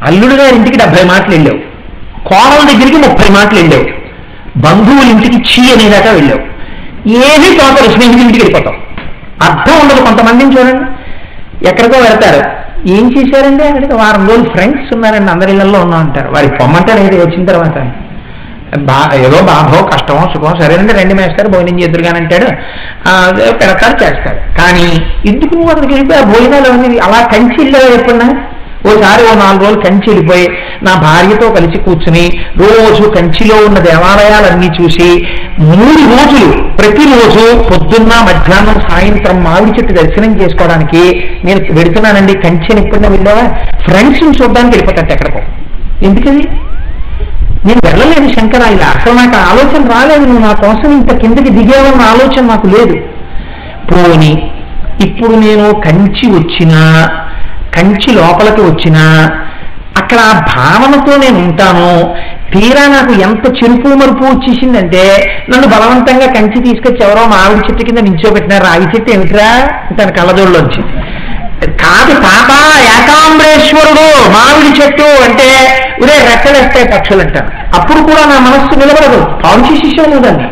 అల్లుడు గారి ఇంటికి 70 మాటలు వెళ్ళావు, కోడల దగ్గరికి 30 మాటలు వెళ్ళావు, బంధువుల ఇంటికి చీ అనేదాకా వెళ్ళావు. ఏమీ తోటలు స్నేహితుల ఇంటికి వెళ్ళిపోతావు. అర్థం ఉండదు. కొంతమందిని చూడండి, ఎక్కడికో వెళ్తారు, ఏం చేశారండి అక్కడికి, వారం రోజులు ఫ్రెండ్స్ ఉన్నారండి, అందరి ఇళ్లలో ఉన్నా అంటారు. వారికి పొమ్మంటారు అయితే వచ్చిన తర్వాత ఏదో బాధో కష్టమో సుఖమో, సరేనంటే 2 మేస్తారు భోజనం చేద్దరుగానంటాడు, పెడతారు చేస్తారు. కానీ ఎందుకు నువ్వు అక్కడికి వెళ్ళిపోయి ఆ భోజనాలు అనేది అలా కంచి వెళ్ళావు ఎప్పుడన్నా? ఓసారి 4 రోజులు కంచి వెళ్ళిపోయి నా భార్యతో కలిసి కూర్చుని రోజు కంచిలో ఉన్న దేవాలయాలన్నీ చూసి 3 రోజులు ప్రతిరోజు పొద్దున్న మధ్యాహ్నం సాయంత్రం మామిడి చెట్టు దర్శనం చేసుకోవడానికి నేను వెళుతున్నానండి. కంచిని ఎప్పుడైనా వెళ్ళావా? ఫ్రెండ్స్ని చూడడానికి వెళ్ళిపోతాడు ఎక్కడికో. ఎందుకని? నేను వెళ్ళలేను శంకర, ఇలా అసలు నాకు ఆలోచన రాలేదు, నువ్వు నా కోసం ఇంత కిందకి దిగేవన్న ఆలోచన నాకు లేదు. పోని ఇప్పుడు నేను కంచి వచ్చినా, కంచి లోపలికి వచ్చినా అక్కడ ఆ భావనతో నేను ఉంటాను. తీరా నాకు ఎంత చెరుపు మరుపు వచ్చేసిందంటే నన్ను బలవంతంగా కంచి తీసుకొచ్చి ఎవరో మామిడి చెట్టు కింద నించోబెట్టినారు. రాగి చెట్టు ఏమిట్రా తన కళ్ళజోళ్ళలోంచి కాదు తాత ఏకాంబరేశ్వరుడు మామిడి చెట్టు అంటే ఇప్పుడే రెక్కలేస్తాయి పక్షులు అంటాను. అప్పుడు కూడా నా మనస్సు నిలబడదు, పాంచి శిష్యం దాన్ని.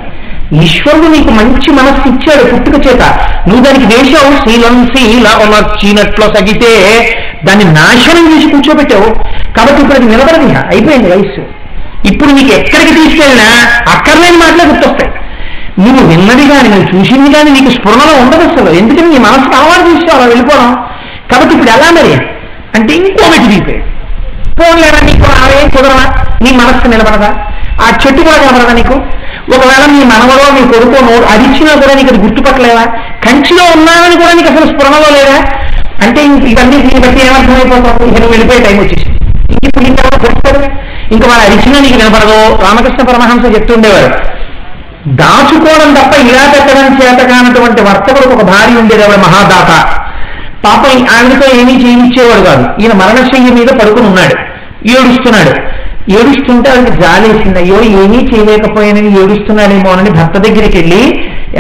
ఈశ్వరుడు నీకు మంచి మనస్సు ఇచ్చాడు పుట్టుక చేత, నువ్వు దానికి వేశావు శీలం శీలనొచ్చినట్లు సగితే దాన్ని నాశనం చేసి కూర్చోబెట్టావు. కాబట్టి ఇప్పుడు అది నిలబడదు, అయిపోయింది వయస్సు. ఇప్పుడు నీకు ఎక్కడికి తీసుకెళ్ళినా అక్కర్లేని మాటలే గుర్తొస్తాయి. నువ్వు విన్నది కానీ నువ్వు చూసింది కానీ నీకు స్ఫురణలో ఉండదు అసలు. ఎందుకని నీ మనసుకు అలవాటు తీసుకోవాలి అలా వెళ్ళిపోవడం. కాబట్టి ఇప్పుడు ఎలా మరి అంటే ఇంకో మెట్టు దిగిపోయాడు. పోలేదా నీకు అవేం కుదరదా, నీ మనస్సు నిలబడదా, ఆ చెట్టు కూడా కనబడదా నీకు? ఒకవేళ నీ మనవడో నీ కొడుకో అది ఇచ్చినా కూడా నీకు అది గుర్తుపట్టలేదా? కంచిలో ఉన్నానని కూడా నీకు అసలు స్ఫురణలో లేదా అంటే ఇవన్నీ దీన్ని బట్టి ఏమర్థమైపోతావు? ఇక నువ్వు వెళ్ళిపోయే టైం వచ్చేసి ఇప్పుడు ఇంకెవరో గుర్తుపడు. ఇంకా వాళ్ళు అరిచినా నీకు వినపడదు. రామకృష్ణ పరమహంస చెప్తుండేవారు, దాచుకోవడం తప్ప ఇలా పెట్టడం చేత కానటువంటి వర్తకులకు ఒక భార్య ఉండేది, ఆవిడ మహాదాత. పాపం ఆవిడతో ఏమీ చేయించేవాడు కాదు. ఈయన మరణశయ్య మీద పడుకుని ఉన్నాడు, ఏడుస్తున్నాడు. ఏడుస్తుంటే ఆవిడకి జాలేసింది, అయ్యో ఏమీ చేయలేకపోయానని ఏడుస్తున్నాడేమో అని భర్త దగ్గరికి వెళ్ళి,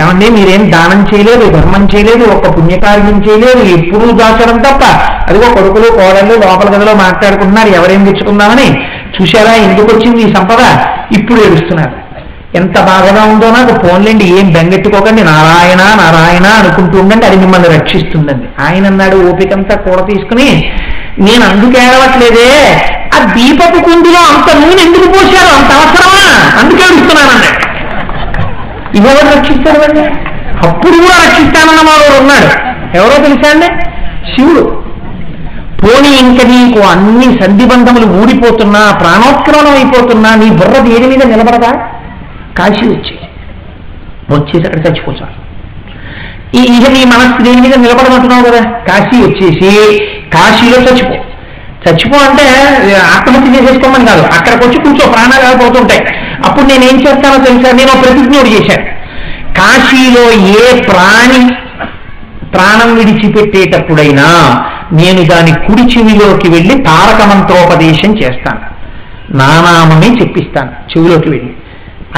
ఏమంటే మీరేం దానం చేయలేదు, ధర్మం చేయలేదు, ఒక్క పుణ్యకార్యం చేయలేదు, ఎప్పుడూ దాచడం తప్ప, అదిగో కొడుకులు కోడళ్ళు లోపల గదిలో మాట్లాడుకుంటున్నారు ఎవరేం తెచ్చుకుందామని, చూశారా ఎందుకు వచ్చింది ఈ సంపద, ఇప్పుడు ఏడుస్తున్నారు. ఎంత బాధగా ఉందో నాకు. ఫోన్లేండి, ఏం బెంగెట్టుకోకండి, నారాయణ నారాయణ అనుకుంటూ ఉండండి, అది మిమ్మల్ని రక్షిస్తుందండి. ఆయన అన్నాడు ఓపికంతా కూడ తీసుకుని, నేను అందుకు ఏడవట్లేదే, ఆ దీపపు కుందులో అంత నూనె ఎందుకు పోశారు, అంత అవసరమా, అందుకే ఏడుస్తున్నానన్నాడు. ఇవెవరు రక్షిస్తారు అండి? అప్పుడు కూడా రక్షిస్తానన్న వాడు ఉన్నాడు. ఎవరో తెలుసా అండి? శివుడు. పోనీ ఇంక నీకు అన్ని సంధిబంధములు ఊడిపోతున్నా, ప్రాణోత్క్రమణం అయిపోతున్నా, నీ బుర్ర దేని మీద నిలబడదా? కాశీ వచ్చేసి అక్కడ చచ్చిపోతారు. ఇక నీ మనస్సు దేని మీద నిలబడమంటున్నావు కదా, కాశీ వచ్చేసి కాశీలో చచ్చిపో అంటే ఆత్మహత్య చేసేసుకోమని కాదు, అక్కడికి వచ్చి కూర్చో, ప్రాణాలు పోతుంటాయి. అప్పుడు నేనేం చేస్తానో తెలుసా, నేను ప్రతిజ్ఞ చేశాను, కాశీలో ఏ ప్రాణం విడిచిపెట్టేటప్పుడైనా నేను దాని కుడి చెవిలోకి వెళ్ళి తారక మంత్రోపదేశం చేస్తాను, నానామని చెప్పిస్తాను చెవిలోకి వెళ్ళి.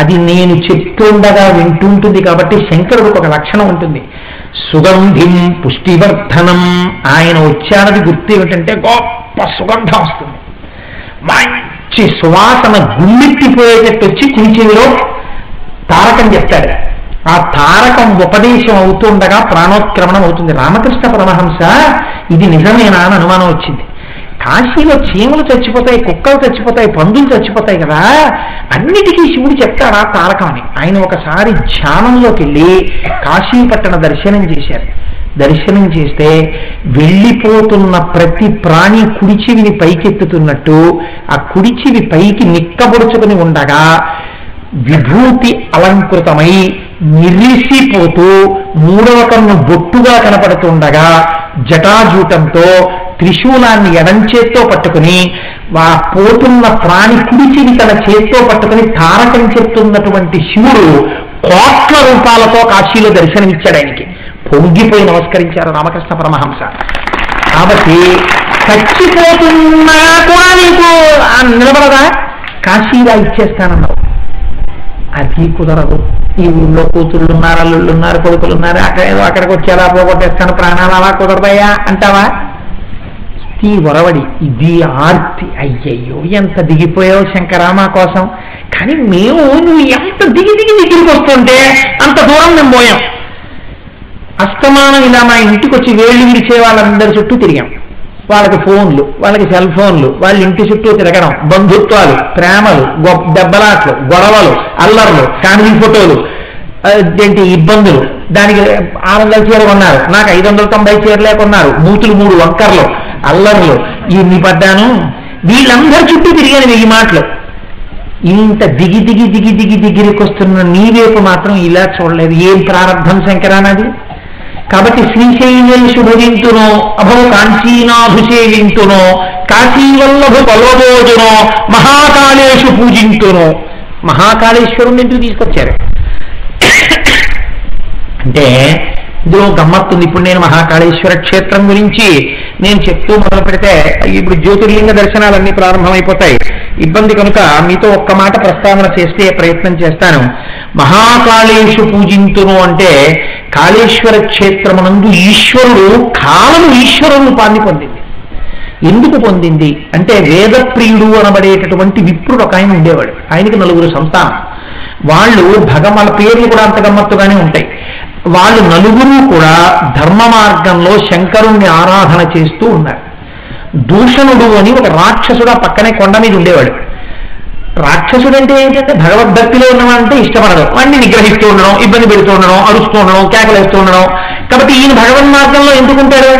అది నేను చెప్తుండగా వింటుంటుంది. కాబట్టి శంకరుడికి ఒక లక్షణం ఉంటుంది, సుగంధిం పుష్టివర్ధనం. ఆయన వచ్చానది గుర్తు ఏమిటంటే గొప్ప సుగంధం వస్తుంది, మంచి సువాసన గుమ్మెత్తిపోయేటట్టు వచ్చి కుడి చెవిలో తారకం చెప్తాడు. ఆ తారకం ఉపదేశం అవుతుండగా ప్రాణోత్క్రమణం అవుతుంది. రామకృష్ణ పరమహంస ఇది నిజమేనా అని అనుమానం వచ్చింది. కాశీలో చీమలు చచ్చిపోతాయి, కుక్కలు చచ్చిపోతాయి, పందులు చచ్చిపోతాయి కదా, అన్నిటికీ శివుడు చెప్తాడా తారకం అని. ఆయన ఒకసారి ధ్యానంలోకి వెళ్ళి కాశీపట్టణ దర్శనం చేశారు. దర్శనం చేస్తే వెళ్ళిపోతున్న ప్రతి ప్రాణి కుడిచివిని పైకెత్తుతున్నట్టు ఆ కుడిచివి పైకి నిక్కబొడుచుకుని ఉండగా విభూతి అలంకృతమై నిరిసిపోతూ మూడవ కన్ను బొట్టుగా కనపడుతుండగా జటాజూటంతో త్రిశూలాన్ని ఎడంచేత్తో పట్టుకుని ఆ పోతున్న ప్రాణి కుడిచిని తన చేత్తో పట్టుకుని తారకం చెప్తున్నటువంటి శివుడు కోట్ల రూపాలతో కాశీలో దర్శనమిచ్చాడు. ఆయనకి పొంగిపోయి నమస్కరించారు రామకృష్ణ పరమహంస. కాబట్టి చచ్చిపోతున్నా కూడా నీకు నిలబడదా, కాశీగా ఇచ్చేస్తానన్నావు. అది కుదరదు. ఈ ఊళ్ళో కూతుళ్ళు ఉన్నారు, అల్లుళ్ళు ఉన్నారు, కొడుకులు ఉన్నారు, అక్కడికి వచ్చేలా పోగొట్టేస్తాను ప్రాణాలు, అలా కుదరదయ్యా అంటావా? ఈ వరవడి, ఇది ఆర్తి. అయ్యయ్యో ఎంత దిగిపోయావు శంకరా మా కోసం. కానీ మేము నువ్వు ఎంత దిగిరికి వస్తుంటే అంత దూరం మేము పోయాం. అస్తమానం ఇలా మా ఇంటికి వచ్చి వేళ్ళు విడిచే వాళ్ళందరి చుట్టూ తిరిగాం. వాళ్ళకి ఫోన్లు, వాళ్ళకి సెల్ ఫోన్లు, వాళ్ళ ఇంటి చుట్టూ తిరగడం, బంధుత్వాలు, ప్రేమలు, దెబ్బలాట్లు, గొడవలు, అల్లర్లు, కామెడీ ఫోటోలు, ఏంటి ఇబ్బందులు. దానికి 600 చీర కొన్నారు, నాకు 590 చీరలే కొన్నారు, మూతులు 3 వంకర్లు, అల్లర్లు, ఇన్ని పడ్డాను. వీళ్ళందరి చుట్టూ తిరిగాను ఈ మాటలు. ఇంత దిగిరికొస్తున్న నీ వైపు మాత్రం ఇలా చూడలేదు. ఏం ప్రారంభం శంకరానది. కాబట్టి శ్రీశైలేషు భజింతునో అభవ కాంచీనాభిషేవింతునో కాశీవల్లభు పల్వభోజునో మహాకాళేషు పూజింతునో. మహాకాళేశ్వరుని ఎందుకు తీసుకొచ్చారు అంటే ఇందులో గమ్మత్తుంది. ఇప్పుడు నేను మహాకాళేశ్వర క్షేత్రం గురించి నేను చెప్తూ మొదలు పెడితే ఇప్పుడు జ్యోతిర్లింగ దర్శనాలన్నీ ప్రారంభమైపోతాయి, ఇబ్బంది కనుక మీతో ఒక్క మాట ప్రస్తావన చేస్తే ప్రయత్నం చేస్తాను. మహాకాళేషు పూజింతును అంటే కాళేశ్వర క్షేత్రమునందు ఈశ్వరుడు కాలము ఈశ్వర రూపాన్ని పొందింది. ఎందుకు పొందింది అంటే వేదప్రియుడు అనబడేటటువంటి విప్రుడు ఒక ఆయన ఉండేవాడు. ఆయనకి 9 సంతానం. వాళ్ళు భగవల పేర్లు కూడా అంత గమ్మత్తుగానే ఉంటాయి. వాళ్ళు 9 కూడా ధర్మ మార్గంలో శంకరుణ్ణి ఆరాధన చేస్తూ ఉన్నారు. దూషణుడు అని ఒక రాక్షసుడు ఆ పక్కనే కొండ మీద ఉండేవాడు. రాక్షసుడు అంటే ఏంటంటే భగవద్భక్తిలో ఉన్నవాడంటే ఇష్టపడదు, వాడిని నిగ్రహిస్తూ ఉండడం, ఇబ్బంది పెడుతూ ఉండడం, అరుస్తూ ఉండడం, కేకలేస్తూ ఉండడం. కాబట్టి ఈయన భగవన్ మార్గంలో ఎందుకుంటాడు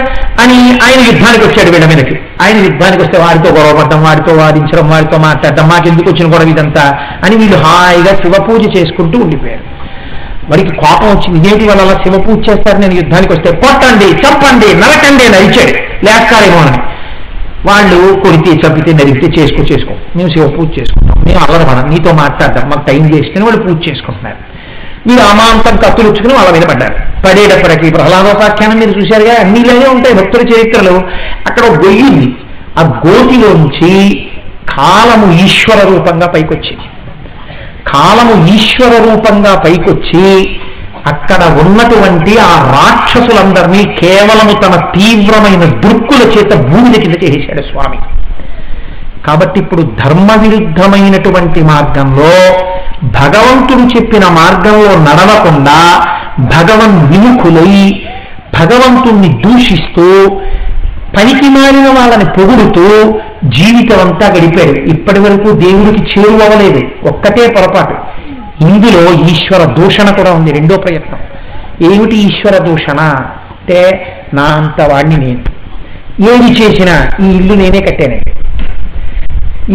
అని ఆయన యుద్ధానికి వచ్చాడు. వీళ్ళ మీదకి ఆయన యుద్ధానికి వస్తే వాడితో గొడవపడటం, వాడితో వాదించడం, వాడితో మాట్లాడటం, మాకెందుకు వచ్చిన గొడవ ఇదంతా అని వీళ్ళు హాయిగా శివ పూజ చేసుకుంటూ ఉండిపోయారు. వాడికి కోపం వచ్చింది, ఇదేంటి వాళ్ళు అలా శివ పూజ చేస్తారు, నేను యుద్ధానికి వస్తే కొట్టండి, చంపండి, నరకండి అని అరిచాడు. లేస్తారేమో అని వాళ్ళు కొడితే చంపితే నరిగితే చేసుకో మేము శివ పూజ చేసుకుంటాం, మేము అల్లరపడం, నీతో మాట్లాడదాం, మాకు టైం చేసుకుని వాళ్ళు పూజ చేసుకుంటున్నారు. మీరు అమాంతం కత్తులు ఇచ్చుకుని వాళ్ళ మీద పడ్డారు. పడేటప్పటికి ప్రహ్లాదోపాఖ్యానం మీరు చూశారుగా, అన్నిలాగే ఉంటాయి భక్తుల చరిత్రలు. అక్కడ ఒక గొయ్యి ఉంది, ఆ గోతిలోంచి కాలము ఈశ్వర రూపంగా పైకొచ్చింది. కాలము ఈశ్వర రూపంగా పైకొచ్చి అక్కడ ఉన్నటువంటి ఆ రాక్షసులందరినీ కేవలము తన తీవ్రమైన దృక్కుల చేత భూమిని కింద చేసేశాడు స్వామి. కాబట్టి ఇప్పుడు ధర్మ విరుద్ధమైనటువంటి మార్గంలో, భగవంతుడు చెప్పిన మార్గంలో నడవకుండా భగవన్ విముఖులై భగవంతుణ్ణి దూషిస్తూ పనికి మారిన వాళ్ళని పొగుడుతూ జీవితం అంతా గడిపాడు. ఇప్పటి వరకు దేవుడికి చేరువవలేదు. ఒక్కటే పొరపాటు, ఇందులో ఈశ్వర దూషణ కూడా ఉంది. రెండో ప్రయత్నం ఏమిటి ఈశ్వర దూషణ అంటే, నా అంత వాడిని నేను, ఏది చేసినా ఈ ఇల్లు నేనే కట్టానండి,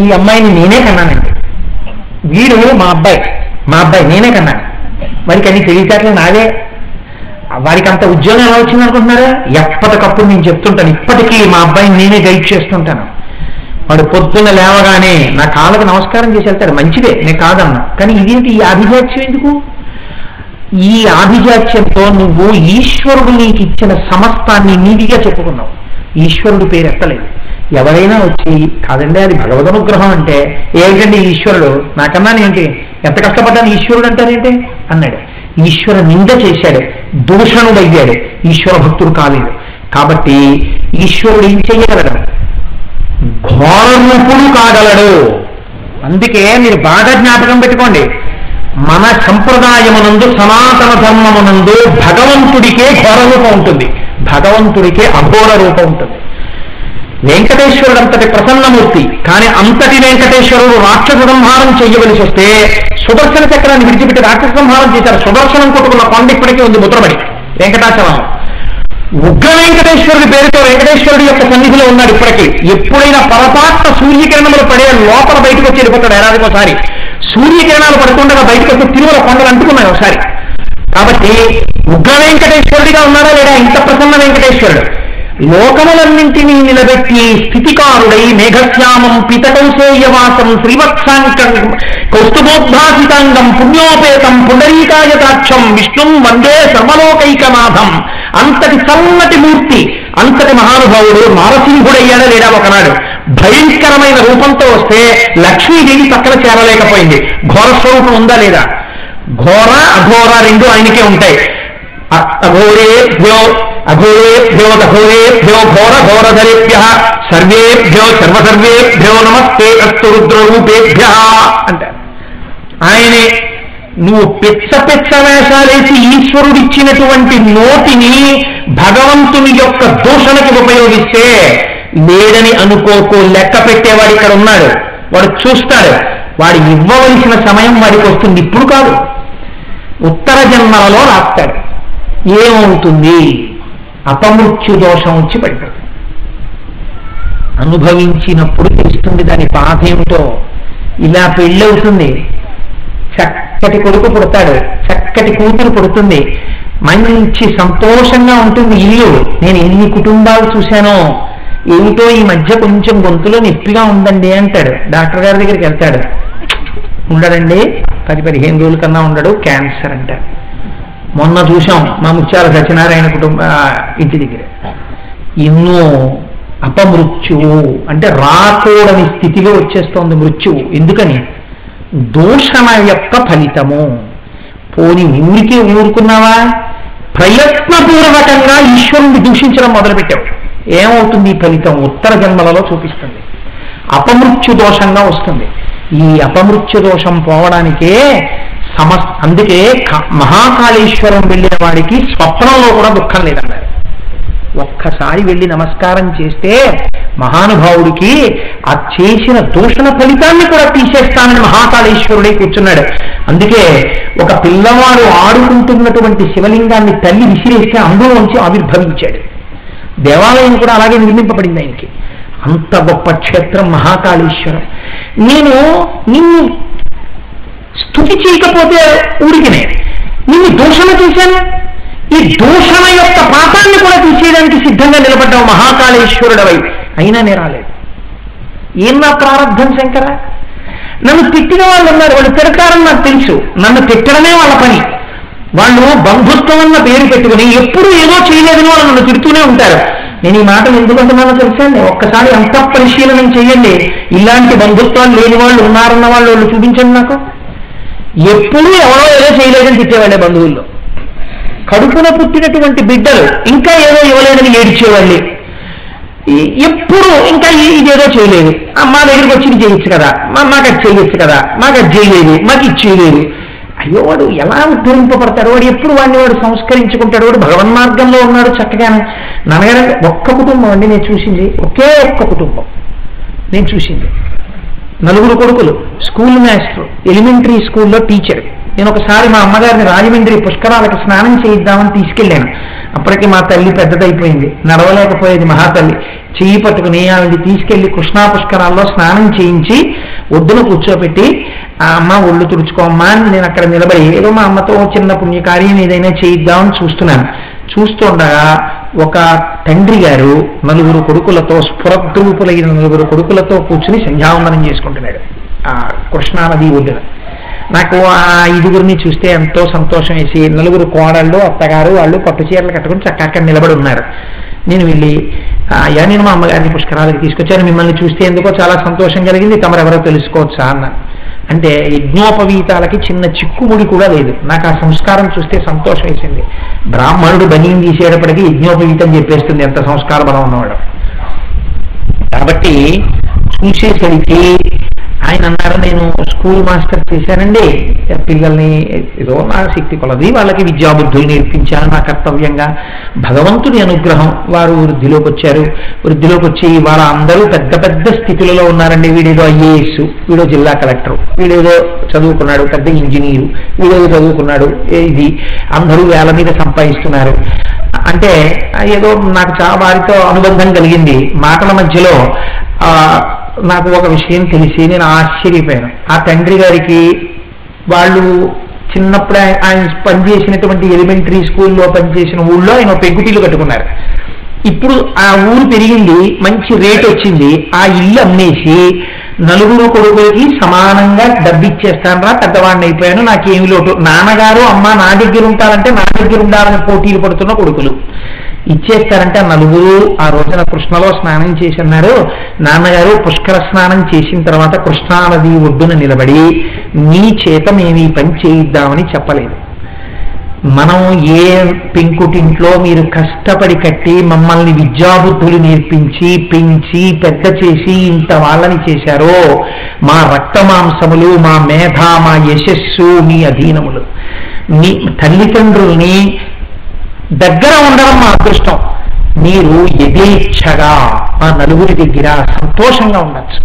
ఈ అమ్మాయిని నేనే కన్నానండి, వీడు మా అబ్బాయి నేనే కన్నాను, వాడికి అన్ని తెలివితేటలు నావే, వాడికి అంత ఉద్యోగం ఎలా వచ్చింది అనుకుంటున్నారా? ఎప్పటికప్పుడు నేను చెప్తుంటాను, ఇప్పటికీ మా అబ్బాయిని నేనే గైడ్ చేస్తుంటాను. వాడు పొద్దున్న లేవగానే నా కాళ్ళకు నమస్కారం చేసి వెళ్తాడు, మంచిదే, నేను కాదన్నా. కానీ ఇదేంటి ఈ ఆభిజాత్యం ఎందుకు? ఈ ఆభిజాత్యంతో నువ్వు ఈశ్వరుడు నీకు ఇచ్చిన సమస్తాన్ని నీతిగా చెప్పుకున్నావు, ఈశ్వరుడు పేరు ఎత్తలేదు. ఎవరైనా వచ్చి కాదండి అది భగవదనుగ్రహం అంటే, ఏమిటండి ఈశ్వరుడు నాకన్నా ఏంటి, ఎంత కష్టపడ్డాను ఈశ్వరుడు అంటారేంటి అన్నాడు. ఈశ్వర నింద చేశాడు, దూషణుడయ్యాడు, ఈశ్వర భక్తుడు కాలేదు. కాబట్టి ఈశ్వరుడు ఏం చెయ్యగలడు? ఘోరరూపుడు కాగలడు. అందుకే మీరు బాగా జ్ఞాపకం పెట్టుకోండి, మన సంప్రదాయమునందు సనాతన ధర్మమునందు భగవంతుడికే ఘోర రూపం ఉంటుంది, భగవంతుడికే అఘోర రూపం ఉంటుంది. వెంకటేశ్వరుడు అంతటి ప్రసన్నమూర్తి, కానీ అంతటి వెంకటేశ్వరుడు రాక్షస సంహారం చెయ్యవలసి వస్తే సుదర్శన చక్రాన్ని విడిచిపెట్టి రాక్షస సంహారం చేశారు. సుదర్శనం కొట్టుకున్న కొండ ఇప్పటికీ ఉంది ముద్రబడి వెంకటాచలం. ఉగ్ర వెంకటేశ్వరుడి పేరుతో వెంకటేశ్వరుడి యొక్క సన్నిధిలో ఉన్నాడు ఇప్పటికీ. ఎప్పుడైనా పొరపాటున సూర్యకిరణములు పడే లోపల బయటకు వచ్చి వెళ్ళిపోతాడు. ఏడాదికి ఒకసారి సూర్యకిరణాలు పడుతుండగా బయటకు వచ్చి తిరుమల కొండలు అంటుకున్నాయి ఒకసారి. కాబట్టి ఉగ్ర వెంకటేశ్వరుడిగా ఉన్నాడా లేదా? ఇంత ప్రసన్న వెంకటేశ్వరుడు లోకములన్నింటినీ నిలబెట్టి స్థితికారుడై మేఘశ్యామం పితకౌసేయవాసం శ్రీవత్సాంకం కౌస్తుభోద్భాసితాంగం పుణ్యోపేతం పుండరీకాయతాక్షం విష్ణుం వందే సర్వలోకైకనాథం. అంతటి చల్లటి మూర్తి, అంతటి మహానుభావుడు నారసింహుడయ్యాడా లేడా ఒకనాడు? భయంకరమైన రూపంతో వస్తే లక్ష్మీదేవి పక్కన చేరలేకపోయింది. ఘోర స్వరూపం ఉందా లేదా? ఘోర అఘోర రెండు ఆయనకే ఉంటాయి. అఘోరేభ్యో అఘోరేభ్యో ఘోర ఘోరధరేభ్యః సర్వేభ్యో సర్వసర్వేభ్యో నమస్తే అస్తు రుద్రరూపేభ్య అంటారు. ఆయనే నువ్వు పెచ్చ వేషాలేసి ఈశ్వరుడిచ్చినటువంటి నోటిని భగవంతుని యొక్క దూషణకి ఉపయోగిస్తే లేదని అనుకోకు, లెక్క పెట్టేవాడు ఇక్కడ ఉన్నాడు, వాడు చూస్తాడు, వాడు ఇవ్వవలసిన సమయం వాడికి వస్తుంది, ఇప్పుడు కాదు, ఉత్తర జన్మలలో రాస్తాడు. ఏమవుతుంది? అపమృత్యు దోషం వచ్చి పడిపోతుంది. అనుభవించినప్పుడు తెలుస్తుంది దాని బాధ ఏమిటో. ఇలా పెళ్ళవుతుంది, చక్కటి కొడుకు పుడతాడు, చక్కటి కూతురు పుడుతుంది, మంచి సంతోషంగా ఉంటుంది ఇల్లు. నేను ఎన్ని కుటుంబాలు చూశానో, ఏమిటో ఈ మధ్య కొంచెం గొంతులో నొప్పిగా ఉందండి అంటాడు. డాక్టర్ గారి దగ్గరికి వెళ్తాడు, ఉండడండి 10-15 రోజుల కన్నా ఉండడు, క్యాన్సర్ అంటారు. మొన్న చూసాం మా ముత్యాల సత్యనారాయణ ఇంటి దగ్గర. ఎన్నో అపమృత్యువు అంటే రాకూడని స్థితిలో వచ్చేస్తోంది మృత్యువు. ఎందుకని? దూషణ యొక్క ఫలితము. పోని ఊరికే ఊరుకున్నావా? ప్రయత్నపూర్వకంగా ఈశ్వరుణ్ణి దూషించడం మొదలుపెట్టావు. ఏమవుతుంది? ఫలితం ఉత్తర జన్మలలో చూపిస్తుంది, అపమృత్యు దోషంగా వస్తుంది. ఈ అపమృత్యు దోషం పోవడానికే అందుకే మహాకాళేశ్వరం వెళ్ళిన వాడికి స్వప్నంలో కూడా దుఃఖం లేదన్నారు. ఒక్కసారి వెళ్ళి నమస్కారం చేస్తే మహానుభావుడికి ఆ చేసిన దూషణ ఫలితాన్ని కూడా తీసేస్తానని మహాకాళేశ్వరుడే కూర్చున్నాడు. అందుకే ఒక పిల్లవాడు ఆడుకుంటున్నటువంటి శివలింగాన్ని తల్లి విసిరేస్తే అందులోంచి ఆవిర్భవించాడు. దేవాలయం కూడా అలాగే నిర్మింపబడింది ఆయనకి. అంత గొప్ప క్షేత్రం మహాకాళేశ్వరం. నేను నిన్ను స్తుతి చేయకపోతే ఊరికినే నిన్ను దూషణ చేశాను, ఈ దూషణ యొక్క పాపాన్ని కూడా తీసేయడానికి సిద్ధంగా నిలబడ్డావు మహాకాళేశ్వరుడవై, అయినా నేను రాలేదు. ఏం నా ప్రారంభం శంకర? నన్ను తిట్టిన వాళ్ళు ఉన్నారు, వాళ్ళు తిడతారని నాకు తెలుసు, నన్ను తిట్టడమే వాళ్ళ పని. వాళ్ళు బంధుత్వం అన్న పేరు పెట్టుకుని ఎప్పుడూ ఏదో చేయలేదని వాళ్ళు నన్ను తిడుతూనే ఉంటారు. నేను ఈ మాటలు ఎందుకంటున్నానో తెలుసండి, ఒక్కసారి అంతఃపరిశీలనం చేయండి. ఇలాంటి బంధుత్వాలు లేని వాళ్ళు ఉన్నారన్న వాళ్ళు చూపించండి నాకు. ఎప్పుడూ ఎవరో ఏదో చేయలేదని తిట్టేవాళ్ళే బంధువుల్లో. కడుపున పుట్టినటువంటి బిడ్డలు ఇంకా ఏదో ఇవ్వలేదని ఏడ్చేవాళ్ళే. ఎప్పుడు ఇంకా ఇదేదో చేయలేదు, మా దగ్గరికి వచ్చి ఇది చేయొచ్చు కదా, మాకు అది చేయొచ్చు కదా, మాకు అది చేయలేదు, మాకు ఇది చేయలేదు. అయ్యో వాడు ఎలా ఉద్ధరింపబడతాడు, వాడు ఎప్పుడు వాడు సంస్కరించుకుంటాడు, వాడు భగవన్మార్గంలో ఉన్నాడు చక్కగానే. నాన్నగారు ఒక్క కుటుంబం అండి నేను చూసింది, ఒకే ఒక్క కుటుంబం నేను చూసింది. 4 కొడుకులు, స్కూల్ మాస్టర్, ఎలిమెంటరీ స్కూల్లో టీచర్. నేను ఒకసారి మా అమ్మగారిని రాజమండ్రి పుష్కరాలకు స్నానం చేయిద్దామని తీసుకెళ్ళాను. అప్పటికి మా తల్లి పెద్దదైపోయింది, నడవలేకపోయేది మహాతల్లి. చెయ్యి పట్టుకుని ఆవిడ తీసుకెళ్లి కృష్ణా పుష్కరాల్లో స్నానం చేయించి ఒడ్డున కూర్చోబెట్టి, ఆ అమ్మ ఒళ్ళు తుడుచుకోమ్మా అని నేను అక్కడ నిలబడి ఏదో మా అమ్మతో చిన్న పుణ్యకార్యం ఏదైనా చేయిద్దామని చూస్తున్నాను. చూస్తుండగా ఒక తండ్రి గారు 4 కొడుకులతో, స్ఫురద్రూపులైన 4 కొడుకులతో కూర్చుని సంధ్యావందనం చేసుకుంటున్నాడు ఆ కృష్ణానది ఒడ్డున. నాకు ఆ 5గురిని చూస్తే ఎంతో సంతోషం వేసి, 4 కోడళ్ళు, అత్తగారు, వాళ్ళు పట్టు చీరలు కట్టుకుని చక్క అక్కడ నిలబడి ఉన్నారు. నేను వెళ్ళి, అయ్యా నేను మా అమ్మగారిని పుష్కరాలకు తీసుకొచ్చాను, మిమ్మల్ని చూస్తే ఎందుకో చాలా సంతోషం కలిగింది, తమరెవరో తెలుసుకోవచ్చా అన్నాను. అంటే యజ్ఞోపవీతాలకి చిన్న చిక్కుముడి కూడా లేదు. నాకు ఆ సంస్కారం చూస్తే సంతోషం వేసింది. బ్రాహ్మణుడు బనీయం తీసేటప్పటికీ యజ్ఞోపవీతం చెప్పేస్తుంది ఎంత సంస్కార బలం ఉన్నవాడు. కాబట్టి చూసేసరికి ఆయన అన్నారు, నేను స్కూల్ మాస్టర్ చేశానండి, పిల్లల్ని ఏదో నా శక్తి కొలది వాళ్ళకి విద్యాబుద్ధులు నేర్పించాను నా కర్తవ్యంగా. భగవంతుడి అనుగ్రహం వారు వృద్ధిలోకి వచ్చారు. వృద్ధిలోకి వచ్చి వాళ్ళ అందరూ పెద్ద పెద్ద స్థితులలో ఉన్నారండి. వీడేదో ఐఏఎస్, వీడో జిల్లా కలెక్టర్, వీడేదో చదువుకున్నాడు పెద్ద ఇంజనీరు, వీడేదో చదువుకున్నాడు ఇది, అందరూ వేల మీద సంపాదిస్తున్నారు. అంటే ఏదో నాకు చాలా వారితో అనుబంధం కలిగింది. మాటల మధ్యలో నాకు ఒక విషయం తెలిసి నేను ఆశ్చర్యపోయాను. ఆ తండ్రి గారికి వాళ్ళు చిన్నప్పుడు ఆయన పనిచేసినటువంటి ఎలిమెంటరీ స్కూల్లో పనిచేసిన ఊళ్ళో ఆయన పెంకుటిల్లు కట్టుకున్నారు. ఇప్పుడు ఆ ఊరు పెరిగింది, మంచి రేట్ వచ్చింది. ఆ ఇల్లు అమ్మేసి 4 కొడుకులకి సమానంగా డబ్బిచ్చేస్తానరా, పెద్దవాడిని అయిపోయాను, నాకేమి లోటు, నాన్నగారు అమ్మ నా దగ్గర ఉంటారంటే నా దగ్గర ఉండాలని పోటీలు పడుతున్న కొడుకులు ఇచ్చేస్తారంటే ఆ 4 ఆ రోజున కృష్ణలో స్నానం చేసి అన్నారు. నాన్నగారు పుష్కర స్నానం చేసిన తర్వాత కృష్ణానది ఒడ్డున నిలబడి నీ చేత మేము ఈ పని చేయిద్దామని చెప్పలేదు. మనం ఏ పెంకుటింట్లో మీరు కష్టపడి కట్టి మమ్మల్ని విద్యాబుద్ధులు నేర్పించి పెంచి పెద్ద చేసి ఇంత వాళ్ళని చేశారో, మా రక్తమాంసములు, మా మేధ, మా యశస్సు మీ అధీనములు. మీ తల్లిదండ్రుల్ని దగ్గర ఉండడం మా అదృష్టం. మీరు యథేచ్ఛగా మా 4 దగ్గర సంతోషంగా ఉండొచ్చు.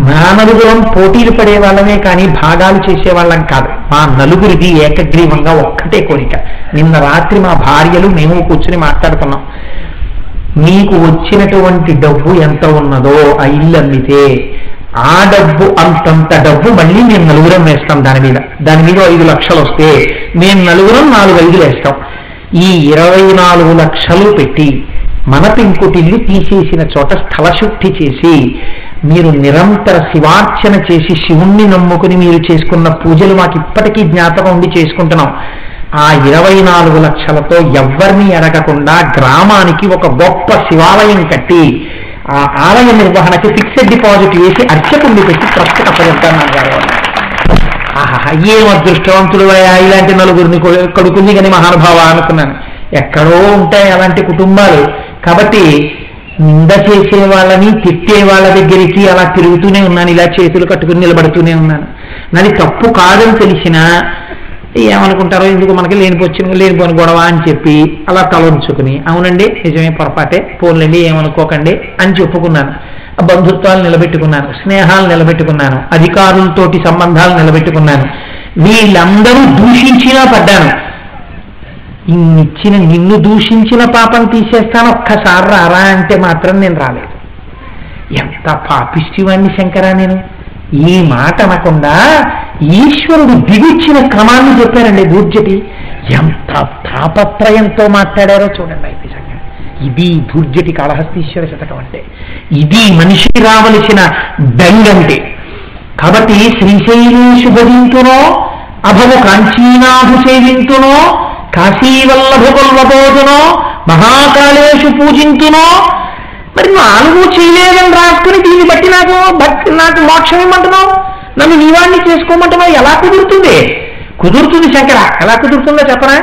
మా 4 పోటీలు పడే వాళ్ళమే కానీ భాగాలు చేసేవాళ్ళం కాదు. మా 4 ఏకగ్రీవంగా ఒక్కటే కోరిక. నిన్న రాత్రి మా భార్యలు మేము కూర్చుని మాట్లాడుకున్నాం. మీకు వచ్చినటువంటి డబ్బు ఎంత ఉన్నదో ఆ ఇల్లు అమ్మితే ఆ డబ్బు అంతంత డబ్బు మళ్ళీ మేము 4 వేస్తాం. దాని మీద 5 లక్షలు వస్తే మేము 4 5 వేస్తాం. ఈ 24 లక్షలు పెట్టి మన పెంకుటిల్లు తీసేసిన చోట స్థలశుద్ధి చేసి మీరు నిరంతర శివార్చన చేసి శివుణ్ణి నమ్ముకుని మీరు చేసుకున్న పూజలు మాకు ఇప్పటికీ జ్ఞాపకం ఉండి చేసుకుంటున్నాం. ఆ 24 లక్షలతో ఎవరిని అడగకుండా గ్రామానికి ఒక గొప్ప శివాలయం కట్టి ఆ ఆలయ నిర్వహణకి ఫిక్స్డ్ డిపాజిట్ వేసి అర్చకుడిని పెట్టి ప్రస్తుత అప్పచెప్తాను. ఆహా, ఏం అదృష్టవంతుడు ఇలాంటి 4 కొడుకుని కానీ మహానుభావ అనుకున్నాను. ఎక్కడో ఉంటాయి అలాంటి కుటుంబాలు, కాబట్టి నింద చేసే వాళ్ళని తిట్టే వాళ్ళ దగ్గరికి అలా తిరుగుతూనే ఉన్నాను, ఇలా చేతులు కట్టుకుని నిలబడుతూనే ఉన్నాను. నాది తప్పు కాదని తెలిసినా ఏమనుకుంటారో, ఎందుకు మనకి లేనిపోని గొడవ అని చెప్పి అలా తలంచుకుని అవునండి నిజమే పొరపాటే, పోన్లండి ఏమనుకోకండి అని చెప్పుకున్నాను. బంధుత్వాలు నిలబెట్టుకున్నాను, స్నేహాలు నిలబెట్టుకున్నాను, అధికారులతోటి సంబంధాలు నిలబెట్టుకున్నాను. వీళ్ళందరూ దూషించినా పడ్డాను. నిన్ను దూషించిన పాపం తీసేస్తాను ఒక్కసారి రారా అంటే మాత్రం నేను రాలేదు. ఎంత పాపిష్టివాణ్ణి శంకరా నేను. ఈ మాట అనకుండా ఈశ్వరుడు దిగుచ్చిన క్రమాన్ని చెప్పారండి దూర్జటి. ఎంత తాపత్రయంతో మాట్లాడారో చూడండి. నిజంగా ఇది దూర్జటి కాళహస్తీశ్వర శతకం అంటే, ఇది మనిషికి రావలసిన దండంటే. కాబట్టి శ్రీశైలేషు భజింతునో అభవు కాంచీనాభు సేవింతునో కాశీవల్లభ కొల్వబోదునో మహాకాళేషు పూజింతునో. మరి 4 చేయలేదని రాసుకుని దీన్ని బట్టి నాకు మోక్షం ఇమ్మంటున్నావు, నన్ను నీవాణ్ణి చేసుకోమంటున్నావు, ఎలా కుదురుతుంది? కుదురుతుంది శంకర. ఎలా కుదురుతుందో చెప్పరా?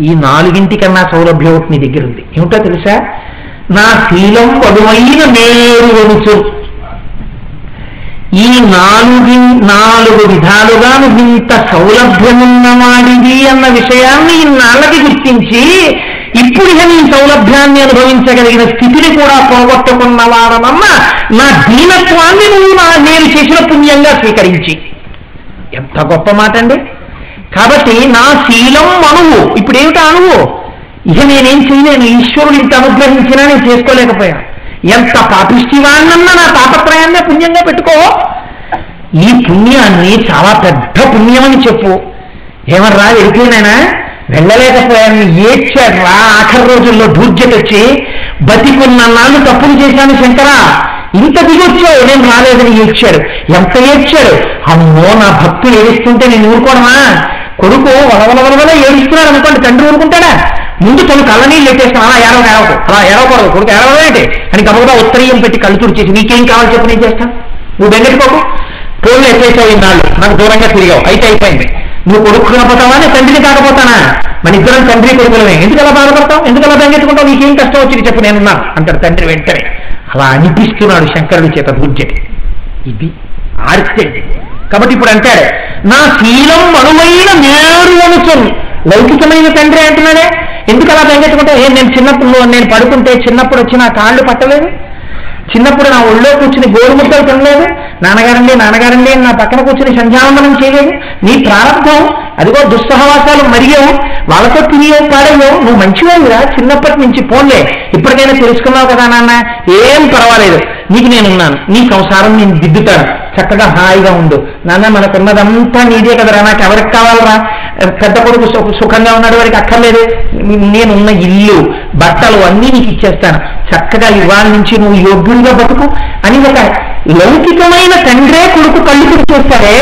ఈ 4 సౌలభ్యం నీ దగ్గర ఉంది. ఏమిటో తెలుసా? నా శీలం వధువైన మేరు వనుచు. ఈ 4 విధాలుగా ఇంత సౌలభ్యమున్నవాడిది అన్న విషయాన్ని ఇన్నాళ్ళకి గుర్తించి ఇప్పుడు నీ సౌలభ్యాన్ని అనుభవించగలిగిన స్థితిని కూడా పోగొట్టుకున్నవాడనన్న నా దీనత్వాన్ని నేను చేసిన పుణ్యంగా స్వీకరించి. ఎంత గొప్ప మాట అండి. కాబట్టి నా శీలం అణువు. ఇప్పుడు ఏమిటా అణువు? ఇక నేనేం చేయలేను, ఈశ్వరుడు ఇంత అనుగ్రహించినా నేను చేసుకోలేకపోయాను. ఎంత పాపిష్టివాన్నన్నా నా తాపత్రయాన్నే పుణ్యంగా పెట్టుకో. ఈ పుణ్యాన్ని చాలా పెద్ద పుణ్యమని చెప్పు. ఏమర్రా వెళ్ళిపోయినాయనా, వెళ్ళలేకపోయాను, ఏడ్చాడ్రా. ఆఖరి రోజుల్లో దూర్జటి వచ్చి బతికున్నాళ్ళు తప్పులు చేశాను శంకరా, ఇంత దిగొచ్చావు, నేను రాలేదని ఏడ్చాడు. ఎంత ఏడ్చాడు! అమ్మో, నా భక్తులు ఏడుస్తుంటే నేను ఊరుకోవడమా? కొడుకు వలవలవల ఏడుస్తున్నాడు అనుకోండి, తండ్రి ఊరుకుంటాడా? ముందు తను కళ్ళనీళ్ళు ఎట్టేస్తాను, అలా ఏడవకూడదు కొడుకు ఏడవదేంటి అని గబగబా ఉత్తరీయం పెట్టి కళ్ళు తుడిచేసి నీకేం కావాలి చెప్పు నేను చేస్తాను, నువ్వు బెంగెట్టుకోకు, పోలు ఎట్టేసావు ఇన్నాళ్ళు, నాకు దూరంగా తిరిగావు, అయితే అయిపోయింది. నువ్వు కొడుకు కాకపోతావా, నేను తండ్రిని కాకపోతానా? మన ఇద్దరం తండ్రి కొడుకులమే, ఎందుకు అలా బాధపడతావు, ఎందుకు అలా బెంగెట్టుకుంటావు, నీకేం కష్టం వచ్చింది చెప్పు నేనున్నాను అంటాడు తండ్రి వెంటనే. అలా అనిపిస్తున్నాడు శంకరుడి చేత దూర్జటి. ఇది ఆర్తి. కాబట్టి ఇప్పుడు అంటాడు, నా శీలం అనువైన మేరు అనుసరు. లౌకికమైన తండ్రి అంటున్నాడే, ఎందుకు అలా బెంగెట్టుకుంటా? నేను చిన్నప్పుడు నేను పడుకుంటే చిన్నప్పుడు వచ్చి నా కాళ్ళు పట్టలేదు, చిన్నప్పుడు నా ఒళ్ళో కూర్చుని గోరుముద్దలు తినలేదు, నాన్నగారండి నా పక్కన కూర్చుని సంధ్యావందనం చేయలేదు. నీ ప్రారంభం అదిగో దుస్సహవాసాలు మరిగావు, వాళ్ళతో తిరిగావు, పాడేయవు, నువ్వు మంచివాడిరా చిన్నప్పటి నుంచి, పోన్లే ఇప్పటికైనా తెలుసుకున్నావు కదా నాన్న, ఏం పర్వాలేదు, నీకు నేనున్నాను, నీ సంసారం నేను దిద్దుతాను, చక్కగా హాయిగా ఉండు నాన్న, మనకున్నదంతా నీదే కదరా, నాకు ఎవరికి కావాలరా, పెద్ద కొడుకు సుఖంగా ఉన్నాడు, వాడికి అక్కర్లేదు, నేనున్న ఇల్లు బట్టలు అన్నీ నీకు ఇచ్చేస్తాను, చక్కగా ఇవాళ నుంచి నువ్వు యోగ్యుడిగా బతుకు అని ఒక లౌకికమైన తండ్రే కొడుకు కళ్ళు తెరిచేస్తాడే.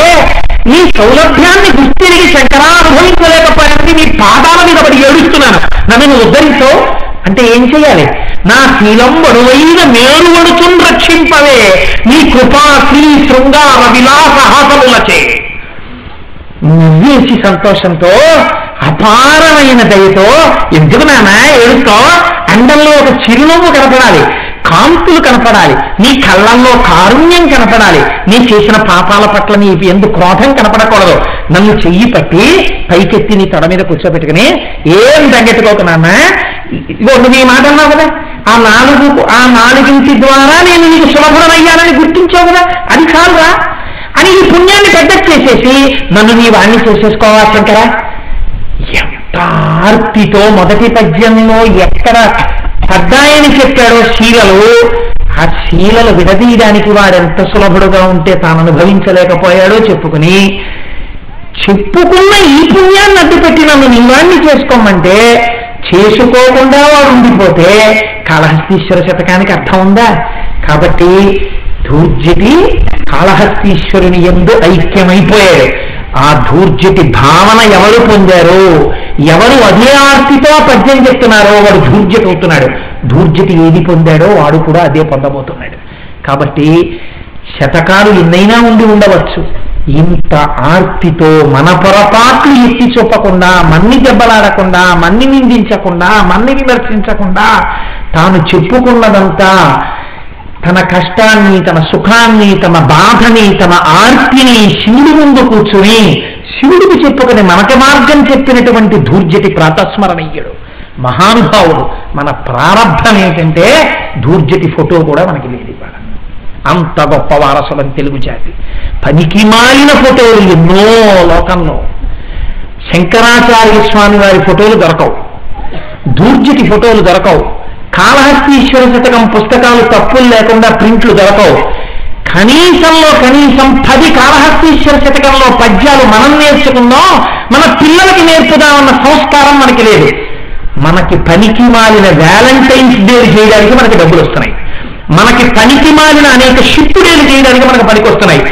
నీ సౌలభ్యాన్ని గుర్తిరిగి శంకరా అనుభవించలేకపోయానికి నీ పాదాల మీద పడి ఏడుస్తున్నాను, నన్ను నువ్వు ఉద్ధరించవు అంటే ఏం చెయ్యాలి? నా శీలం వడువైన మేరు వడుచున్ రక్షింపవే నీ కృపా శ్రీ శృంగార విలాస హాసములచే. నవ్వేసి సంతోషంతో అపారమైన దయతో, ఎందుకు నాన్న ఏడుతో, అండంలో ఒక చిరునవ్వు కనపడాలి, కాంతులు కనపడాలి, నీ కళ్ళల్లో కారుణ్యం కనపడాలి, నీ చేసిన పాపాల పట్ల నీ ఎందుకు క్రోధం కనపడకూడదు. నన్ను చెయ్యి పట్టి పైకెత్తి నీ తొడ మీద కూర్చోబెట్టుకుని ఏం తగ్గెట్టుకోక నాన్న, ఇదిగో నువ్వు ఈ మాట అన్నావు కదా, ఆ నాలుగింటి ద్వారా నేను నీకు సులభమయ్యానని గుర్తించావు కదా, అది చాలురా అని ఈ పుణ్యాన్ని పెద్ద చేసేసి నన్ను నీ వాణ్ణి చేసేసుకోవా శంకరా. ఎంత ఆర్తితో మొదటి పద్యంలో ఎక్కడ పద్దాయని చెప్పాడో శీలలు, ఆ శీలలు విడదీయడానికి వాడెంత సులభుడుగా ఉంటే తాను అనుభవించలేకపోయాడో చెప్పుకున్న ఈ పుణ్యాన్ని అడ్డుపెట్టి నన్ను నీవాణ్ణి చేసుకోమంటే చేసుకోకుండా వాడు ఉండిపోతే కాళహస్తీశ్వర శతకానికి అర్థం ఉందా? కాబట్టి దూర్జటి కాళహస్తీశ్వరుని యందు ఐక్యమైపోయాడు. ఆ దూర్జటి భావన ఎవరు పొందారో, ఎవరు అదే ఆర్తితో పద్యం చెప్తున్నారో వాడు దూర్జటి అవుతున్నాడు. దూర్జటి ఏది పొందాడో వాడు కూడా అదే పొందబోతున్నాడు. కాబట్టి శతకాలు ఎన్నైనా ఉండవచ్చు, ఇంత ఆర్తితో మన పొరపాట్లు ఎత్తి చూపకుండా, మన్ని దెబ్బలాడకుండా, మన్ని నిందించకుండా, మన్ని విమర్శించకుండా తాను చెప్పుకున్నదంతా తన కష్టాన్ని, తన సుఖాన్ని, తన బాధని, తన ఆర్తిని శివుడి ముందు కూర్చుని శివుడికి చెప్పుకుని మనక మార్గం చెప్పినటువంటి ధూర్జటి ప్రాతస్మరణీయుడు మహానుభావుడు. మన ప్రారంభం ఏంటంటే ధూర్జటి ఫోటో కూడా మనకి లేదు ఇవాళ. అంత గొప్ప వారసులం తెలుగు జాతి. పనికి మాలిన ఫోటోలు ఎన్నో లోకంలో. శంకరాచార్య స్వామి వారి ఫోటోలు దొరకవు, ధూర్జటి ఫోటోలు దొరకవు, కాళహస్తీశ్వర శతకం పుస్తకాలు తప్పులు లేకుండా ప్రింట్లు దొరకవు. కనీసంలో కనీసం 10 కాళహస్తీశ్వర శతకంలో పద్యాలు మనం నేర్చుకుందాం, మన పిల్లలకి నేర్పుదామన్న సంస్కారం మనకి లేదు. మనకి పనికి మాలిన వ్యాలంటైన్స్ డే చేయడానికి మనకి డబ్బులు వస్తున్నాయి, మనకి పనికి మాలిన అనేక షిప్ డేలు చేయడానికి మనకు పనికి వస్తున్నాయి.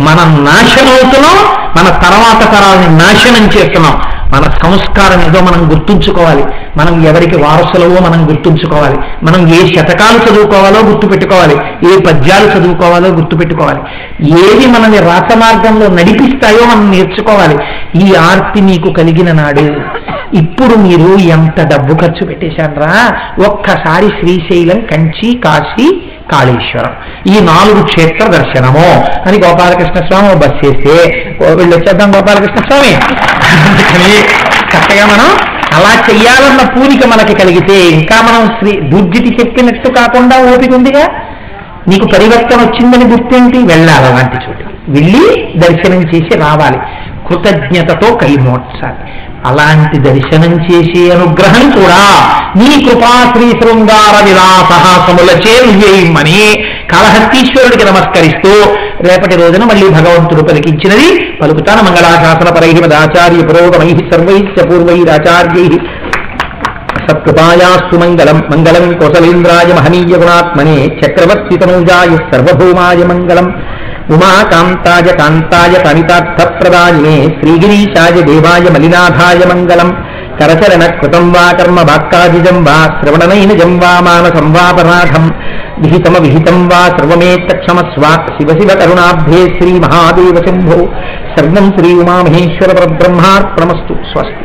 మనం నాశనం అవుతున్నాం, మన తర్వాత తరాలని నాశనం చేస్తున్నాం. మన సంస్కారం ఏదో మనం గుర్తుంచుకోవాలి, మనం ఎవరికి వారసులవో మనం గుర్తుంచుకోవాలి, మనం ఏ శతకాలు చదువుకోవాలో గుర్తుపెట్టుకోవాలి, ఏ పద్యాలు చదువుకోవాలో గుర్తుపెట్టుకోవాలి, ఏవి మనల్ని రాసమార్గంలో నడిపిస్తాయో మనం నేర్చుకోవాలి. ఈ ఆర్తి మీకు కలిగిన నాడు ఇప్పుడు మీరు ఎంత డబ్బు ఖర్చు పెట్టేశారా? ఒక్కసారి శ్రీశైలం, కంచి, కాశీ, కాళేశ్వరం ఈ 4 క్షేత్ర దర్శనము అని గోపాలకృష్ణ స్వామి బస్ చేస్తే వీళ్ళు వచ్చేద్దాం గోపాలకృష్ణ స్వామి. అందుకని చక్కగా మనం అలా చెయ్యాలన్న పూనిక మనకి కలిగితే ఇంకా మనం దుర్జిటి చెప్పినట్టు కాకుండా ఓపిక ఉందిగా. నీకు పరివర్తన వచ్చిందని గుర్తేంటి? వెళ్ళాలి, అలాంటి చోటు వెళ్ళి దర్శనం చేసి రావాలి, కృతజ్ఞతతో కైమోడ్చాలి. అలాంటి దర్శనం చేసే అనుగ్రహం కూడా నీ కృపా శ్రీ శృంగార విలాసహాసములచే నువ్వేయమని కాళహస్తీశ్వరుడికి నమస్కరిస్తూ రేపటి రోజున మళ్ళీ భగవంతుడు పలికించినది పలుకుతాన. మంగళాశాసన పరై మదాచార్య పురోగమై సర్వైశ్చ పూర్వైరాచార్యై సత్కృపాయాస్తు మంగళం. మంగళం కోసలేంద్రాయ మహనీయ గుణాత్మనే చక్రవర్తి తనూజాయ సర్వభౌమాయ మంగళం. ఉమాకాంతాయ కాంతాయ కవితార్థప్రదాయినే శ్రీగిరీశాయ దేవాయ మలినాథాయ మంగళం. కరచరణ కృతం వా కర్మ వాక్కాదిజం వా శ్రవణనైనజం వా మానసం వాపరాధం విహితం వా సర్వమేత్తక్షమస్వ. శివ శివ కరుణాభ్యే శ్రీ మహాదేవ శంభో. సర్వం శ్రీ ఉమామహేశ్వర పరబ్రహ్మార్పణమస్తు. స్వస్తి.